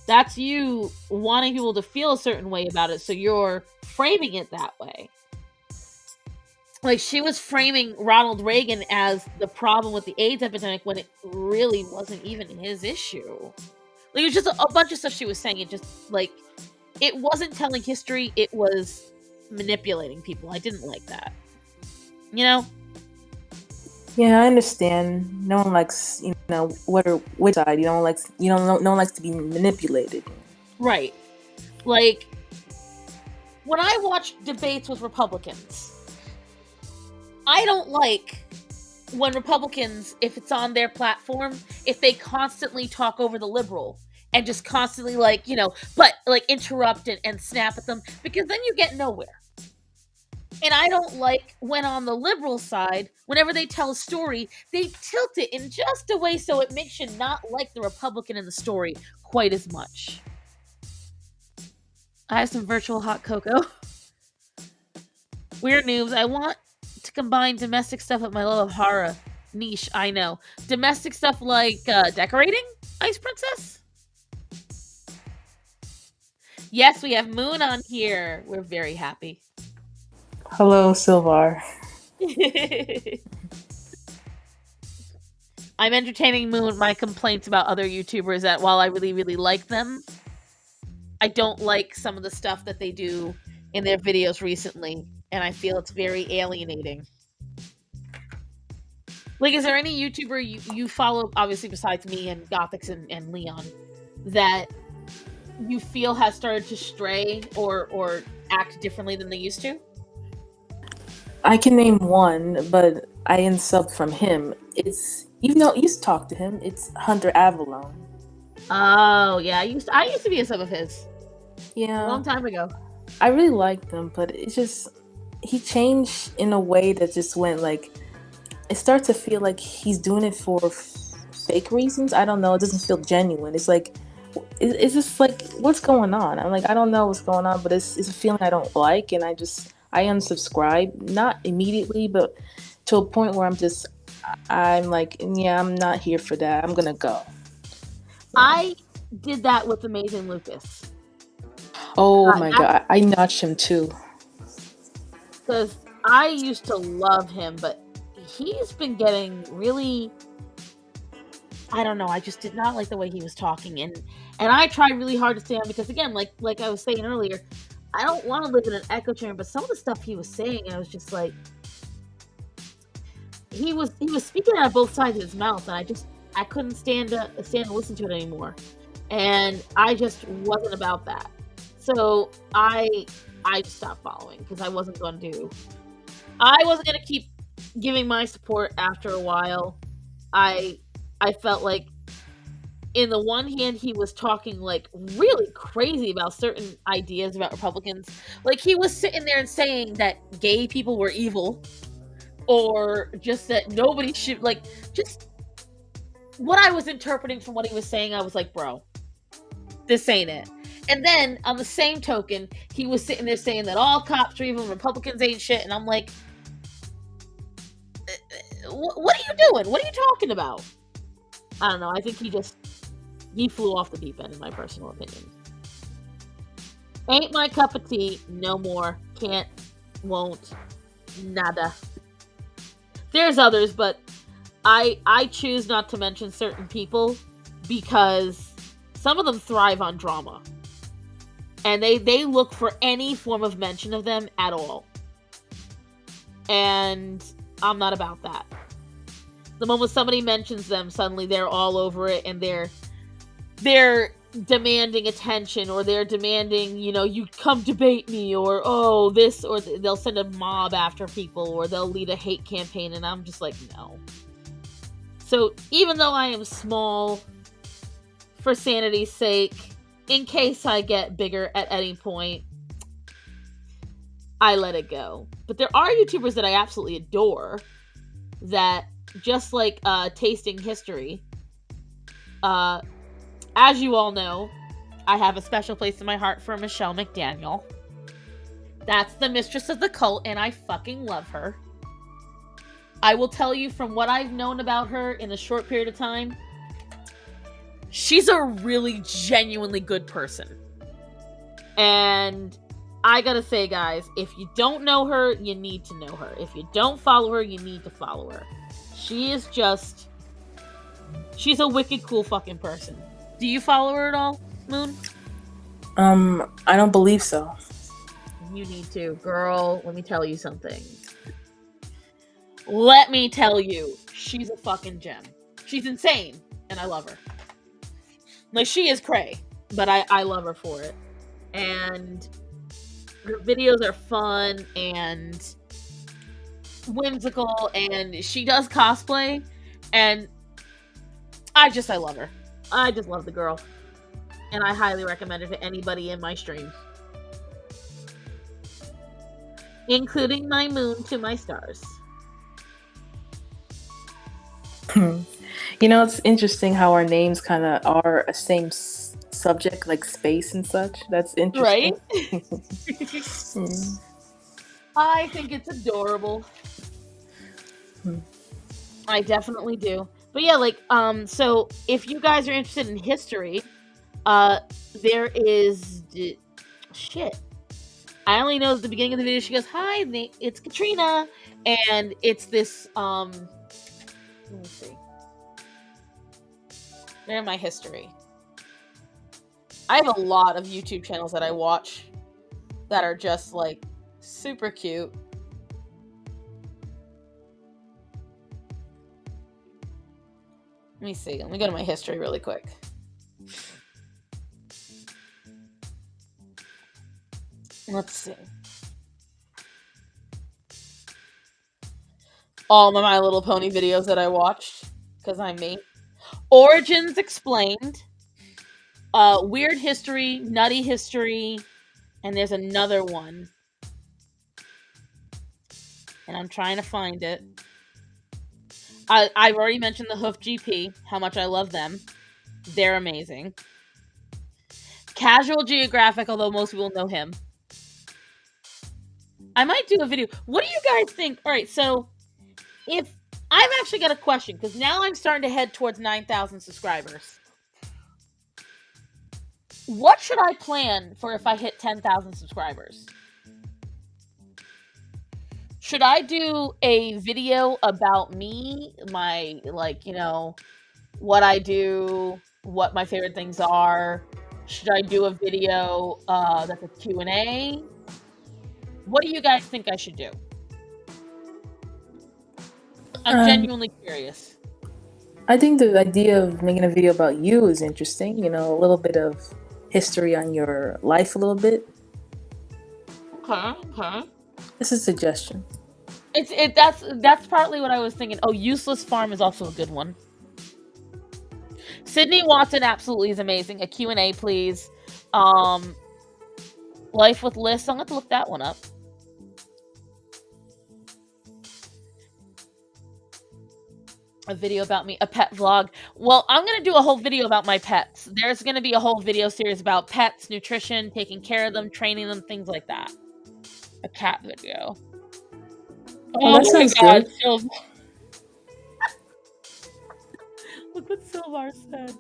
That's you wanting people to feel a certain way about it, so you're framing it that way. Like, she was framing Ronald Reagan as the problem with the AIDS epidemic when it really wasn't even his issue. Like, it was just a bunch of stuff she was saying. It just, like, it wasn't telling history, it was manipulating people. I didn't like that. Yeah, I understand. No one likes, which side. No one likes to be manipulated. Right. Like, when I watch debates with Republicans, I don't like when Republicans, if it's on their platform, if they constantly talk over the liberal and just constantly interrupt and snap at them, because then you get nowhere. And I don't like when on the liberal side, whenever they tell a story, they tilt it in just a way so it makes you not like the Republican in the story quite as much. I have some virtual hot cocoa. Weird noobs. I want to combine domestic stuff with my love of horror. Niche, I know. Domestic stuff like decorating? Ice Princess? Yes, we have Moon on here. We're very happy. Hello, Silvar. I'm entertaining Moon my complaints about other YouTubers that while I really, really like them, I don't like some of the stuff that they do in their videos recently, and I feel it's very alienating. Like, is there any YouTuber you follow, obviously besides me and Gothics and Leon, that you feel has started to stray or act differently than they used to? I can name one, but I unsubbed from him. It's, even though I used to talk to him, it's Hunter Avalon. Oh, yeah. I used to be a sub of his. Yeah. A long time ago. I really liked him, but it's just, he changed in a way that just went like, it starts to feel like he's doing it for fake reasons. I don't know. It doesn't feel genuine. It's like, it's just like, what's going on? I'm like, I don't know what's going on, but it's a feeling I don't like, and I unsubscribe, not immediately, but to a point where I'm like, yeah, I'm not here for that. I'm gonna go. I did that with Amazing Lucas. Oh my god, I notched him too. Because I used to love him, but he's been getting really, I don't know, I just did not like the way he was talking, and I tried really hard to stay on, because again, like I was saying earlier, I don't want to live in an echo chamber, but some of the stuff he was saying, I was just like, he was speaking out of both sides of his mouth, and I couldn't stand to listen to it anymore, and I just wasn't about that. So I just stopped following, because I wasn't going to keep giving my support after a while. I felt like, in the one hand, he was talking like really crazy about certain ideas about Republicans. Like, he was sitting there and saying that gay people were evil, or just that nobody should, like, just what I was interpreting from what he was saying. I was like, bro, this ain't it. And then on the same token, he was sitting there saying that all cops are evil and Republicans ain't shit. And I'm like, what are you doing? What are you talking about? I don't know. I think he flew off the deep end, in my personal opinion. Ain't my cup of tea. No more. Can't. Won't. Nada. There's others, but I choose not to mention certain people, because some of them thrive on drama. And they look for any form of mention of them at all. And I'm not about that. The moment somebody mentions them, suddenly they're all over it, and they're demanding attention, or they're demanding, you come debate me, or this, or they'll send a mob after people, or they'll lead a hate campaign, and I'm just like, no. So even though I am small, for sanity's sake, in case I get bigger at any point, I let it go. But there are YouTubers that I absolutely adore that, just like Tasting History, as you all know, I have a special place in my heart for Michelle McDaniel. That's the mistress of the cult, and I fucking love her. I will tell you, from what I've known about her in a short period of time, she's a really genuinely good person. And I gotta say, guys, if you don't know her, you need to know her. If you don't follow her, you need to follow her. She's a wicked cool fucking person. Do you follow her at all, Moon? I don't believe so. You need to. Girl, let me tell you something. Let me tell you. She's a fucking gem. She's insane, and I love her. Like, she is cray, but I love her for it. And her videos are fun and whimsical, and she does cosplay, and I love her. I just love the girl. And I highly recommend it to anybody in my stream. Including my moon to my stars. It's interesting how our names kind of are a same subject, like space and such. That's interesting. Right? I think it's adorable. I definitely do. But yeah, so if you guys are interested in history, there is shit. I only know at the beginning of the video she goes, "Hi, it's Katrina," and it's this let me see. They're my history. I have a lot of YouTube channels that I watch that are just like super cute. Let me see. Let me go to my history really quick. Let's see. All of My Little Pony videos that I watched, because I'm me. Origins Explained. Weird History, Nutty History, and there's another one. And I'm trying to find it. I've already mentioned the Hoof GP, how much I love them. They're amazing. Casual Geographic, although most people know him. I might do a video. What do you guys think? All right, so if I've actually got a question, because now I'm starting to head towards 9,000 subscribers. What should I plan for if I hit 10,000 subscribers? Should I do a video about me, my, what I do, what my favorite things are? Should I do a video that's a Q&A? What do you guys think I should do? I'm genuinely curious. I think the idea of making a video about you is interesting. A little bit of history on your life, a little bit. Okay. It's a suggestion. That's partly what I was thinking. Oh, Useless Farm is also a good one. Sydney Watson absolutely is amazing. A Q&A, please. Life with Lists. I'm going to look that one up. A video about me, a pet vlog. Well, I'm going to do a whole video about my pets. There's going to be a whole video series about pets, nutrition, taking care of them, training them, things like that. A cat video. Oh, that sounds good. Look what Silvar said.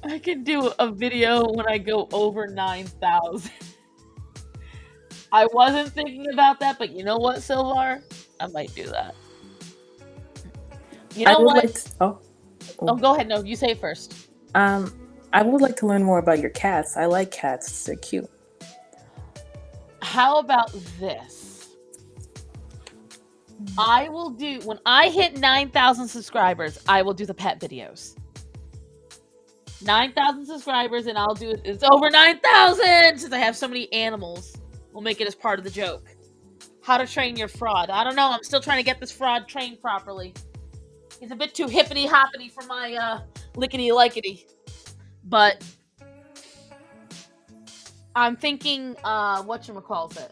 I can do a video when I go over 9,000. I wasn't thinking about that, but you know what, Silvar? I might do that. You know what? Oh, go ahead. No, you say it first. I would like to learn more about your cats. I like cats. They're cute. How about this? I will do, when I hit 9,000 subscribers, I will do the pet videos. 9,000 subscribers, and I'll do it. It's over 9,000 since I have so many animals. We'll make it as part of the joke. How to train your fraud. I don't know. I'm still trying to get this fraud trained properly. He's a bit too hippity hoppity for my lickety likety. But I'm thinking, whatchamacallit.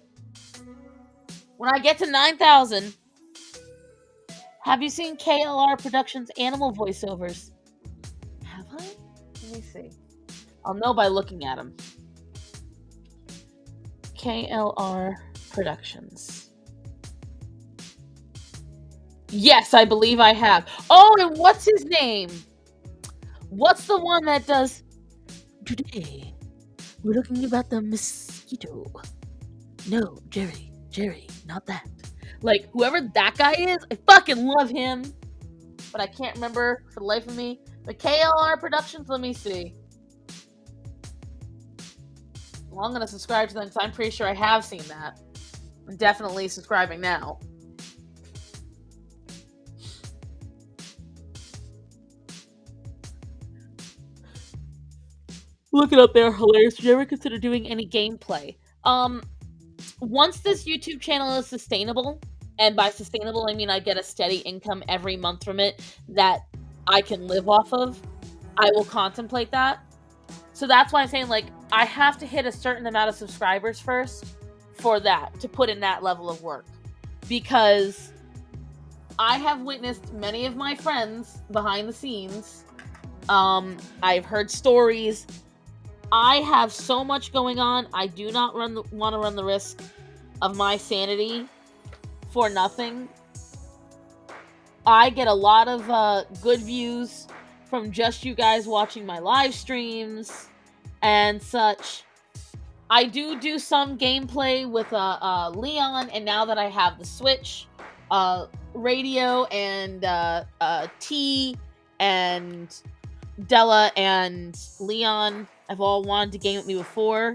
When I get to 9,000, have you seen KLR Productions animal voiceovers? Have I? Let me see. I'll know by looking at them. KLR Productions. Yes, I believe I have. Oh, and what's his name? What's the one that does... Today, we're looking about the mosquito. No, Jerry, not that. Like, whoever that guy is, I fucking love him. But I can't remember for the life of me. But KLR Productions, let me see. Well, I'm going to subscribe to them because I'm pretty sure I have seen that. I'm definitely subscribing now. Look it up there, hilarious. Did you ever consider doing any gameplay? Once this YouTube channel is sustainable, and by sustainable I mean I get a steady income every month from it that I can live off of, I will contemplate that. So that's why I'm saying, like, I have to hit a certain amount of subscribers first for that, to put in that level of work. Because I have witnessed many of my friends behind the scenes. I've heard stories. I have so much going on. I do not want to run the risk of my sanity for nothing. I get a lot of good views from just you guys watching my live streams and such. I do some gameplay with Leon, and now that I have the Switch, Radio and T and Della and Leon have all wanted to game with me before,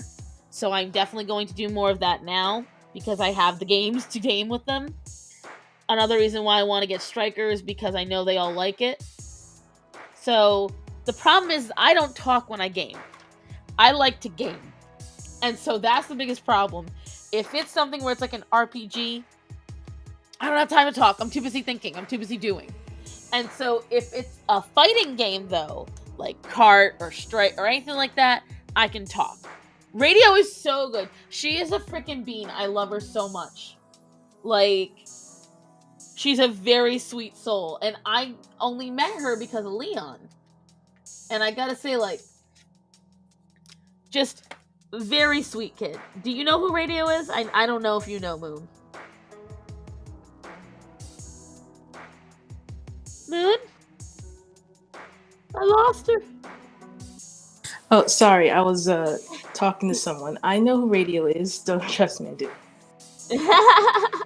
so I'm definitely going to do more of that now because I have the games to game with them. Another reason why I want to get Strikers because I know they all like it. So the problem is I don't talk when I game. I like to game. And so that's the biggest problem. If it's something where it's like an RPG, I don't have time to talk. I'm too busy thinking. I'm too busy doing. And so if it's a fighting game, though, like Kart or Strike or anything like that, I can talk. Radio is so good. She is a freaking bean. I love her so much. Like, she's a very sweet soul. And I only met her because of Leon. And I gotta say, like, just very sweet kid. Do you know who Radio is? I don't know if you know, Moon. Moon? I lost her. Oh, sorry. I was talking to someone. I know who Radio is. Don't trust me, I do. I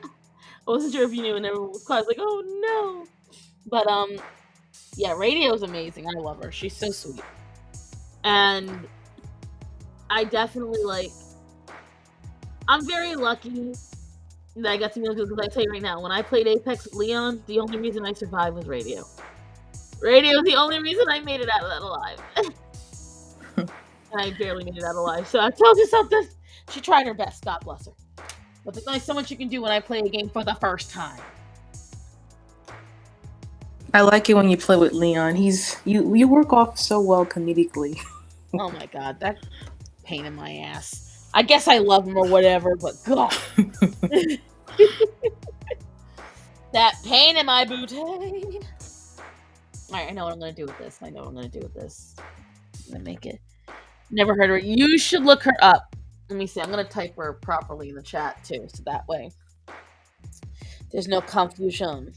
wasn't sure if you knew, and everyone was quiet. I was like, oh no. But yeah, Radio is amazing. I love her. She's so sweet. And I definitely, like, I'm very lucky that I got to meet him, because I tell you right now, when I played Apex with Leon, the only reason I survived was Radio. Radio is the only reason I made it out of that alive. I barely made it out alive. So I told you something. She tried her best. God bless her. But there's only so much you can do when I play a game for the first time. I like it when you play with Leon. You work off so well comedically. Oh my god, that pain in my ass. I guess I love him or whatever, but god. That pain in my booty. Alright, I know what I'm gonna do with this. I'm gonna make it. Never heard of her. You should look her up. Let me see. I'm gonna type her properly in the chat too, so that way there's no confusion.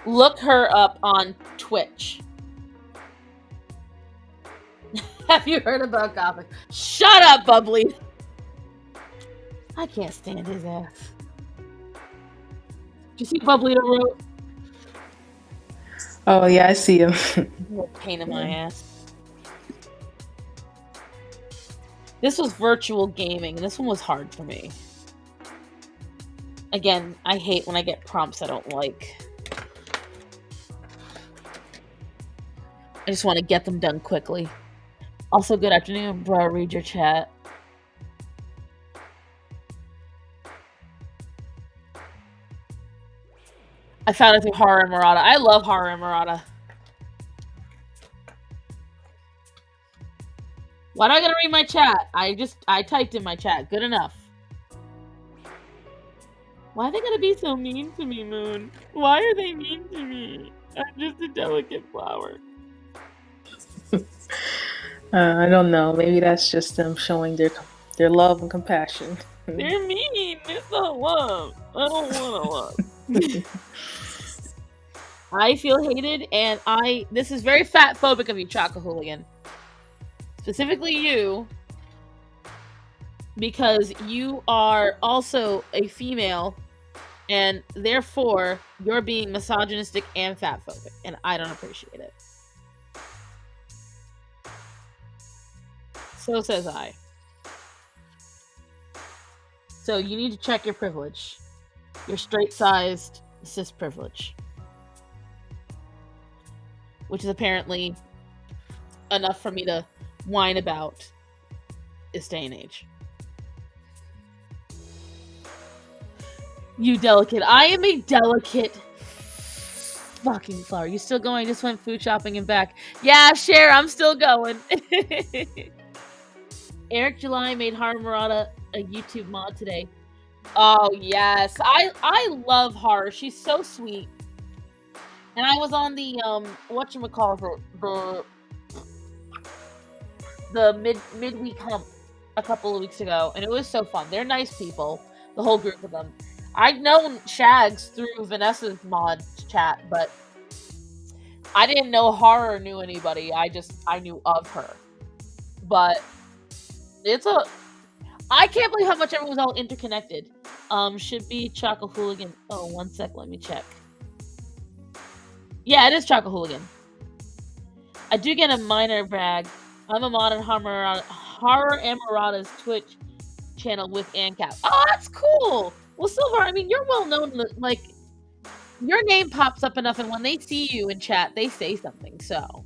Look her up on Twitch. Have you heard about Gothic? Shut up, Bubbly! I can't stand his ass. Did you see Bubbly that wrote? Oh yeah, I see him. Pain in my ass. This was virtual gaming, and this one was hard for me. Again, I hate when I get prompts I don't like. I just want to get them done quickly. Also, good afternoon, bro. Read your chat. I found it through Horror Emirata. I love Horror Emirata. Why do I gotta read my chat? I typed in my chat. Good enough. Why are they gonna be so mean to me, Moon? Why are they mean to me? I'm just a delicate flower. I don't know. Maybe that's just them showing their love and compassion. They're mean. It's not love. I don't want to love. I feel hated, and this is very fat phobic of you, Choco Hooligan. Specifically you, because you are also a female, and therefore you're being misogynistic and fat phobic, and I don't appreciate it. So says I. So you need to check your privilege. Your straight-sized cis privilege. Which is apparently enough for me to whine about this day and age. You delicate. I am a delicate fucking flower. You still going? I just went food shopping and back. Yeah, Cher, I'm still going. Eric July made Haru Murata a YouTube mod today. Oh, yes. I love Haru. She's so sweet. And I was on the, the midweek hump a couple of weeks ago, and it was so fun. They're nice people, the whole group of them. I'd known Shags through Vanessa's mod chat, but I didn't know Horror knew anybody. I knew of her. But I can't believe how much everyone's all interconnected. Should be Choco Hooligan. Oh, 1 sec, let me check. Yeah, it is Choco Hooligan. I do get a minor brag. I'm a mod on Horror Emirata's Twitch channel with ANCAP. Oh, that's cool! Well, Silver, I mean, you're well known. Like, your name pops up enough, and when they see you in chat, they say something, so.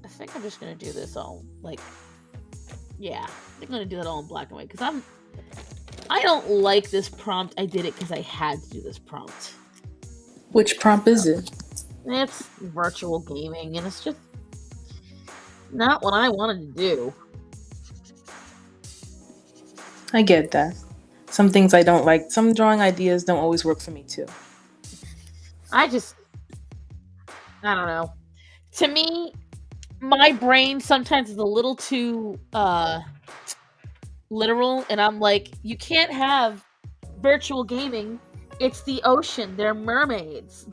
I think I'm just gonna do this all, like, yeah. I'm gonna do that all in black and white, because I don't like this prompt. I did it because I had to do this prompt. Which prompt is it? It's virtual gaming, and it's just not what I wanted to do. I get that. Some things I don't like. Some drawing ideas don't always work for me, too. I don't know. To me, my brain sometimes is a little too literal, and I'm like, you can't have virtual gaming. It's the ocean. They're mermaids.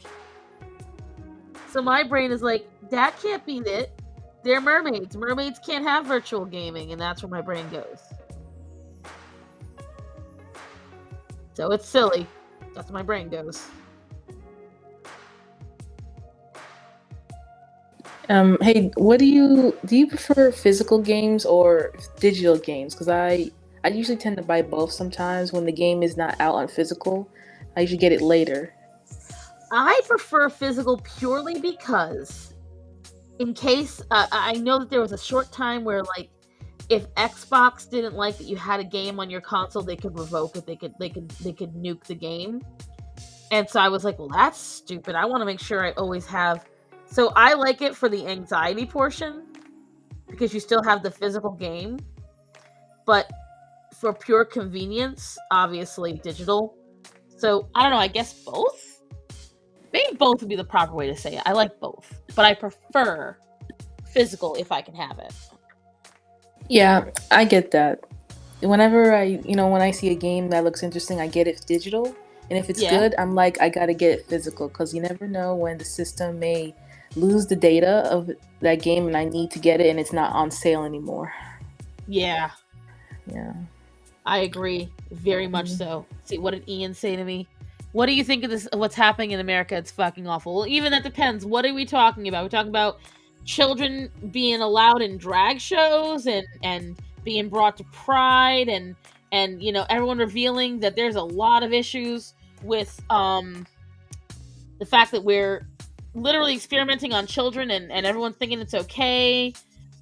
So my brain is like, that can't be it. They're mermaids. Mermaids can't have virtual gaming, and that's where my brain goes. So it's silly. That's where my brain goes. Hey, what do you prefer physical games or digital games? Because I usually tend to buy both sometimes when the game is not out on physical. I usually get it later. I prefer physical purely because in case I know that there was a short time where, like, if Xbox didn't like that you had a game on your console, they could revoke it. They could nuke the game. And so I was like, well, that's stupid. I want to make sure I always have. So I like it for the anxiety portion because you still have the physical game. But for pure convenience, obviously digital. So I don't know. I guess both. Maybe both would be the proper way to say it. I like both, but I prefer physical if I can have it. Yeah, I get that. Whenever when I see a game that looks interesting, I get it digital. And if it's good, I'm like, I gotta get it physical because you never know when the system may lose the data of that game and I need to get it and it's not on sale anymore. Yeah. Yeah. I agree. Very much so. See, what did Ian say to me? What do you think of this? What's happening in America? It's fucking awful. Well, even that depends. What are we talking about? We're talking about children being allowed in drag shows and being brought to Pride and and everyone revealing that there's a lot of issues with the fact that we're literally experimenting on children, and everyone's thinking it's okay,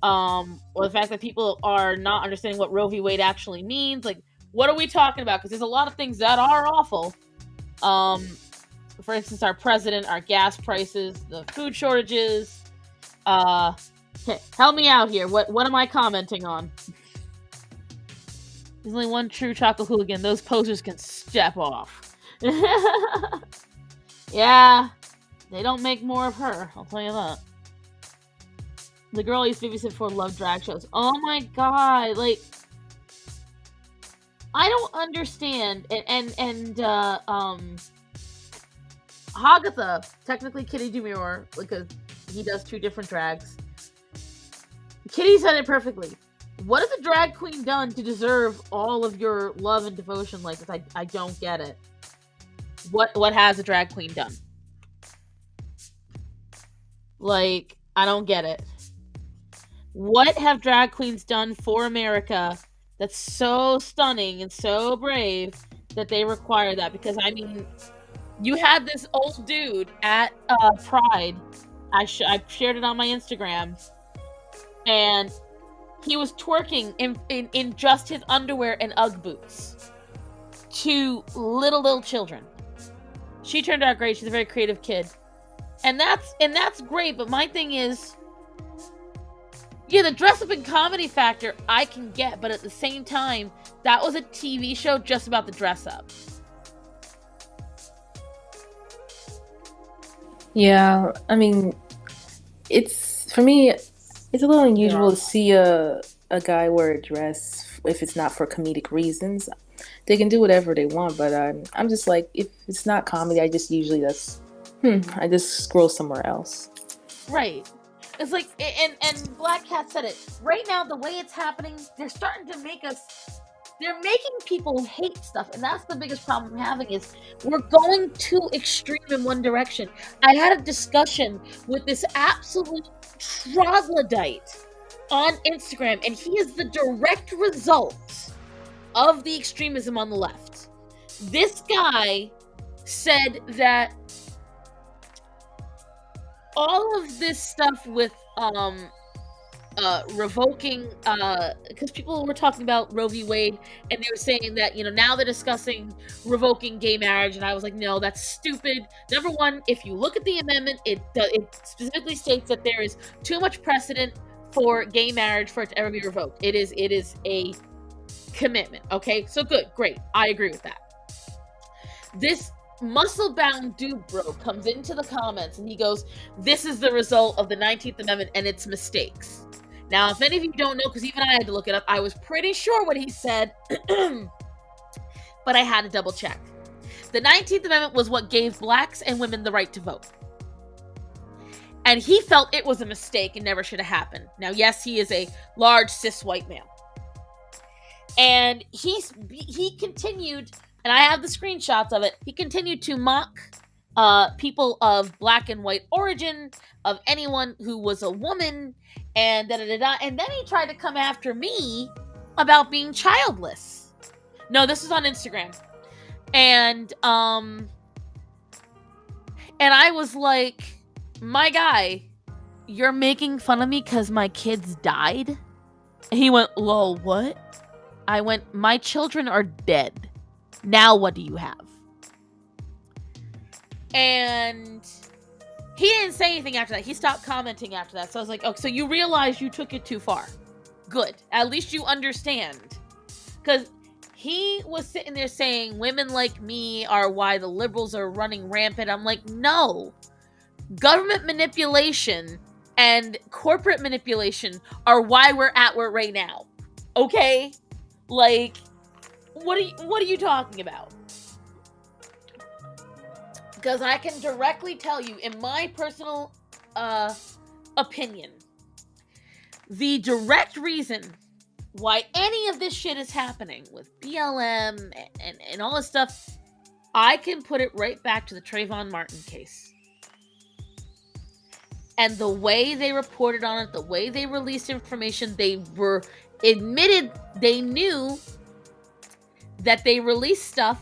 or the fact that people are not understanding what Roe v. Wade actually means. Like, what are we talking about? Because there's a lot of things that are awful. For instance, our president, our gas prices, the food shortages. Okay, help me out here. What am I commenting on? There's only one true chocolate hooligan. Those posers can step off. Yeah, they don't make more of her, I'll tell you that. The girl I used to babysit for loved drag shows. Oh my god, like, I don't understand. And Hagatha, technically Kitty Demure, because he does two different drags. Kitty said it perfectly. What has a drag queen done to deserve all of your love and devotion like this? I don't get it. What has a drag queen done? Like, I don't get it. What have drag queens done for America that's so stunning and so brave that they require that? Because, I mean, you had this old dude at Pride. I shared it on my Instagram. And he was twerking in just his underwear and Ugg boots to little children. She turned out great. She's a very creative kid. And that's great, but my thing is, yeah, the dress up and comedy factor I can get, but at the same time, that was a TV show just about the dress up. Yeah, I mean, for me, it's a little unusual to see a guy wear a dress if it's not for comedic reasons. They can do whatever they want, but I'm just like, if it's not comedy, I just usually I just scroll somewhere else. Right. It's like, and Black Cat said it. Right now, the way it's happening, they're starting to they're making people hate stuff, and that's the biggest problem I'm having, is we're going too extreme in one direction. I had a discussion with this absolute troglodyte on Instagram, and he is the direct result of the extremism on the left. This guy said that all of this stuff with revoking, because people were talking about Roe v. Wade, and they were saying that, now they're discussing revoking gay marriage, and I was like, no, that's stupid. Number one, if you look at the amendment, it specifically states that there is too much precedent for gay marriage for it to ever be revoked. It is a commitment. Okay, so good, great, I agree with that. This muscle-bound dude bro comes into the comments and he goes, this is the result of the 19th Amendment and its mistakes. Now, if any of you don't know, because even I had to look it up, I was pretty sure what he said, but I had to double check. The 19th Amendment was what gave blacks and women the right to vote. And he felt it was a mistake and never should have happened. Now, yes, he is a large cis white male. And he continued, and I have the screenshots of it, he continued to mock people of black and white origin, of anyone who was a woman, and da-da-da-da. And then he tried to come after me about being childless. No, this is on Instagram. And I was like, my guy, you're making fun of me because my kids died? And he went, lol, what? I went, my children are dead. Now what do you have? And he didn't say anything after that. He stopped commenting after that. So I was like, oh, so you realize you took it too far. Good. At least you understand. Because he was sitting there saying, women like me are why the liberals are running rampant. I'm like, no. Government manipulation and corporate manipulation are why we're at where right now. Okay? Like, what are you talking about? Because I can directly tell you, in my personal opinion, the direct reason why any of this shit is happening with BLM and all this stuff, I can put it right back to the Trayvon Martin case. And the way they reported on it, the way they released information, they were admitted they knew that they release stuff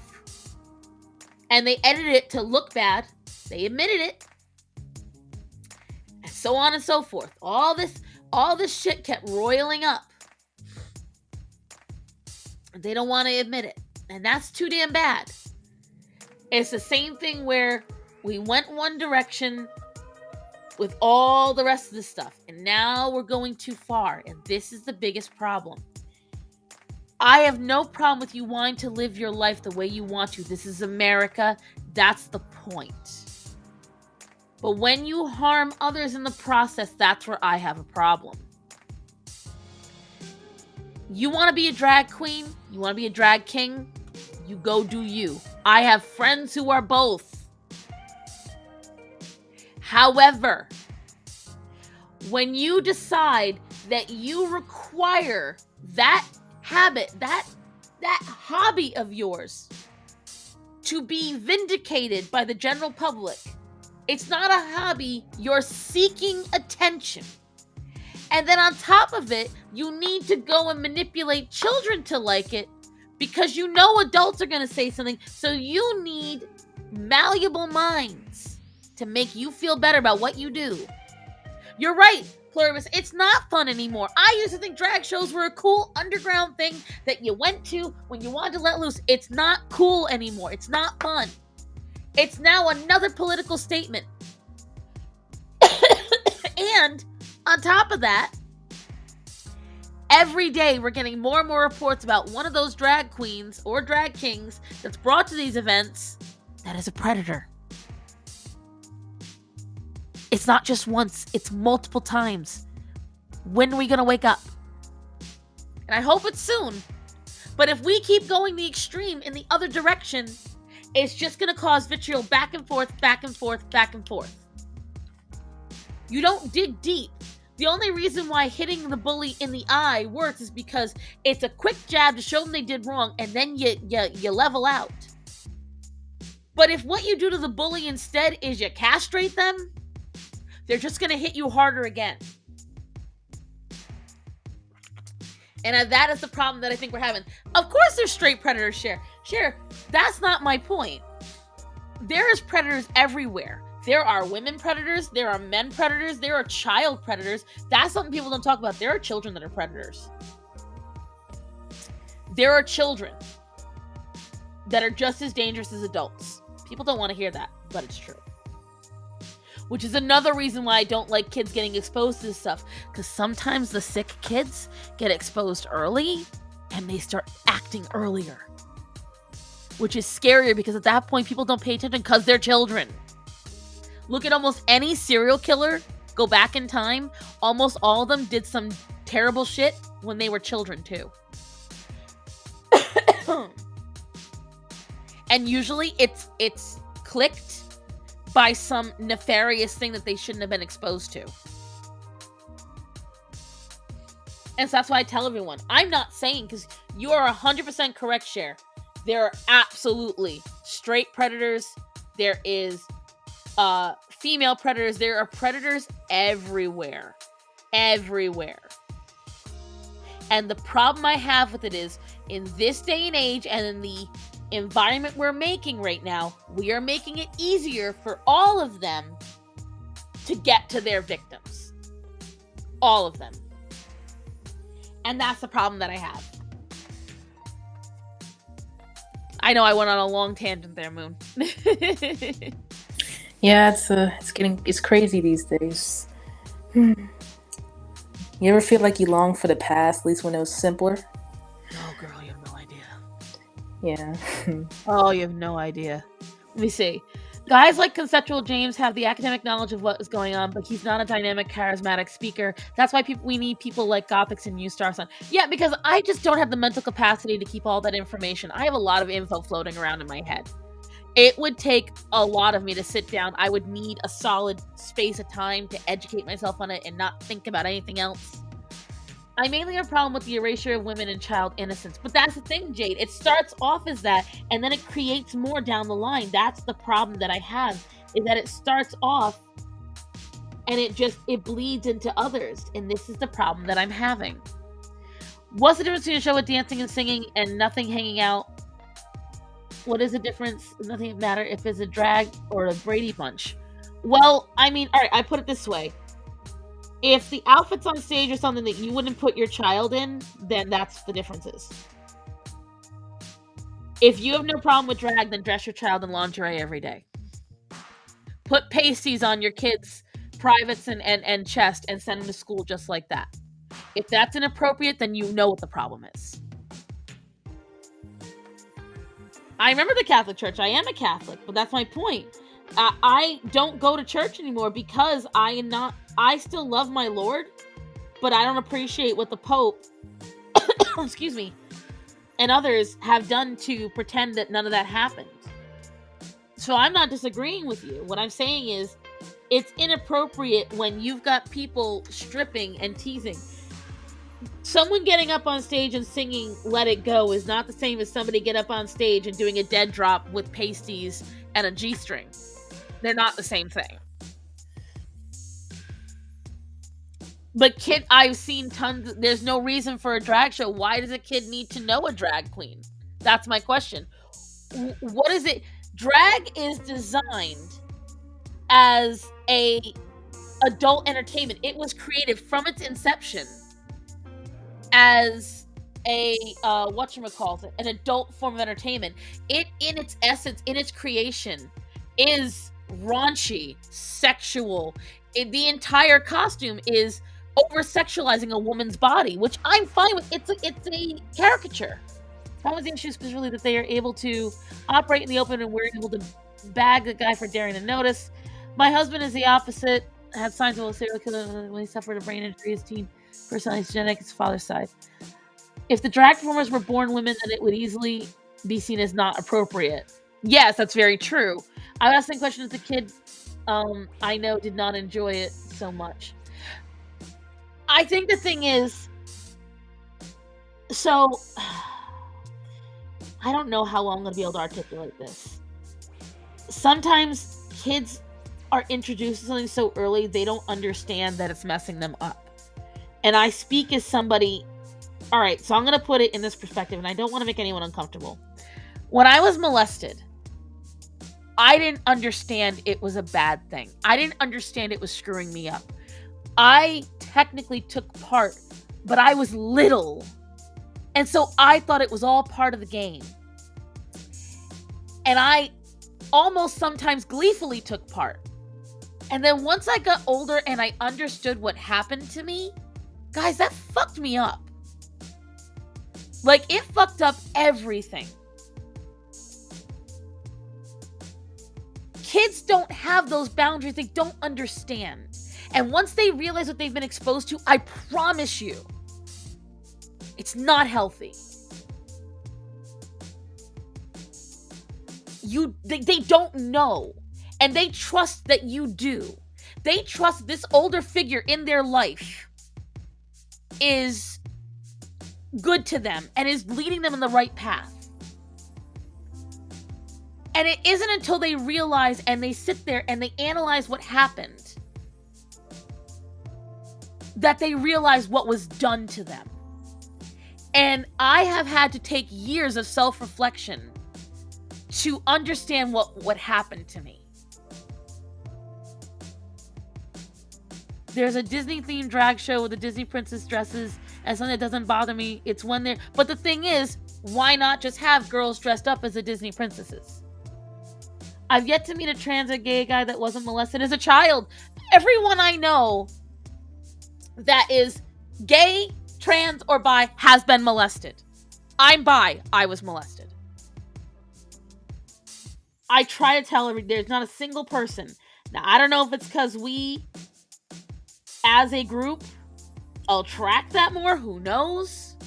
and they edited it to look bad. They admitted it. And so on and so forth. All this shit kept roiling up. They don't want to admit it. And that's too damn bad. It's the same thing where we went one direction with all the rest of the stuff. And now we're going too far. And this is the biggest problem. I have no problem with you wanting to live your life the way you want to. This is America. That's the point. But when you harm others in the process, that's where I have a problem. You want to be a drag queen? You want to be a drag king? You go do you. I have friends who are both. However, when you decide that you require that habit, that hobby of yours to be vindicated by the general public, it's not a hobby, you're seeking attention. And then on top of it, you need to go and manipulate children to like it because you know adults are going to say something. So you need malleable minds to make you feel better about what you do. You're right, Pluribus. It's not fun anymore. I used to think drag shows were a cool underground thing that you went to when you wanted to let loose. It's not cool anymore. It's not fun. It's now another political statement. And on top of that, every day we're getting more and more reports about one of those drag queens or drag kings that's brought to these events that is a predator. It's not just once, it's multiple times. When are we going to wake up? And I hope it's soon. But if we keep going the extreme in the other direction, it's just going to cause vitriol back and forth, back and forth, back and forth. You don't dig deep. The only reason why hitting the bully in the eye works is because it's a quick jab to show them they did wrong, and then you level out. But if what you do to the bully instead is you castrate them, they're just going to hit you harder again. And that is the problem that I think we're having. Of course there's straight predators, Cher, that's not my point. There is predators everywhere. There are women predators, there are men predators, there are child predators. That's something people don't talk about. There are children that are predators. There are children that are just as dangerous as adults. People don't want to hear that, but it's true. Which is another reason why I don't like kids getting exposed to this stuff. Because sometimes the sick kids get exposed early and they start acting earlier. Which is scarier because at that point people don't pay attention because they're children. Look at almost any serial killer, go back in time, almost all of them did some terrible shit when they were children too. And usually it's clicked by some nefarious thing that they shouldn't have been exposed to. And so that's why I tell everyone, I'm not saying, because you are 100% correct, Cher. There are absolutely straight predators. There is female predators. There are predators everywhere. Everywhere. And the problem I have with it is, in this day and age, and in the environment we're making right now, we are making it easier for all of them to get to their victims. All of them. And that's the problem that I have. I know I went on a long tangent there, Moon. Yeah, it's crazy these days. You ever feel like you long for the past, at least when it was simpler? Oh, girl, you have no idea. Yeah. Oh, you have no idea. Let me see. Guys like Conceptual James have the academic knowledge of what is going on, but he's not a dynamic, charismatic speaker. That's why we need people like Gothics and Starson. Yeah, because I just don't have the mental capacity to keep all that information. I have a lot of info floating around in my head. It would take a lot of me to sit down. I would need a solid space of time to educate myself on it and not think about anything else. I mainly have a problem with the erasure of women and child innocence. But that's the thing, Jade. It starts off as that, and then it creates more down the line. That's the problem that I have, is that it starts off, and it bleeds into others. And this is the problem that I'm having. What's the difference between a show with dancing and singing and nothing hanging out What is the difference? Nothing matter if it's a drag or a Brady Bunch. Well, I mean, all right, I put it this way. If the outfit's on stage or something that you wouldn't put your child in, then that's the differences. If you have no problem with drag, then dress your child in lingerie every day. Put pasties on your kids' privates and chest and send them to school just like that. If that's inappropriate, then you know what the problem is. I remember the Catholic Church. I am a Catholic, but that's my point. I don't go to church anymore because I still love my Lord, but I don't appreciate what the Pope, excuse me, and others have done to pretend that none of that happened. So I'm not disagreeing with you. What I'm saying is it's inappropriate when you've got people stripping and teasing. Someone getting up on stage and singing Let It Go is not the same as somebody get up on stage and doing a dead drop with pasties and a G-string. They're not the same thing. But I've seen tons. There's no reason for a drag show. Why does a kid need to know a drag queen? That's my question. What is it? Drag is designed as a adult entertainment. It was created from its inception as a whatchamacallit, an adult form of entertainment. It, in its essence, in its creation, is raunchy, sexual. The entire costume is over-sexualizing a woman's body, which I'm fine with. It's a caricature. That was the issue, is really that they are able to operate in the open and we're able to bag the guy for daring to notice. My husband is the opposite. Had signs of a serial killer when he suffered a brain injury. His teen personality is genetic, his father's side. If the drag performers were born women, then it would easily be seen as not appropriate. Yes, that's very true. I asked the question as a kid. I know did not enjoy it so much. I think the thing is, so I don't know how well I'm going to be able to articulate this. Sometimes kids are introduced to something so early, they don't understand that it's messing them up. And I speak as somebody, all right, so I'm going to put it in this perspective, and I don't want to make anyone uncomfortable. When I was molested, I didn't understand it was a bad thing. I didn't understand it was screwing me up. I technically took part, but I was little. And so I thought it was all part of the game. And I almost sometimes gleefully took part. And then once I got older and I understood what happened to me, guys, that fucked me up. Like, it fucked up everything. Kids don't have those boundaries. They don't understand. And once they realize what they've been exposed to, I promise you, it's not healthy. They don't know. And they trust that you do. They trust this older figure in their life is good to them and is leading them in the right path. And it isn't until they realize and they sit there and they analyze what happened that they realize what was done to them. And I have had to take years of self-reflection to understand what happened to me. There's a Disney-themed drag show with the Disney princess dresses, and something that doesn't bother me. It's when they're... But the thing is, why not just have girls dressed up as the Disney princesses? I've yet to meet a trans or gay guy that wasn't molested as a child. Everyone I know that is gay, trans, or bi has been molested. I'm bi. I was molested. I try to tell everyone, there's not a single person. Now, I don't know if it's because we, as a group, attract that more. Who knows?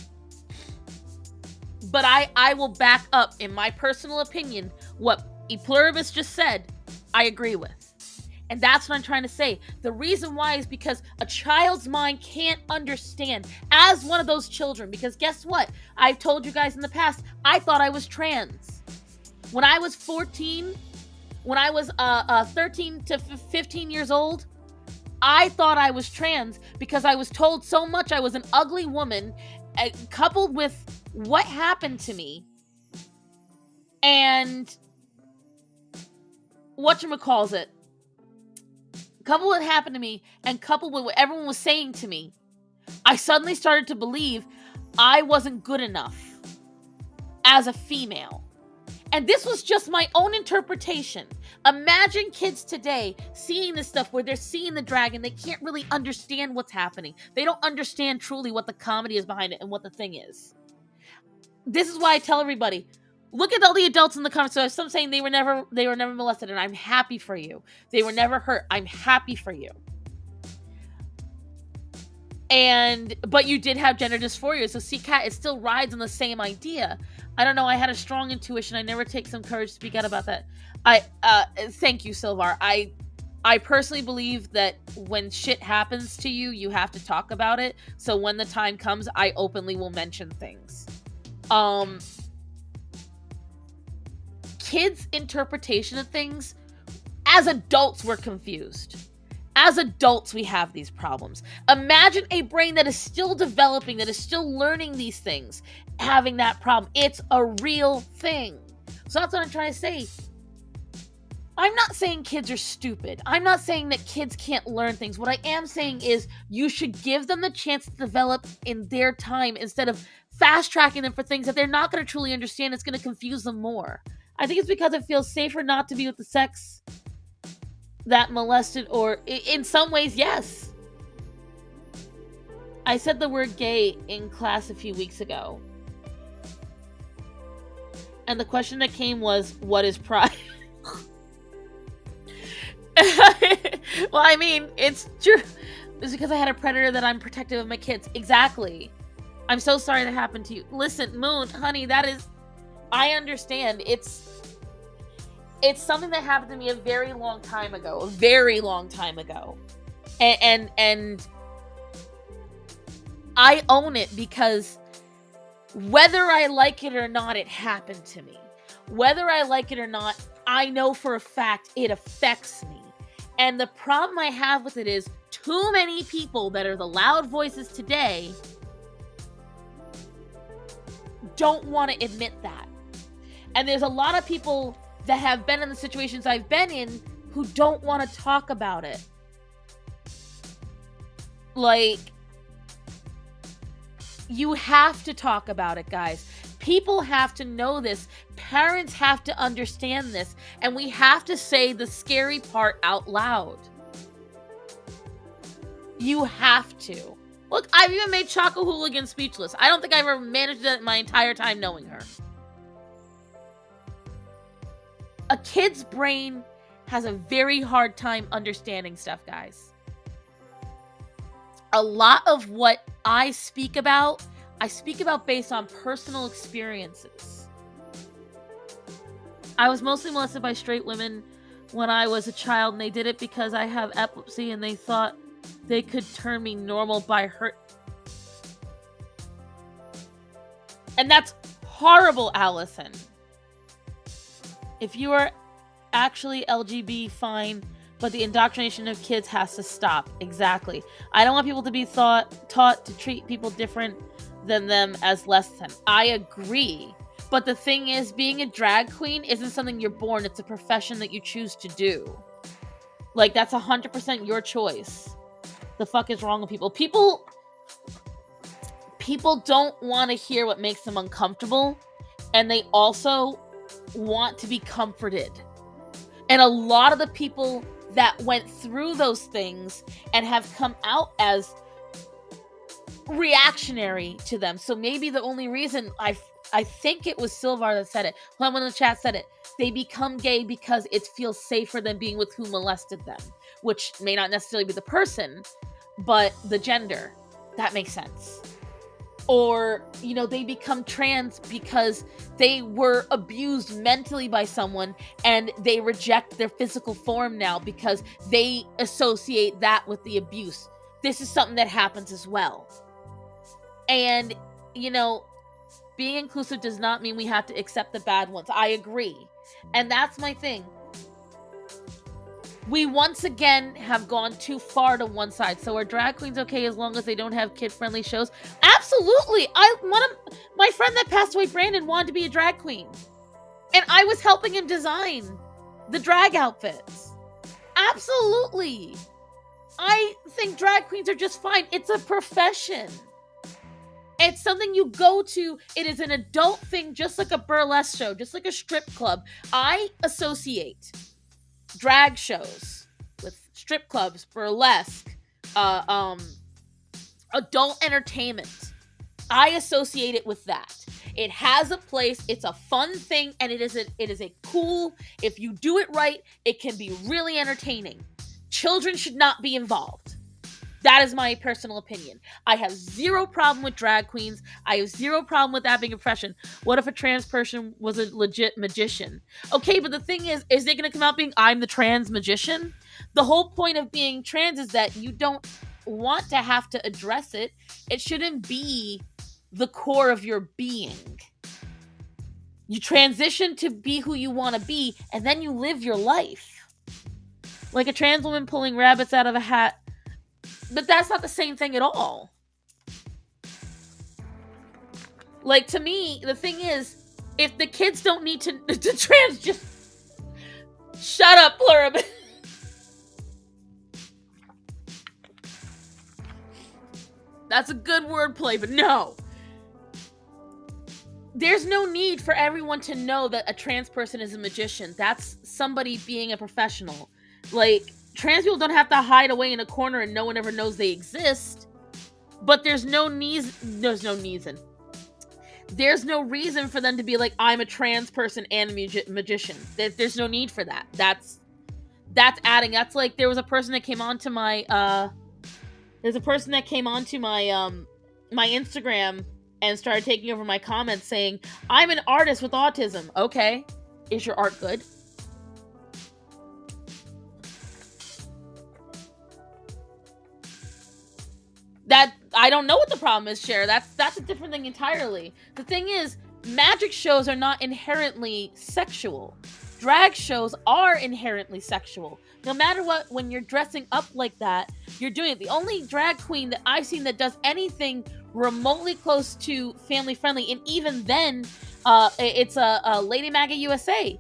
But I will back up, in my personal opinion, what E Pluribus just said, I agree with. And that's what I'm trying to say. The reason why is because a child's mind can't understand, as one of those children, because guess what? I've told you guys in the past, I thought I was trans. When I was 14, when I was 13 to 15 years old, I thought I was trans because I was told so much I was an ugly woman, coupled with what happened to me. And whatchamacallit, couple what happened to me and coupled with what everyone was saying to me, I suddenly started to believe I wasn't good enough as a female. And this was just my own interpretation. Imagine kids today seeing this stuff where they're seeing the dragon. They can't really understand what's happening. They don't understand truly what the comedy is behind it and what the thing is. This is why I tell everybody, look at all the adults in the comments. So some saying they were never molested, and I'm happy for you. They were never hurt. I'm happy for you. But you did have gender dysphoria. So see, Kat, it still rides on the same idea. I don't know. I had a strong intuition. I never take some courage to speak out about that. Thank you, Silvar. I personally believe that when shit happens to you, you have to talk about it. So when the time comes, I openly will mention things. Kids' interpretation of things, as adults, we're confused. As adults, we have these problems. Imagine a brain that is still developing, that is still learning these things, having that problem. It's a real thing. So that's what I'm trying to say. I'm not saying kids are stupid. I'm not saying that kids can't learn things. What I am saying is you should give them the chance to develop in their time instead of fast-tracking them for things that they're not going to truly understand. It's going to confuse them more. I think it's because it feels safer not to be with the sex that molested, or in some ways, yes. I said the word gay in class a few weeks ago. And the question that came was, what is pride? Well, I mean, it's true. It's because I had a predator that I'm protective of my kids. Exactly. I'm so sorry that happened to you. Listen, Moon, honey, that is... I understand. It's something that happened to me a very long time ago. A very long time ago. And I own it because whether I like it or not, it happened to me. Whether I like it or not, I know for a fact it affects me. And the problem I have with it is too many people that are the loud voices today don't want to admit that. And there's a lot of people that have been in the situations I've been in who don't want to talk about it. Like, you have to talk about it, guys. People have to know this. Parents have to understand this. And we have to say the scary part out loud. You have to. Look, I've even made Choco Hooligan speechless. I don't think I've ever managed that my entire time knowing her. A kid's brain has a very hard time understanding stuff, guys. A lot of what I speak about based on personal experiences. I was mostly molested by straight women when I was a child, and they did it because I have epilepsy, and they thought they could turn me normal by hurt. And that's horrible, Allison. If you are actually LGBT, fine, but the indoctrination of kids has to stop. Exactly. I don't want people to be taught to treat people different than them as less than. I agree. But the thing is, being a drag queen isn't something you're born. It's a profession that you choose to do. Like, that's 100% your choice. The fuck is wrong with people? People don't want to hear what makes them uncomfortable. And they also want to be comforted. And a lot of the people that went through those things and have come out as reactionary to them. So maybe the only reason I think it was Silvar that said it. Someone in the chat said it. They become gay because it feels safer than being with who molested them, which may not necessarily be the person, but the gender. That makes sense. Or, you know, they become trans because they were abused mentally by someone and they reject their physical form now because they associate that with the abuse. This is something that happens as well. And, you know, being inclusive does not mean we have to accept the bad ones. I agree. And that's my thing. We once again have gone too far to one side. So are drag queens okay as long as they don't have kid-friendly shows? Absolutely. One of my friend that passed away, Brandon, wanted to be a drag queen. And I was helping him design the drag outfits. Absolutely. I think drag queens are just fine. It's a profession. It's something you go to. It is an adult thing, just like a burlesque show, just like a strip club. I associate drag shows with strip clubs, burlesque, adult entertainment. I associate it with that. It has a place. It's a fun thing, and it is a cool. If you do it right, it can be really entertaining. Children should not be involved. That is my personal opinion. I have zero problem with drag queens. I have zero problem with that being a profession. What if a trans person was a legit magician? Okay, but the thing is they going to come out being, I'm the trans magician? The whole point of being trans is that you don't want to have to address it. It shouldn't be the core of your being. You transition to be who you want to be, and then you live your life. Like a trans woman pulling rabbits out of a hat. But that's not the same thing at all. Like, to me, the thing is, if the kids don't need to trans, just shut up, Plurib. That's a good wordplay, but no. There's no need for everyone to know that a trans person is a magician. That's somebody being a professional. Like, trans people don't have to hide away in a corner and no one ever knows they exist. But there's no reason for them to be like, I'm a trans person and a magician. There's no need for that. That's adding. That's like, there was a person that came onto my my Instagram and started taking over my comments saying, I'm an artist with autism. Okay. Is your art good? That, I don't know what the problem is, Cher. That's a different thing entirely. The thing is, magic shows are not inherently sexual. Drag shows are inherently sexual. No matter what, when you're dressing up like that, you're doing it. The only drag queen that I've seen that does anything remotely close to family friendly, and even then, it's a Lady Maga USA.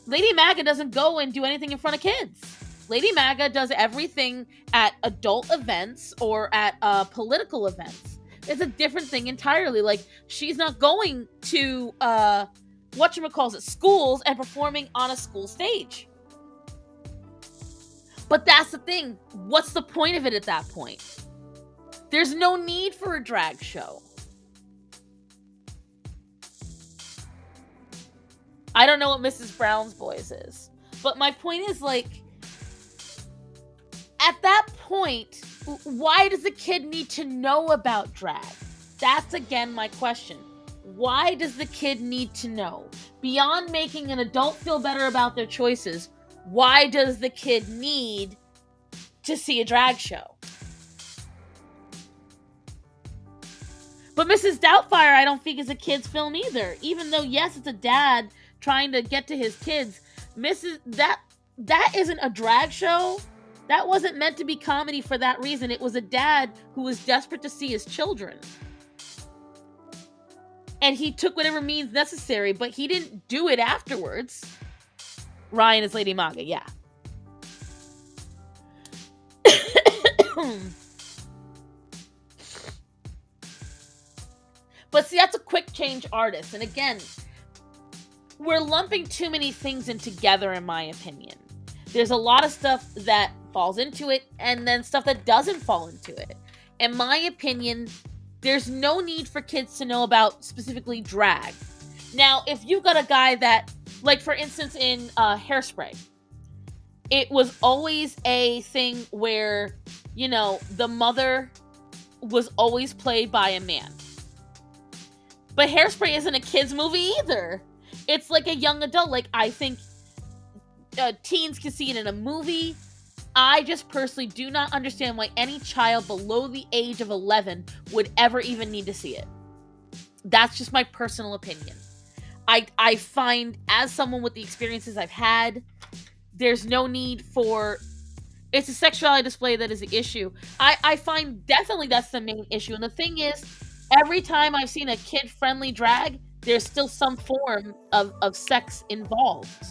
Lady Maga doesn't go and do anything in front of kids. Lady Maga does everything at adult events or at political events. It's a different thing entirely. Like, she's not going to schools and performing on a school stage. But that's the thing. What's the point of it at that point? There's no need for a drag show. I don't know what Mrs. Brown's Boys is. But my point is, like, at that point, why does the kid need to know about drag? That's, again, my question. Why does the kid need to know? Beyond making an adult feel better about their choices, why does the kid need to see a drag show? But Mrs. Doubtfire, I don't think is a kid's film either. Even though, yes, it's a dad trying to get to his kids. That isn't a drag show. That wasn't meant to be comedy for that reason. It was a dad who was desperate to see his children. And he took whatever means necessary, but he didn't do it afterwards. Ryan is Lady Maga, yeah. But see, that's a quick change artist. And again, we're lumping too many things in together, in my opinion. There's a lot of stuff that falls into it, and then stuff that doesn't fall into it. In my opinion, there's no need for kids to know about specifically drag. Now, if you've got a guy that, like for instance in Hairspray, it was always a thing where, you know, the mother was always played by a man. But Hairspray isn't a kid's movie either. It's like a young adult. Like, I think teens can see it in a movie. I just personally do not understand why any child below the age of 11 would ever even need to see it. That's just my personal opinion. I find, as someone with the experiences I've had, there's no need for... It's a sexuality display that is the issue. I find definitely that's the main issue. And the thing is, every time I've seen a kid-friendly drag, there's still some form of sex involved.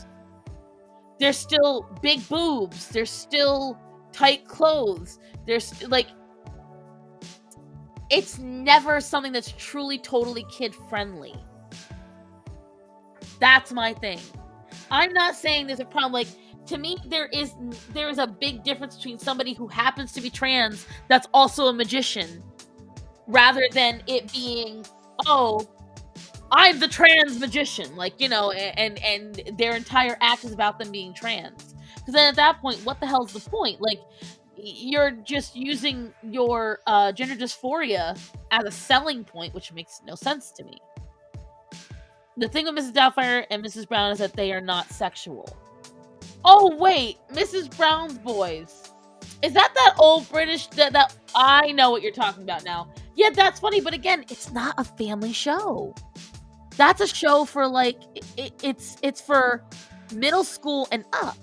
There's still big boobs. There's still tight clothes. There's like, it's never something that's truly, totally kid friendly. That's my thing. I'm not saying there's a problem. Like, to me, there is a big difference between somebody who happens to be trans that's also a magician, rather than it being, oh, I'm the trans magician, like, you know, and their entire act is about them being trans. Because then at that point, what the hell's the point? Like, you're just using your gender dysphoria as a selling point, which makes no sense to me. The thing with Mrs. Doubtfire and Mrs. Brown is that they are not sexual. Oh wait, Mrs. Brown's Boys. Is that old British that I know what you're talking about now? Yeah, that's funny, but again, it's not a family show. That's a show for like it's for middle school and up.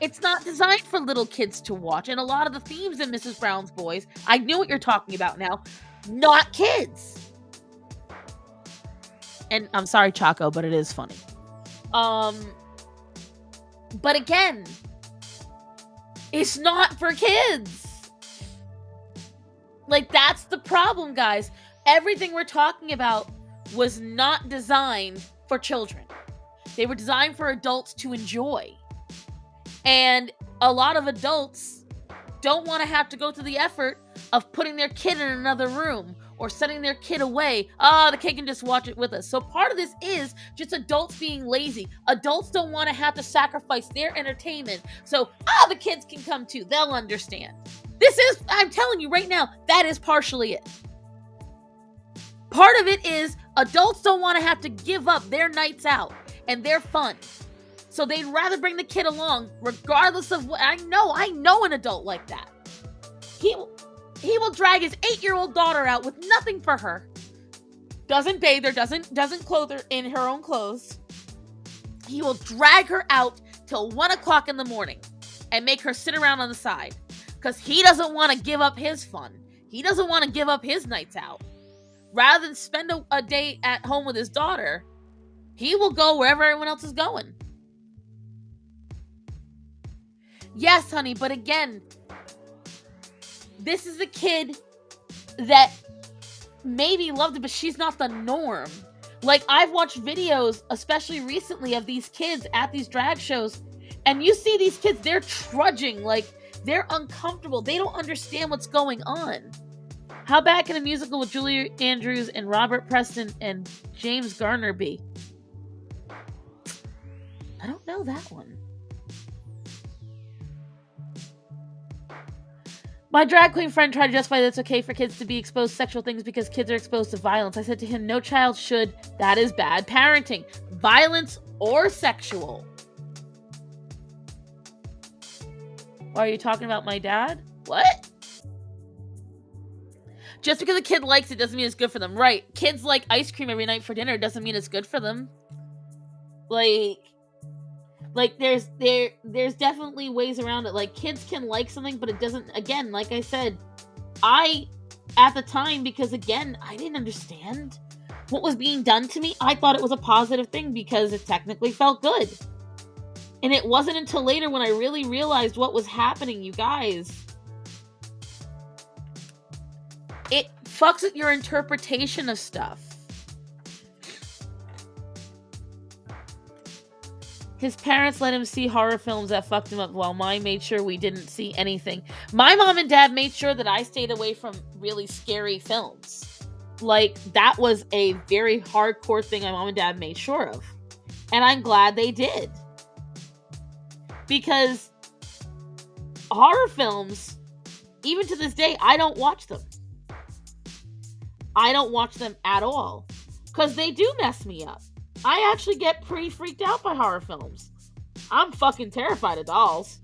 It's not designed for little kids to watch, and a lot of the themes in Mrs. Brown's Boys, I knew what you're talking about now, not kids. And I'm sorry, Chaco, but it is funny. But again, it's not for kids. Like, that's the problem, guys. Everything we're talking about was not designed for children. They were designed for adults to enjoy. And a lot of adults don't want to have to go through the effort of putting their kid in another room or sending their kid away. The kid can just watch it with us. So part of this is just adults being lazy. Adults don't want to have to sacrifice their entertainment. So, the kids can come too. They'll understand. I'm telling you right now, that is partially it. Part of it is adults don't want to have to give up their nights out and their fun. So they'd rather bring the kid along, regardless of what. I know an adult like that. He will drag his 8-year-old daughter out with nothing for her. Doesn't bathe her, doesn't clothe her in her own clothes. He will drag her out till 1 o'clock in the morning and make her sit around on the side. Because he doesn't want to give up his fun. He doesn't want to give up his nights out. Rather than spend a day at home with his daughter, he will go wherever everyone else is going. Yes, honey, but again, this is a kid that maybe loved it, but she's not the norm. Like, I've watched videos, especially recently, of these kids at these drag shows, and you see these kids, they're trudging, like, they're uncomfortable. They don't understand what's going on. How bad can a musical with Julie Andrews and Robert Preston and James Garner be? I don't know that one. My drag queen friend tried to justify that it's okay for kids to be exposed to sexual things because kids are exposed to violence. I said to him, no child should. That is bad parenting. Violence or sexual. Are you talking about my dad? What? Just because a kid likes it doesn't mean it's good for them. Right. Kids like ice cream every night for dinner doesn't mean it's good for them. Like there's definitely ways around it. Like, kids can like something, but it doesn't, again, like I said, at the time, because again, I didn't understand what was being done to me. I thought it was a positive thing because it technically felt good. And it wasn't until later when I really realized what was happening, you guys. It fucks with your interpretation of stuff. His parents let him see horror films that fucked him up while mine made sure we didn't see anything. My mom and dad made sure that I stayed away from really scary films. Like, that was a very hardcore thing my mom and dad made sure of. And I'm glad they did. Because horror films, even to this day, I don't watch them. I don't watch them at all. Because they do mess me up. I actually get pretty freaked out by horror films. I'm fucking terrified of dolls.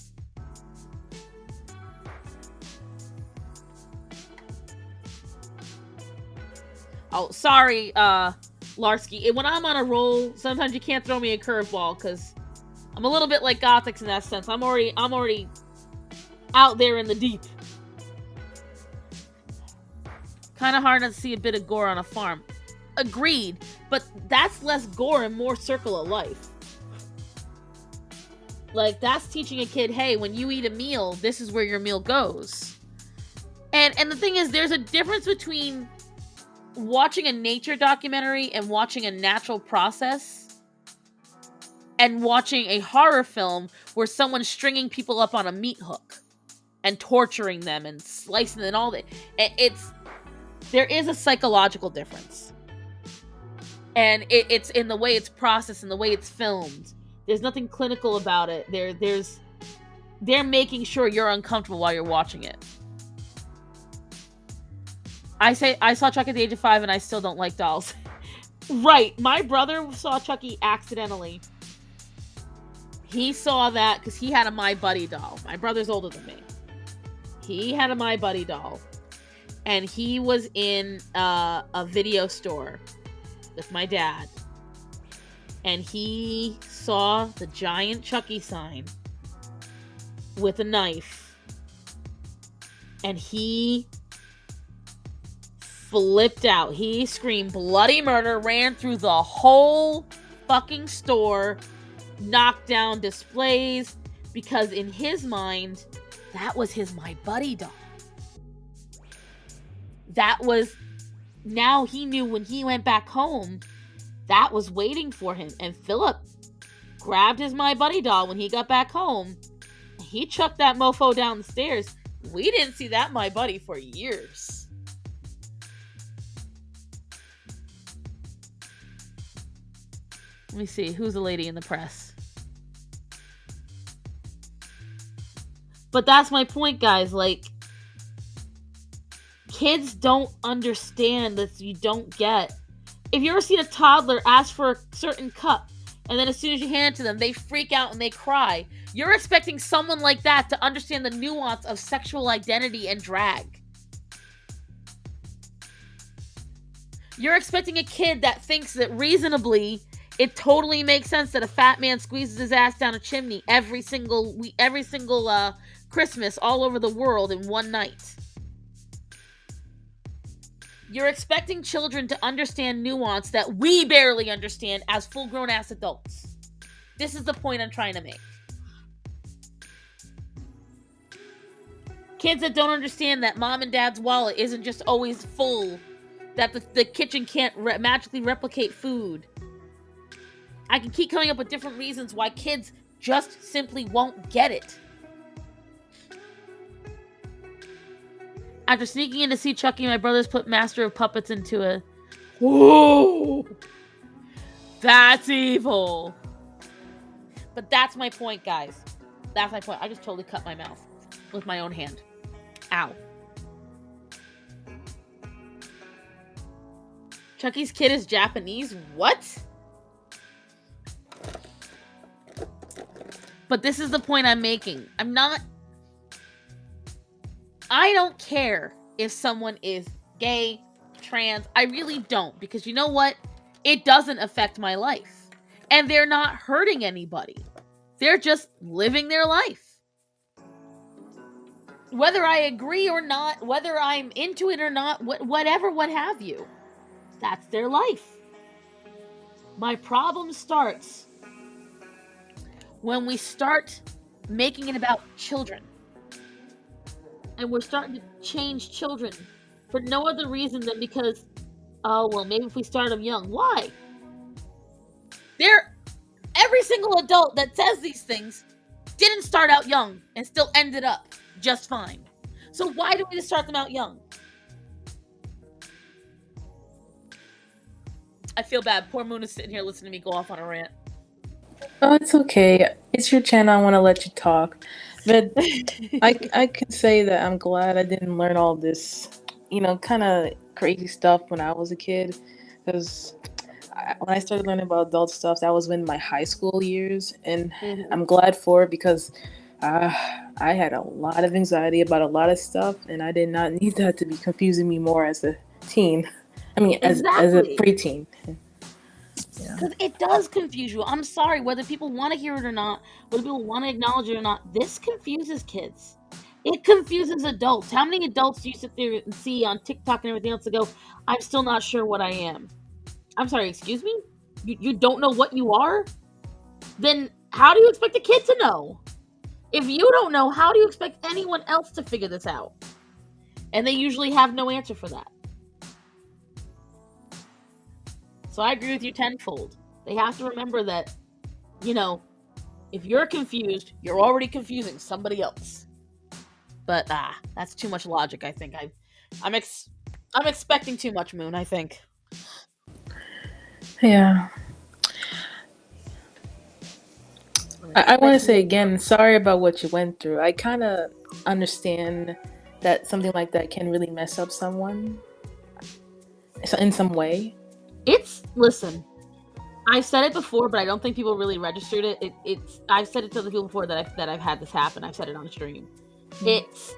Oh, sorry, Larsky. When I'm on a roll, sometimes you can't throw me a curveball, because I'm a little bit like Gothics in that sense. I'm already out there in the deep. Kind of hard not to see a bit of gore on a farm. Agreed, but that's less gore and more circle of life. Like, that's teaching a kid, hey, when you eat a meal, this is where your meal goes. And the thing is, there's a difference between watching a nature documentary and watching a natural process and watching a horror film where someone's stringing people up on a meat hook and torturing them and slicing them and all that. There is a psychological difference. And it's in the way it's processed and the way it's filmed. There's nothing clinical about it. They're making sure you're uncomfortable while you're watching it. I saw Chucky at the age of 5 and I still don't like dolls. Right. My brother saw Chucky accidentally. He saw that because he had a My Buddy doll. My brother's older than me. He had a My Buddy doll. And he was in a video store with my dad. And he saw the giant Chucky sign with a knife. And he flipped out. He screamed bloody murder, ran through the whole fucking store, knocked down displays, because in his mind, that was his My Buddy doll. Now he knew when he went back home, that was waiting for him. And Philip grabbed his My Buddy doll when he got back home. He chucked that mofo down the stairs. We didn't see that My Buddy for years. Let me see. Who's the lady in the press? But that's my point, guys. Like, kids don't understand that you don't get. If you ever seen a toddler ask for a certain cup, and then as soon as you hand it to them, they freak out and they cry, you're expecting someone like that to understand the nuance of sexual identity and drag. You're expecting a kid that thinks that reasonably, it totally makes sense that a fat man squeezes his ass down a chimney every single Christmas all over the world in one night. You're expecting children to understand nuance that we barely understand as full-grown ass adults. This is the point I'm trying to make. Kids that don't understand that mom and dad's wallet isn't just always full, that the kitchen can't magically replicate food. I can keep coming up with different reasons why kids just simply won't get it. After sneaking in to see Chucky, my brothers put Master of Puppets into a... Whoa! That's evil. But that's my point, guys. That's my point. I just totally cut my mouth with my own hand. Ow. Chucky's kid is Japanese? What? But this is the point I'm making. I don't care if someone is gay, trans. I really don't. Because you know what? It doesn't affect my life. And they're not hurting anybody. They're just living their life. Whether I agree or not, whether I'm into it or not, whatever, what have you. That's their life. My problem starts when we start making it about children. And we're starting to change children for no other reason than because, oh, well, maybe if we start them young. Why? Every single adult that says these things didn't start out young and still ended up just fine. So why do we just start them out young? I feel bad. Poor Moon is sitting here listening to me go off on a rant. Oh, it's okay. It's your channel. I want to let you talk. But I can say that I'm glad I didn't learn all this, kind of crazy stuff when I was a kid. Because when I started learning about adult stuff, that was in my high school years. And I'm glad for it because I had a lot of anxiety about a lot of stuff. And I did not need that to be confusing me more as a teen. I mean, exactly. as a preteen. Because it does confuse you. I'm sorry, whether people want to hear it or not, whether people want to acknowledge it or not, this confuses kids. It confuses adults. How many adults do you sit there and see on TikTok and everything else to go, I'm still not sure what I am? I'm sorry, excuse me? You don't know what you are? Then how do you expect a kid to know? If you don't know, how do you expect anyone else to figure this out? And they usually have no answer for that. So I agree with you tenfold. They have to remember that, if you're confused, you're already confusing somebody else. But that's too much logic, I think. I'm expecting too much, Moon, I think. Yeah. I want to say again, sorry about what you went through. I kind of understand that something like that can really mess up someone in some way. Listen, I've said it before, but I don't think people really registered it. I've said it to the people before that I've had this happen. I've said it on stream. It's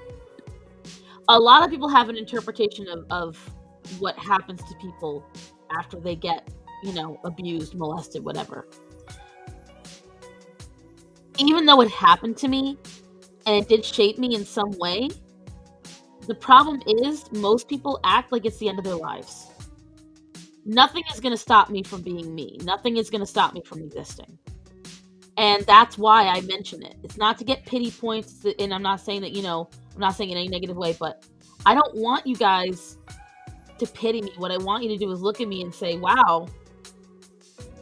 a lot of people have an interpretation of what happens to people after they get, abused, molested, whatever. Even though it happened to me and it did shape me in some way, the problem is most people act like it's the end of their lives. Nothing is going to stop me from being me. Nothing is going to stop me from existing. And that's why I mention it. It's not to get pity points, and I'm not saying that, I'm not saying it in any negative way, but I don't want you guys to pity me. What I want you to do is look at me and say, wow,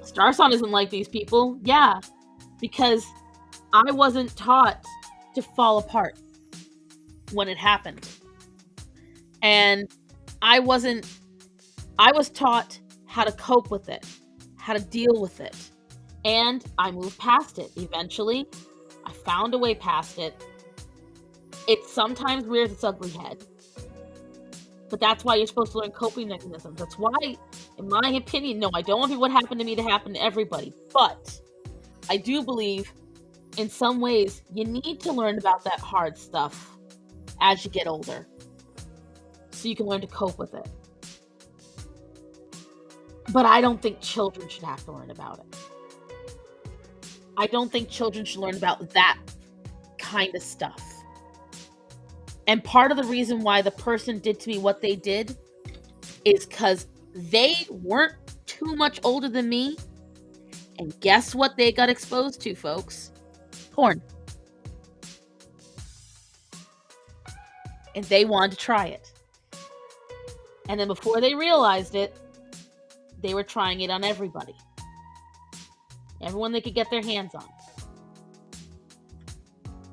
Starson isn't like these people. Yeah, because I wasn't taught to fall apart when it happened. And I was taught how to cope with it, how to deal with it. And I moved past it. Eventually, I found a way past it. It sometimes rears its ugly head. But that's why you're supposed to learn coping mechanisms. That's why, in my opinion, no, I don't want what happened to me to happen to everybody. But I do believe, in some ways, you need to learn about that hard stuff as you get older. So you can learn to cope with it. But I don't think children should have to learn about it. I don't think children should learn about that kind of stuff. And part of the reason why the person did to me what they did is because they weren't too much older than me. And guess what they got exposed to, folks? Porn. And they wanted to try it. And then before they realized it, they were trying it on everybody. Everyone they could get their hands on.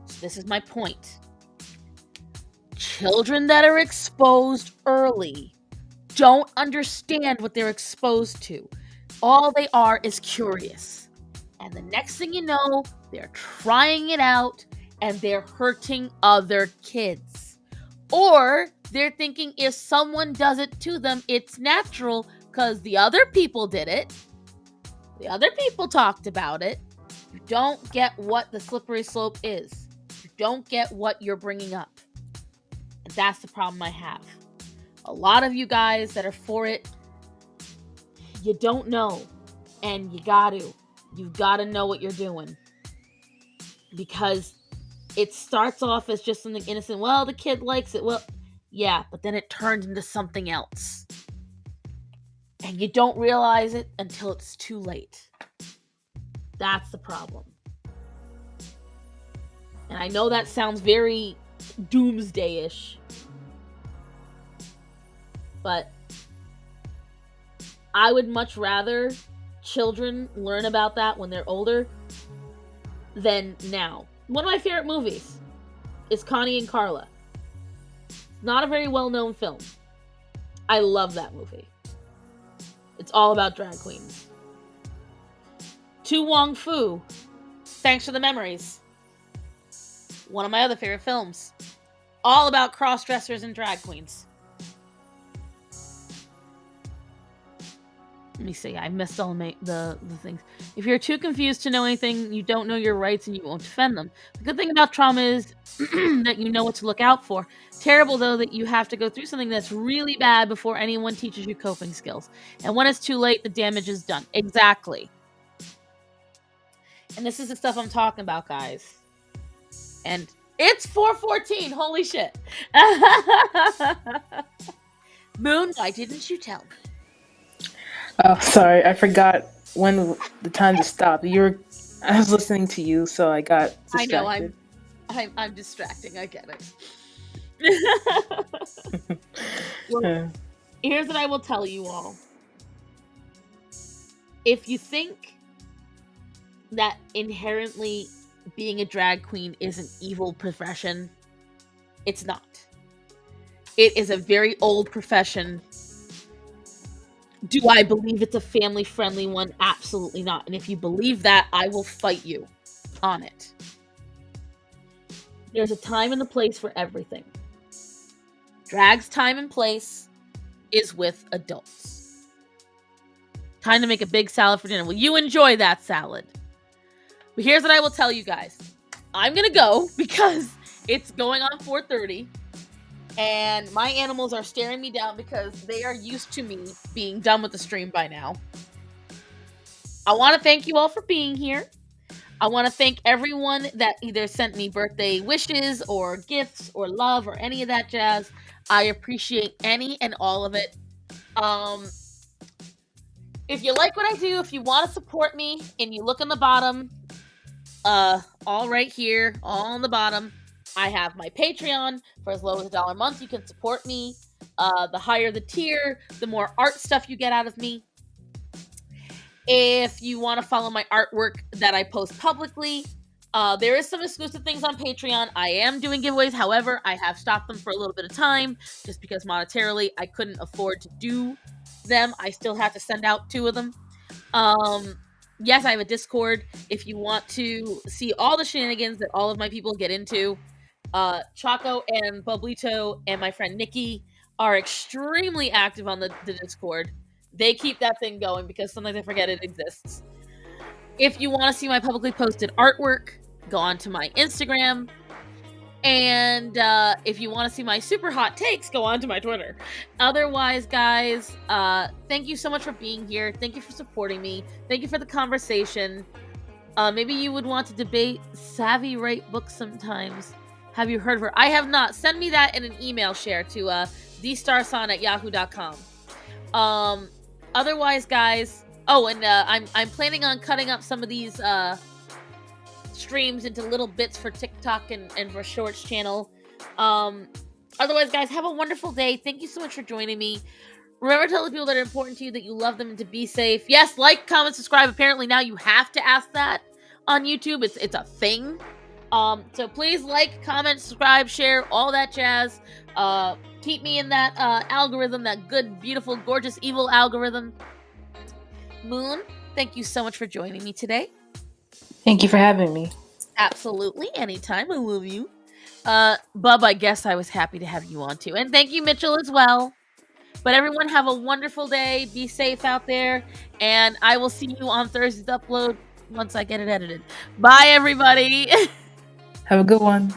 So this is my point. Children that are exposed early don't understand what they're exposed to. All they are is curious. And the next thing you know, they're trying it out and they're hurting other kids. Or they're thinking if someone does it to them, it's natural because the other people did it. The other people talked about it. You don't get what the slippery slope is. You don't get what you're bringing up. And that's the problem I have. A lot of you guys that are for it, you don't know. And you've got to know what you're doing. Because it starts off as just something innocent. Well, the kid likes it. Well, yeah, but then it turns into something else. And you don't realize it until it's too late. That's the problem. And I know that sounds very doomsday-ish. But I would much rather children learn about that when they're older than now. One of my favorite movies is Connie and Carla. Not a very well-known film. I love that movie. It's all about drag queens. To Wong Fu, Thanks for the Memories. One of my other favorite films. All about cross-dressers and drag queens. Let me see. I missed all the things. If you're too confused to know anything, you don't know your rights and you won't defend them. The good thing about trauma is that you know what to look out for. Terrible, though, that you have to go through something that's really bad before anyone teaches you coping skills. And when it's too late, the damage is done. Exactly. And this is the stuff I'm talking about, guys. And it's 4:14. Holy shit. Moon, why didn't you tell me? Oh, sorry, I forgot when the time to stop. I was listening to you, so I got I know distracted. I'm distracting. I get it. Well, here's what I will tell you all. If you think that inherently being a drag queen is an evil profession, it's not. It is a very old profession. Do I believe it's a family-friendly one? Absolutely not. And if you believe that, I will fight you on it. There's a time and a place for everything. Drag's time and place is with adults. Time to make a big salad for dinner. Will you enjoy that salad? But here's what I will tell you guys. I'm gonna go because it's going on 4:30 and my animals are staring me down because they are used to me being done with the stream by now. I want to thank you all for being here. I want to thank everyone that either sent me birthday wishes or gifts or love or any of that jazz. I appreciate any and all of it. If you like what I do, if you want to support me, and you look on the bottom, all right here, all on the bottom, I have my Patreon. For as low as $1 a month, you can support me. The higher the tier, the more art stuff you get out of me. If you want to follow my artwork that I post publicly, there is some exclusive things on Patreon. I am doing giveaways. However, I have stopped them for a little bit of time just because monetarily I couldn't afford to do them. I still have to send out 2 of them. Yes, I have a Discord. If you want to see all the shenanigans that all of my people get into, Choco and Bublito and my friend Nikki are extremely active on the Discord. They keep that thing going because sometimes I forget it exists. If you want to see my publicly posted artwork, go on to my Instagram. And if you want to see my super hot takes, go on to my Twitter. Otherwise, guys, thank you so much for being here. Thank you for supporting me. Thank you for the conversation. Maybe you would want to debate Savvy write books sometimes. Have you heard of her? I have not. Send me that in an email share to thestarson@yahoo.com. Otherwise, guys. Oh, and I'm planning on cutting up some of these streams into little bits for TikTok and for Shorts channel. Otherwise, guys, have a wonderful day. Thank you so much for joining me. Remember to tell the people that are important to you that you love them and to be safe. Yes, like, comment, subscribe. Apparently now you have to ask that on YouTube. It's a thing. So please like, comment, subscribe, share, all that jazz. Keep me in that algorithm, that good, beautiful, gorgeous, evil algorithm. Moon, thank you so much for joining me today. Thank you for having me. Absolutely, anytime. I love you. Bub, I guess I was happy to have you on too. And thank you, Mitchell, as well. But everyone have a wonderful day. Be safe out there. And I will see you on Thursday's upload once I get it edited. Bye, everybody. Have a good one.